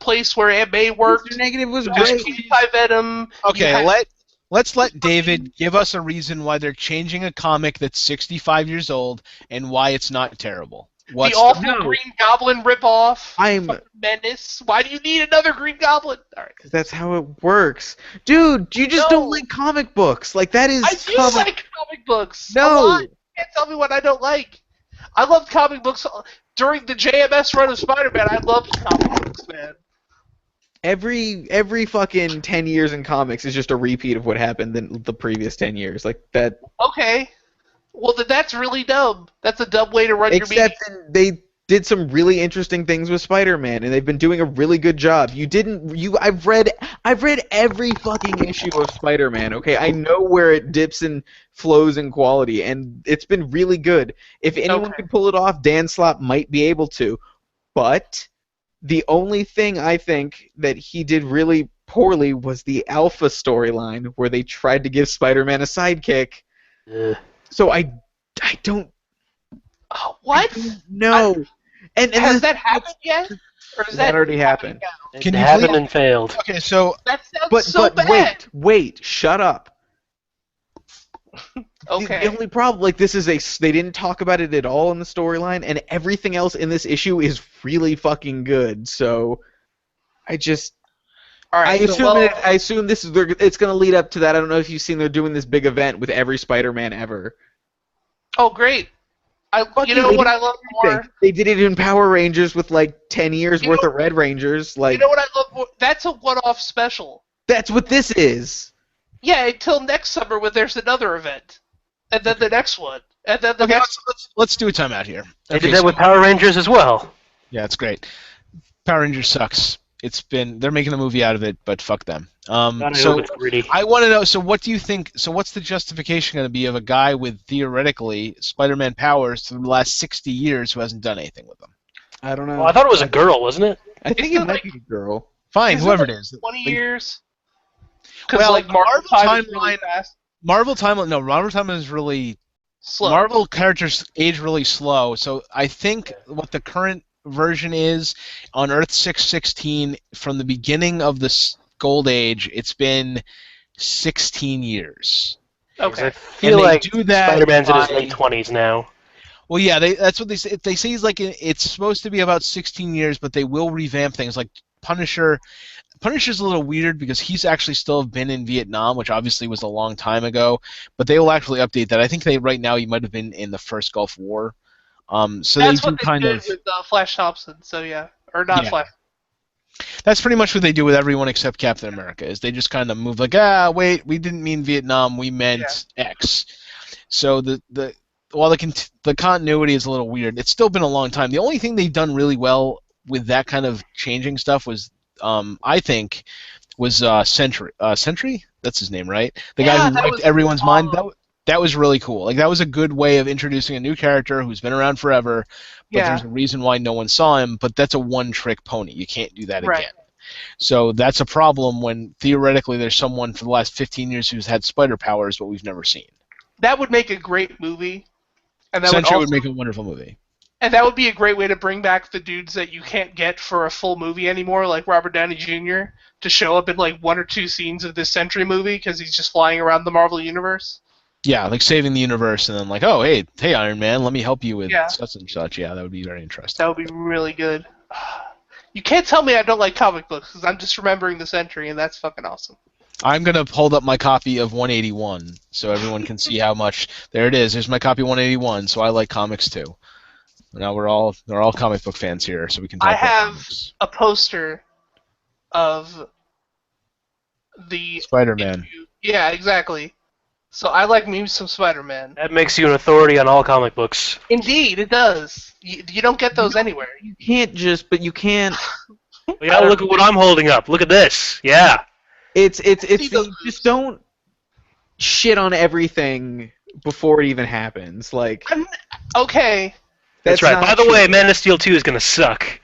Speaker 2: place where Aunt May worked.
Speaker 5: Mr. Negative was
Speaker 2: You had
Speaker 5: great.
Speaker 2: Anti-Venom.
Speaker 1: Okay,
Speaker 2: You had-
Speaker 1: let's let David give us a reason why they're changing a comic that's 65 years old and why it's not terrible. What's
Speaker 2: the awful
Speaker 5: No.
Speaker 2: Green Goblin ripoff.
Speaker 5: I'm
Speaker 2: Fucking Menace. Why do you need another Green Goblin? All right.
Speaker 5: because that's how it works, dude. You just
Speaker 2: No.
Speaker 5: don't like comic books. Like that is
Speaker 2: I do like comic books. A
Speaker 5: No.
Speaker 2: lot. You can't tell me what I don't like. I loved comic books during the JMS run of Spider-Man. I loved comic books, man.
Speaker 5: Every fucking 10 years in comics is just a repeat of what happened in the previous 10 years. Like that.
Speaker 2: Okay. Well, then that's really dumb. That's a dumb way to run your media.
Speaker 5: Except they did some really interesting things with Spider-Man, and they've been doing a really good job. I've read every fucking issue of Spider-Man. Okay, I know where it dips and flows in quality, and it's been really good. If anyone
Speaker 2: Okay.
Speaker 5: could pull it off, Dan Slott might be able to. But the only thing I think that he did really poorly was the Alpha storyline, where they tried to give Spider-Man a sidekick. So I don't
Speaker 2: Oh, what?
Speaker 5: know. And
Speaker 2: Has that happened yet? Or is
Speaker 5: that already happened?
Speaker 4: It
Speaker 1: Can you
Speaker 4: happened
Speaker 1: please-
Speaker 4: and failed.
Speaker 1: Okay, so
Speaker 2: That sounds
Speaker 5: But
Speaker 2: so bad.
Speaker 5: wait, shut up.
Speaker 2: Okay.
Speaker 5: The only problem, like, they didn't talk about it at all in the storyline, and everything else in this issue is really fucking good. So,
Speaker 2: All right.
Speaker 5: I assume it's gonna lead up to that. I don't know if you've seen they're doing this big event with every Spider-Man ever.
Speaker 2: Oh, great. You know what I love more?
Speaker 5: They did it in Power Rangers with like 10 years
Speaker 2: You
Speaker 5: worth
Speaker 2: know-
Speaker 5: of Red Rangers. Like,
Speaker 2: You know what I love more? That's a one-off special.
Speaker 5: that's what this is.
Speaker 2: Yeah, until next summer when there's another event. And then the next one. And then the
Speaker 1: okay,
Speaker 2: next
Speaker 1: let's do a timeout here.
Speaker 4: They
Speaker 1: Okay,
Speaker 4: did that
Speaker 1: so-
Speaker 4: with Power Rangers as well.
Speaker 1: Yeah, it's great. Power Rangers sucks. They're making a movie out of it, but fuck them.
Speaker 4: I
Speaker 1: So
Speaker 4: hope it's gritty.
Speaker 1: I want to know. So what do you think? So what's the justification going to be of a guy with theoretically Spider-Man powers for the last 60 years who hasn't done anything with them?
Speaker 5: I don't know.
Speaker 4: Well, I thought it was a girl, wasn't it?
Speaker 5: I think
Speaker 2: Isn't
Speaker 5: it
Speaker 2: it
Speaker 5: might
Speaker 2: like-
Speaker 5: be a girl.
Speaker 1: Fine,
Speaker 2: Isn't
Speaker 1: whoever
Speaker 2: it
Speaker 1: it is.
Speaker 2: 20
Speaker 1: Like,
Speaker 2: years? Because
Speaker 1: Well,
Speaker 2: like Marvel time is really
Speaker 1: timeline-
Speaker 2: fast.
Speaker 1: Marvel timeline is really
Speaker 2: Slow.
Speaker 1: Marvel characters age really slow. So I think what the current version is on Earth 616 from the beginning of this Gold Age, it's been 16 years.
Speaker 4: Because I
Speaker 2: Okay.
Speaker 4: feel
Speaker 1: they
Speaker 4: like
Speaker 1: do that
Speaker 4: Spider-Man's in his
Speaker 1: by-
Speaker 4: late 20s now.
Speaker 1: Well, yeah, that's what they say. They say it's supposed to be about 16 years, but they will revamp things like Punisher. Punisher's a little weird because he's actually still been in Vietnam, which obviously was a long time ago. But they will actually update that. I think right now he might have been in the first Gulf War. So
Speaker 2: That's
Speaker 1: they do
Speaker 2: what they
Speaker 1: kind
Speaker 2: did
Speaker 1: of.
Speaker 2: with Flash Thompson, so yeah. Or not
Speaker 1: Yeah.
Speaker 2: Flash.
Speaker 1: That's pretty much what they do with everyone except Captain America. Is they just kind of move like, wait, we didn't mean Vietnam, we meant X. So while the continuity is a little weird, it's still been a long time. The only thing they've done really well with that kind of changing stuff was, I think, was Sentry. Sentry? That's his name, right? The guy
Speaker 2: Yeah,
Speaker 1: who
Speaker 2: that
Speaker 1: wiped
Speaker 2: was
Speaker 1: everyone's mind.
Speaker 2: awesome.
Speaker 1: That was really cool. Like that was a good way of introducing a new character who's been around forever, but
Speaker 2: Yeah.
Speaker 1: there's a reason why no one saw him. But that's a one-trick pony. You can't do that
Speaker 2: Right.
Speaker 1: again. So that's a problem when theoretically there's someone for the last 15 years who's had spider powers, but we've never seen.
Speaker 2: That would make a great movie. And that
Speaker 1: Sentry
Speaker 2: would,
Speaker 1: would make a wonderful movie.
Speaker 2: and that would be a great way to bring back the dudes that you can't get for a full movie anymore, like Robert Downey Jr., to show up in like one or two scenes of this Sentry movie because he's just flying around the Marvel Universe.
Speaker 1: Yeah, like saving the universe, and then like, oh, hey, Iron Man, let me help you with
Speaker 2: Yeah.
Speaker 1: such and such. Yeah, that would be very interesting.
Speaker 2: That would be really good. You can't tell me I don't like comic books because I'm just remembering the Sentry, and that's fucking awesome.
Speaker 1: I'm gonna hold up my copy of 181 so everyone can see how much. There it is. There's my copy of 181. So I like comics too. Now they're all comic book fans here, so we can talk
Speaker 2: I
Speaker 1: about
Speaker 2: have
Speaker 1: comics.
Speaker 2: a poster of the
Speaker 1: Spider-Man.
Speaker 2: Yeah, exactly. So I like me some Spider-Man.
Speaker 4: That makes you an authority on all comic books.
Speaker 2: Indeed, it does. You don't get those anywhere.
Speaker 5: You can't you can't.
Speaker 4: Yeah, look at what I'm holding up. Look at this. Yeah.
Speaker 5: It's
Speaker 2: See those-
Speaker 5: just don't shit on everything before it even happens. Like,
Speaker 2: Okay.
Speaker 4: That's right.
Speaker 5: not
Speaker 4: By the way,
Speaker 5: shit.
Speaker 4: Man of Steel 2 is going to suck.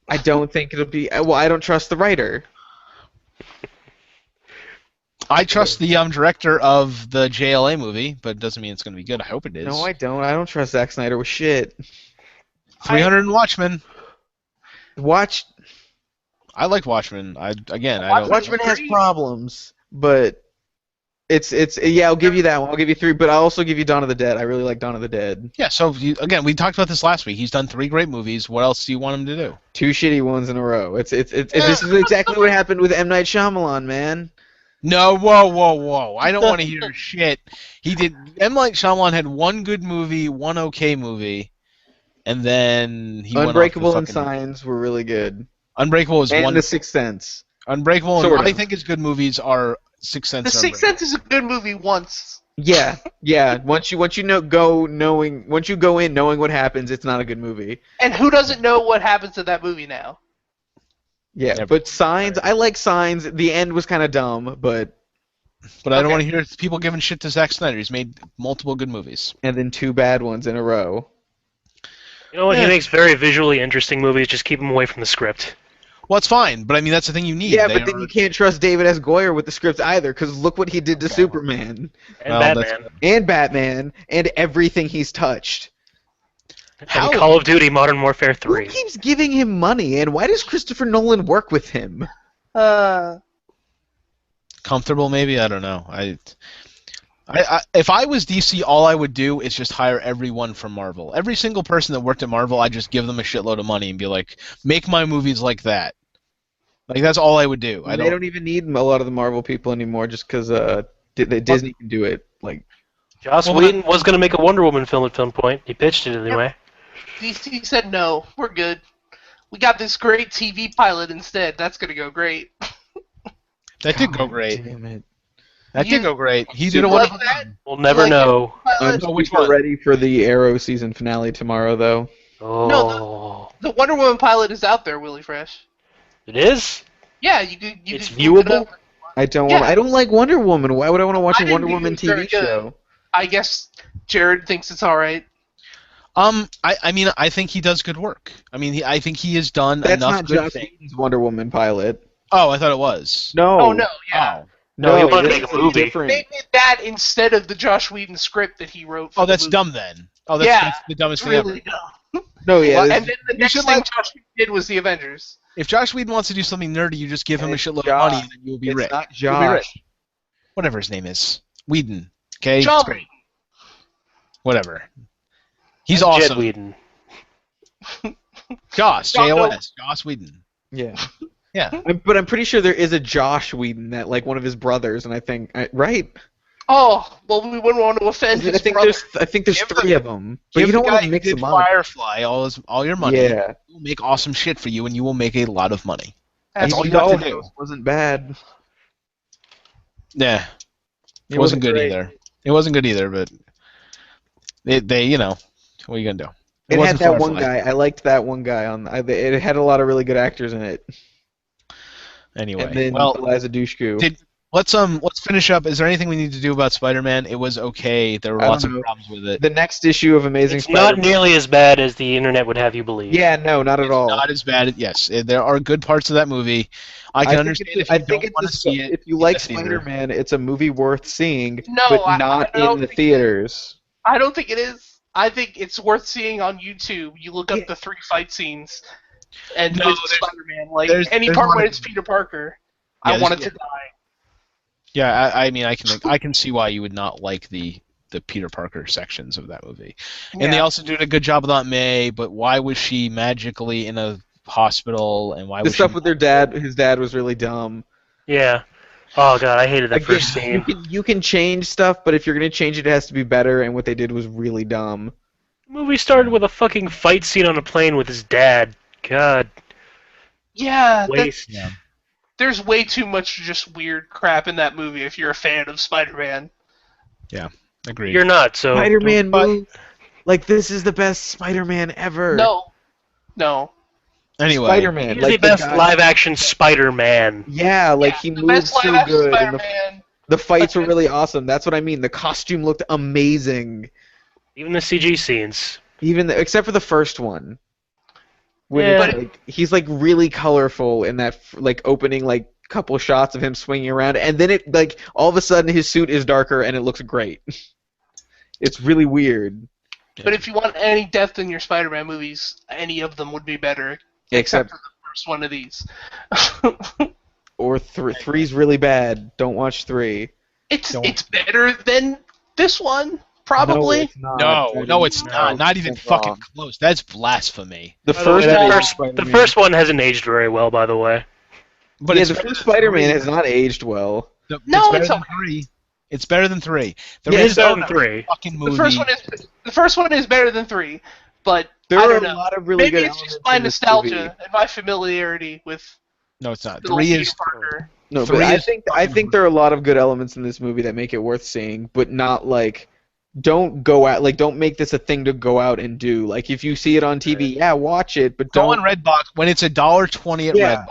Speaker 5: I don't think it'll be. Well, I don't trust the writer.
Speaker 1: I trust the director of the JLA movie, but it doesn't mean it's gonna be good. I hope it is.
Speaker 5: No, I don't. I don't trust Zack Snyder with shit.
Speaker 1: 300 and Watchmen.
Speaker 5: Watch
Speaker 1: I like Watchmen. I don't.
Speaker 5: Watchmen has problems, but it's yeah. I'll give you that one. I'll give you 3, but I'll also give you Dawn of the Dead. I really like Dawn of the Dead.
Speaker 1: Yeah. So again, we talked about this last week. He's done 3 great movies. What else do you want him to do?
Speaker 5: 2 shitty ones in a row. This is exactly what happened with M. Night Shyamalan, man.
Speaker 1: No, whoa. I don't want to hear shit. He did. M. Night Shyamalan had 1 good movie, 1 okay movie, and then he
Speaker 5: Unbreakable
Speaker 1: went
Speaker 5: and
Speaker 1: off the fucking...
Speaker 5: Signs were really good.
Speaker 1: Unbreakable was
Speaker 5: And
Speaker 1: one.
Speaker 5: The Sixth Sense.
Speaker 1: Unbreakable
Speaker 5: Sort
Speaker 1: and I
Speaker 5: of.
Speaker 1: think his good movies are Sixth Sense.
Speaker 2: The
Speaker 1: and
Speaker 2: Sixth
Speaker 1: Unbreakable.
Speaker 2: Sense is a good movie once.
Speaker 5: Yeah. Once you go in knowing what happens, it's not a good movie.
Speaker 2: And who doesn't know what happens to that movie now?
Speaker 5: Yeah,
Speaker 1: Never.
Speaker 5: but Signs, I like Signs. The end was kind of dumb, but
Speaker 1: But I don't
Speaker 2: Okay.
Speaker 1: want to hear people giving shit to Zack Snyder. He's made multiple good movies.
Speaker 5: and then 2 bad ones in a row.
Speaker 4: You know what?
Speaker 1: Yeah.
Speaker 4: He makes very visually interesting movies. Just keep him away from the script.
Speaker 1: Well, it's fine, but I mean that's the thing you need.
Speaker 5: Yeah,
Speaker 1: They
Speaker 5: but then
Speaker 1: are-
Speaker 5: you can't trust David S. Goyer with the script either, because look what he did to Superman
Speaker 4: And
Speaker 1: Well,
Speaker 4: Batman.
Speaker 5: and Batman and everything he's touched.
Speaker 1: How?
Speaker 4: Call of Duty Modern Warfare
Speaker 5: Who
Speaker 4: 3.
Speaker 5: keeps giving him money, and why does Christopher Nolan work with him?
Speaker 1: Comfortable, maybe? I don't know. If I was DC, all I would do is just hire everyone from Marvel. Every single person that worked at Marvel, I'd just give them a shitload of money and be like, make my movies like that. Like, that's all I would do.
Speaker 5: They don't even need a lot of the Marvel people anymore just because Disney can do it. Like,
Speaker 4: Joss Whedon was going to make a Wonder Woman film at some point. He pitched it anyway.
Speaker 2: DC said no, we're good. We got this great TV pilot instead. That's gonna go great.
Speaker 1: That did go great.
Speaker 5: Damn it.
Speaker 1: That did go great. He did
Speaker 2: You
Speaker 1: a
Speaker 2: like
Speaker 1: wonderful
Speaker 2: that?
Speaker 1: job.
Speaker 4: We'll never
Speaker 2: Like
Speaker 4: know.
Speaker 2: Pilot?
Speaker 5: I'm
Speaker 1: which
Speaker 5: super
Speaker 1: one?
Speaker 5: ready for the Arrow season finale tomorrow, though.
Speaker 4: Oh.
Speaker 2: The Wonder Woman pilot is out there, WillyFresh.
Speaker 4: It is?
Speaker 2: Yeah, you could.
Speaker 4: It's
Speaker 2: could look it
Speaker 4: viewable?
Speaker 2: up.
Speaker 5: I don't
Speaker 2: Yeah.
Speaker 5: want. I don't like Wonder Woman. Why would I want to watch
Speaker 2: I
Speaker 5: a
Speaker 2: didn't
Speaker 5: Wonder
Speaker 2: think it
Speaker 5: Woman
Speaker 2: was very
Speaker 5: TV
Speaker 2: good.
Speaker 5: show?
Speaker 2: I guess Jared thinks it's all right.
Speaker 1: I mean, I think he does good work. I mean, I think he has done
Speaker 5: That's
Speaker 1: enough
Speaker 5: not
Speaker 1: good
Speaker 5: Joss
Speaker 1: things.
Speaker 5: Whedon's Wonder Woman pilot.
Speaker 1: Oh, I thought it was.
Speaker 5: No.
Speaker 2: Oh no, yeah.
Speaker 1: Oh.
Speaker 4: No, he wanted to
Speaker 5: this
Speaker 4: make a
Speaker 5: is
Speaker 4: movie.
Speaker 5: different.
Speaker 2: They did that instead of the Josh Whedon script that he wrote. For
Speaker 1: Oh, that's
Speaker 2: the movie.
Speaker 1: dumb then. Oh, that's the dumbest thing
Speaker 2: Really
Speaker 1: ever.
Speaker 2: dumb.
Speaker 5: No, yeah.
Speaker 2: And then the next
Speaker 1: should
Speaker 2: thing
Speaker 1: let-
Speaker 2: Josh Whedon did was the Avengers.
Speaker 1: If Josh Whedon wants to do something nerdy, you just give him a
Speaker 5: It's
Speaker 1: shitload of
Speaker 5: Josh.
Speaker 1: money and then you'll be
Speaker 5: It's
Speaker 1: rich.
Speaker 5: not
Speaker 1: You'll be rich.
Speaker 5: Josh.
Speaker 1: Whatever his name is. Whedon. Okay?
Speaker 2: John
Speaker 1: It's great. Whatever. He's
Speaker 4: Jed
Speaker 1: awesome.
Speaker 4: Whedon.
Speaker 1: Joss.
Speaker 2: John
Speaker 1: J-O-S. Joss Whedon.
Speaker 5: Yeah.
Speaker 1: Yeah.
Speaker 5: But I'm pretty sure there is a Josh Whedon, that like one of his brothers, and I think right.
Speaker 2: Oh, well, we wouldn't want to offend
Speaker 5: I
Speaker 2: his
Speaker 5: think
Speaker 2: brother.
Speaker 5: there's
Speaker 1: Give
Speaker 5: three of them, but
Speaker 1: Give
Speaker 5: you don't
Speaker 1: the
Speaker 5: want
Speaker 1: guy
Speaker 5: to mix
Speaker 1: who did
Speaker 5: them up.
Speaker 1: Firefly all your money.
Speaker 5: Yeah.
Speaker 1: He will make awesome shit for you, and you will make a lot of money.
Speaker 2: That's
Speaker 1: That's all
Speaker 5: Even
Speaker 1: you have to
Speaker 5: Dollhouse
Speaker 1: do.
Speaker 5: wasn't bad.
Speaker 1: Yeah. It wasn't good
Speaker 5: great.
Speaker 1: either. It wasn't good either, but they you know, what are you gonna do?
Speaker 5: It had
Speaker 1: wasn't
Speaker 5: that one
Speaker 1: Firefly.
Speaker 5: guy. I liked that one guy on. It had a lot of really good actors in it.
Speaker 1: Anyway,
Speaker 5: And then
Speaker 1: well,
Speaker 5: Eliza Dushku.
Speaker 1: let's finish up. Is there anything we need to do about Spider-Man? It was okay. There were
Speaker 5: I
Speaker 1: lots
Speaker 5: don't
Speaker 1: of
Speaker 5: know.
Speaker 1: problems with it.
Speaker 5: The next issue of Amazing
Speaker 4: It's not
Speaker 5: Spider-Man.
Speaker 4: nearly as bad as the internet would have you believe.
Speaker 5: Yeah, no, not at all.
Speaker 1: Not as bad. Yes, there are good parts of that movie. I can understand if you don't want to see it.
Speaker 5: If you
Speaker 1: in
Speaker 5: like
Speaker 1: the theater.
Speaker 5: Spider-Man, it's a movie worth seeing,
Speaker 2: No,
Speaker 5: but
Speaker 2: I
Speaker 5: not
Speaker 2: don't
Speaker 5: in the
Speaker 2: think-
Speaker 5: theaters.
Speaker 2: I don't think it is. I think it's worth seeing on YouTube. You look up
Speaker 5: Yeah.
Speaker 2: the 3 fight scenes, and
Speaker 1: No,
Speaker 2: with
Speaker 1: there's-
Speaker 2: Spider-Man, like
Speaker 1: there's
Speaker 2: any
Speaker 1: a
Speaker 2: part
Speaker 1: lot
Speaker 2: where
Speaker 1: of-
Speaker 2: it's Peter Parker,
Speaker 1: Yeah,
Speaker 2: I
Speaker 1: there's-
Speaker 2: wanted to die.
Speaker 1: Yeah, I mean, I can see why you would not like the Peter Parker sections of that movie. And they
Speaker 2: Yeah.
Speaker 1: also did a good job with Aunt May, but why was she magically in a hospital, and why
Speaker 5: The
Speaker 1: was
Speaker 5: stuff
Speaker 1: she...
Speaker 5: with their dad, his dad was really dumb.
Speaker 4: Yeah. Oh god, I hated that
Speaker 5: Again,
Speaker 4: first scene.
Speaker 5: you can change stuff, but if you're gonna change it, it has to be better. And what they did was really dumb.
Speaker 4: The movie started with a fucking fight scene on a plane with his dad. God.
Speaker 2: Yeah,
Speaker 4: Waste.
Speaker 1: Yeah.
Speaker 2: there's way too much just weird crap in that movie if you're a fan of Spider-Man.
Speaker 1: Agreed.
Speaker 4: You're not, so.
Speaker 5: Spider-Man
Speaker 1: but-
Speaker 5: movie, like this is the best Spider-Man ever.
Speaker 2: No.
Speaker 1: Anyway,
Speaker 5: Spider-Man,
Speaker 4: He's
Speaker 5: like
Speaker 4: the best
Speaker 5: guy-
Speaker 4: live-action Spider-Man.
Speaker 5: Yeah, like he
Speaker 2: the
Speaker 5: moved
Speaker 2: best
Speaker 5: so
Speaker 2: live-action
Speaker 5: good, and
Speaker 2: Spider-Man.
Speaker 5: the fights were really awesome. That's what I mean. The costume looked amazing,
Speaker 4: Even the CG scenes.
Speaker 5: except for the first one. When
Speaker 4: Yeah.
Speaker 5: it's, like, he's like really colorful in that like opening like couple shots of him swinging around, and then it like all of a sudden his suit is darker and it looks great. It's really weird.
Speaker 2: But if you want any depth in your Spider-Man movies, any of them would be better,
Speaker 5: Except
Speaker 2: for the first one of these.
Speaker 5: or three's really bad. Don't watch 3.
Speaker 2: It's better than this one, probably.
Speaker 5: No, it's not.
Speaker 1: no, it's not. Not even
Speaker 5: 100%
Speaker 1: fucking
Speaker 5: wrong.
Speaker 1: close. That's blasphemy.
Speaker 5: The
Speaker 4: By the way,
Speaker 5: first,
Speaker 4: the
Speaker 5: Amazing
Speaker 4: first-
Speaker 5: Spider-Man.
Speaker 4: The first one hasn't aged very well, by the way.
Speaker 1: But
Speaker 5: yeah,
Speaker 1: it's
Speaker 5: the
Speaker 1: better
Speaker 5: first
Speaker 1: than
Speaker 5: Spider-Man
Speaker 1: 3.
Speaker 5: has not aged well.
Speaker 2: No,
Speaker 1: better
Speaker 2: it's
Speaker 1: than
Speaker 2: okay.
Speaker 1: 3. It's better than 3.
Speaker 5: Yeah,
Speaker 1: is
Speaker 4: It's better
Speaker 1: no
Speaker 4: than 3.
Speaker 1: fucking movie.
Speaker 2: The first one is better than 3, but
Speaker 5: There
Speaker 2: I
Speaker 5: are
Speaker 2: don't
Speaker 5: a
Speaker 2: know.
Speaker 5: lot of really
Speaker 2: Maybe
Speaker 5: good
Speaker 2: it's just
Speaker 5: elements
Speaker 2: my
Speaker 5: in this
Speaker 2: nostalgia
Speaker 5: movie.
Speaker 2: and my familiarity with
Speaker 1: No, it's not.
Speaker 2: little
Speaker 1: 3
Speaker 2: Peter
Speaker 1: is...
Speaker 2: Parker.
Speaker 5: No, but
Speaker 1: 3
Speaker 5: I
Speaker 1: is
Speaker 5: think
Speaker 1: fucking
Speaker 5: there are a lot of good elements in this movie that make it worth seeing, but not like don't go out like don't make this a thing to go out and do. Like if you see it on TV, yeah, watch it, but
Speaker 1: Go on
Speaker 5: don't
Speaker 1: Redbox when it's $1.20 at
Speaker 5: Yeah.
Speaker 1: Redbox.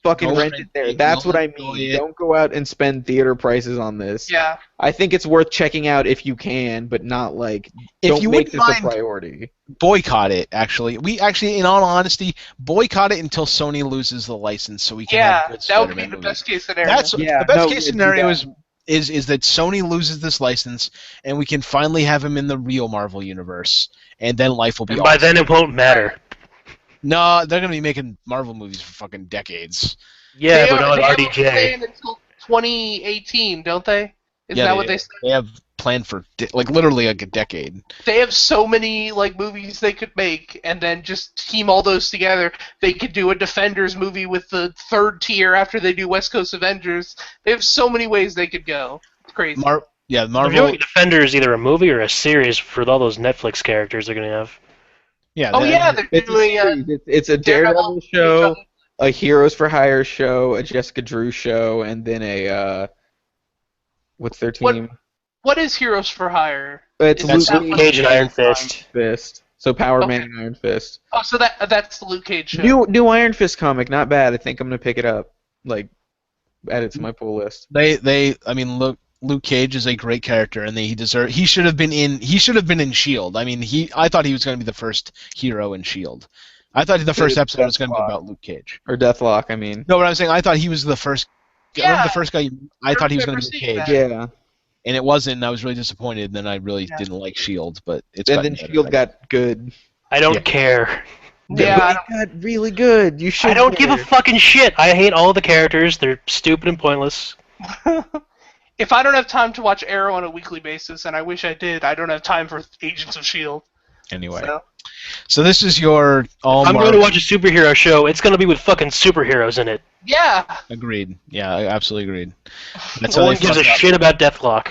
Speaker 5: fucking
Speaker 1: go
Speaker 5: rent
Speaker 1: rent
Speaker 5: it there.
Speaker 1: it,
Speaker 5: That's
Speaker 1: you'll
Speaker 5: what I
Speaker 1: enjoy
Speaker 5: mean.
Speaker 1: it.
Speaker 5: Don't go out and spend theater prices on this.
Speaker 2: Yeah.
Speaker 5: I think it's worth checking out if you can, but not like
Speaker 1: If
Speaker 5: don't
Speaker 1: you
Speaker 5: make
Speaker 1: wouldn't
Speaker 5: this a
Speaker 1: mind-
Speaker 5: priority.
Speaker 1: Boycott it. Actually, we actually, in all honesty, boycott it until Sony loses the license, so we can
Speaker 2: Yeah,
Speaker 1: have good
Speaker 2: that would be
Speaker 1: Spider-Man
Speaker 2: the
Speaker 1: movies.
Speaker 2: best case scenario.
Speaker 1: That's
Speaker 5: Yeah,
Speaker 1: the best
Speaker 5: no,
Speaker 1: case
Speaker 5: yeah, do
Speaker 1: scenario
Speaker 5: that.
Speaker 1: is is that Sony loses this license, and we can finally have him in the real Marvel universe, and then life will be
Speaker 4: And by
Speaker 1: awesome.
Speaker 4: then it won't matter.
Speaker 1: No, they're gonna be making Marvel movies for fucking decades.
Speaker 4: Yeah,
Speaker 2: they
Speaker 4: but not
Speaker 2: they have a
Speaker 4: RDJ.
Speaker 2: plan until 2018, don't they? Isn't
Speaker 1: Yeah,
Speaker 2: that what they said?
Speaker 1: they have planned for like literally like a decade.
Speaker 2: They have so many like movies they could make, and then just team all those together. They could do a Defenders movie with the third tier after they do West Coast Avengers. They have so many ways they could go. It's crazy.
Speaker 4: They're
Speaker 1: Marvel.
Speaker 4: doing Defenders either a movie or a series for all those Netflix characters they're gonna have.
Speaker 1: Yeah.
Speaker 2: Oh yeah, they're
Speaker 5: It's a
Speaker 2: doing
Speaker 5: series. It's a Daredevil show, a Heroes for Hire show, a Jessica Drew show, and then a what's their team?
Speaker 2: What is Heroes for Hire?
Speaker 5: It's
Speaker 2: Is that
Speaker 5: Luke
Speaker 4: Cage and Iron Fist.
Speaker 5: Fist. So Power
Speaker 2: Okay.
Speaker 5: Man and Iron Fist.
Speaker 2: Oh, so that's the Luke Cage show.
Speaker 5: New Iron Fist comic, not bad. I think I'm gonna pick it up. Like, add it to my pull list.
Speaker 1: I mean, Luke Cage is a great character, and he should have been in Shield. I mean, I thought he was going to be the first hero in Shield. I thought the first episode was going to be about Luke Cage.
Speaker 5: Or Deathlock, I mean.
Speaker 1: No, but I'm saying I thought he was the first.
Speaker 2: Yeah.
Speaker 1: Remember the first guy? I thought he was going to be
Speaker 2: seeing
Speaker 1: Cage,
Speaker 2: that.
Speaker 5: Yeah.
Speaker 1: and it wasn't. And I was really disappointed. And then I really didn't like Shield, but it's.
Speaker 5: And
Speaker 1: gotten
Speaker 5: then
Speaker 1: better.
Speaker 5: Shield got good.
Speaker 4: I don't
Speaker 1: Yeah.
Speaker 4: care.
Speaker 2: Yeah,
Speaker 5: It got really good. You should.
Speaker 4: I don't give a
Speaker 5: care.
Speaker 4: fucking shit. I hate all the characters. They're stupid and pointless.
Speaker 2: if I don't have time to watch Arrow on a weekly basis, and I wish I did, I don't have time for Agents of Shield.
Speaker 1: Anyway,
Speaker 2: So.
Speaker 1: so this is your all.
Speaker 4: I'm going to watch a superhero show. It's going to be with fucking superheroes in it.
Speaker 2: Yeah,
Speaker 1: Agreed. Yeah, I absolutely agreed. That's
Speaker 4: No
Speaker 1: how
Speaker 4: one
Speaker 1: they
Speaker 4: gives a
Speaker 1: fucked up.
Speaker 4: shit about Deathlock.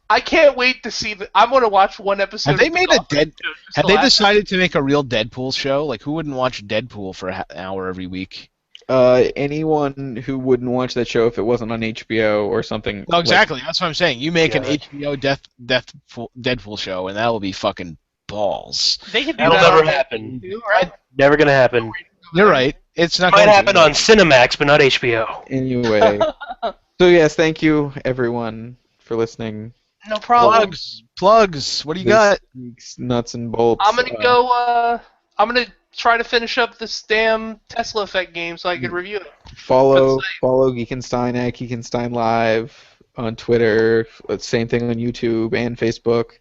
Speaker 2: I can't wait to see. I'm going to watch one episode.
Speaker 1: Have they
Speaker 2: of
Speaker 1: made
Speaker 2: the
Speaker 1: a
Speaker 2: Gotham
Speaker 1: dead?
Speaker 2: show just
Speaker 1: Have
Speaker 2: to
Speaker 1: they
Speaker 2: laugh.
Speaker 1: decided to make a real Deadpool show? Like, who wouldn't watch Deadpool for an hour every week?
Speaker 5: Anyone who wouldn't watch that show if it wasn't on HBO or something.
Speaker 1: No, exactly. That's what I'm saying. You make an
Speaker 4: Yeah.
Speaker 1: HBO Deadpool show, and that will be fucking balls.
Speaker 2: They could do
Speaker 4: That'll
Speaker 2: that
Speaker 4: never
Speaker 2: on
Speaker 4: happen.
Speaker 2: too, right?
Speaker 4: Never going to happen.
Speaker 1: You're right. It's not
Speaker 4: Might
Speaker 1: going to
Speaker 4: happen on Cinemax, but not HBO.
Speaker 5: Anyway. So yes, thank you everyone for listening.
Speaker 2: No problem.
Speaker 1: Plugs. What do you
Speaker 5: This
Speaker 1: got?
Speaker 5: week's nuts and bolts.
Speaker 2: I'm gonna go. I'm gonna try to finish up this damn Tesla Effect game so I can review it.
Speaker 5: Follow
Speaker 2: Website.
Speaker 5: Geekenstein at Geekensteinlive on Twitter. Same thing on YouTube and Facebook.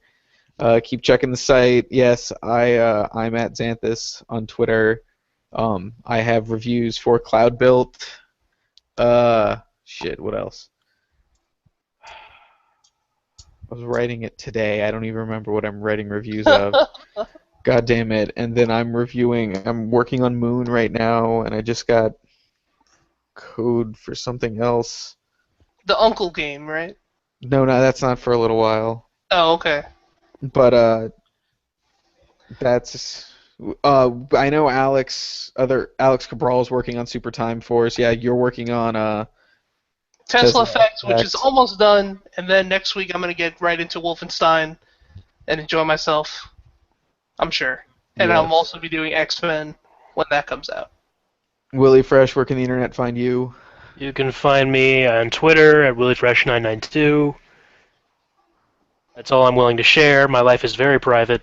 Speaker 5: Keep checking the site. Yes, I'm at Xanthus on Twitter. I have reviews for Cloud Built. Shit, what else? I was writing it today. I don't even remember what I'm writing reviews of. God damn it. And then I'm working on Moon right now, and I just got code for something else.
Speaker 2: The Uncle game, right?
Speaker 5: No, that's not for a little while.
Speaker 2: Oh, okay.
Speaker 5: But that's I know Alex Cabral is working on Super Time Force. Yeah, you're working on
Speaker 2: Tesla
Speaker 5: Tesla
Speaker 2: Effects, which is
Speaker 5: Effects.
Speaker 2: almost done, and then next week I'm gonna get right into Wolfenstein and enjoy myself. I'm sure. And
Speaker 5: Yes.
Speaker 2: I'll also be doing X-Men when that comes out.
Speaker 5: WillyFresh. Where can the internet find you?
Speaker 4: You can find me on Twitter at WillyFresh992. That's all I'm willing to share. My life is very private.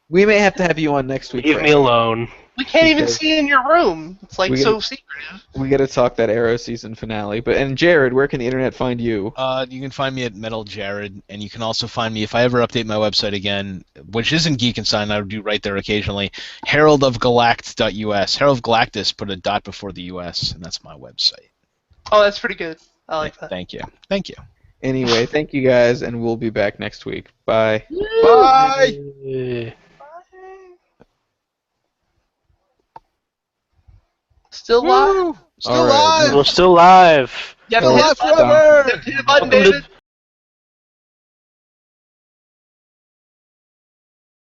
Speaker 5: We may have to have you on next week.
Speaker 4: Leave me alone.
Speaker 2: We can't even
Speaker 5: Because-
Speaker 2: see in your room. It's like
Speaker 5: We
Speaker 2: so
Speaker 5: get-
Speaker 2: secretive.
Speaker 5: We got to talk that Arrow season finale. And Jared, where can the internet find you?
Speaker 1: You can find me at Metal Jared, and you can also find me if I ever update my website again, which isn't Geekenstein. I do write there occasionally. HeraldofGalact.us. Herald of Galactus, put a dot before the US, and that's my website.
Speaker 2: Oh, that's pretty good. I like that.
Speaker 1: Thank you. Thank you.
Speaker 5: Anyway, thank you guys, and we'll be back next week. Bye.
Speaker 1: Bye.
Speaker 2: Still live?
Speaker 1: Woo! Still
Speaker 5: All right.
Speaker 1: alive.
Speaker 4: We're still live.
Speaker 2: You have to
Speaker 1: Still
Speaker 2: hit
Speaker 1: alive
Speaker 2: the button.
Speaker 1: forever.
Speaker 2: You have to hit the button,
Speaker 4: Welcome
Speaker 2: David.
Speaker 4: to,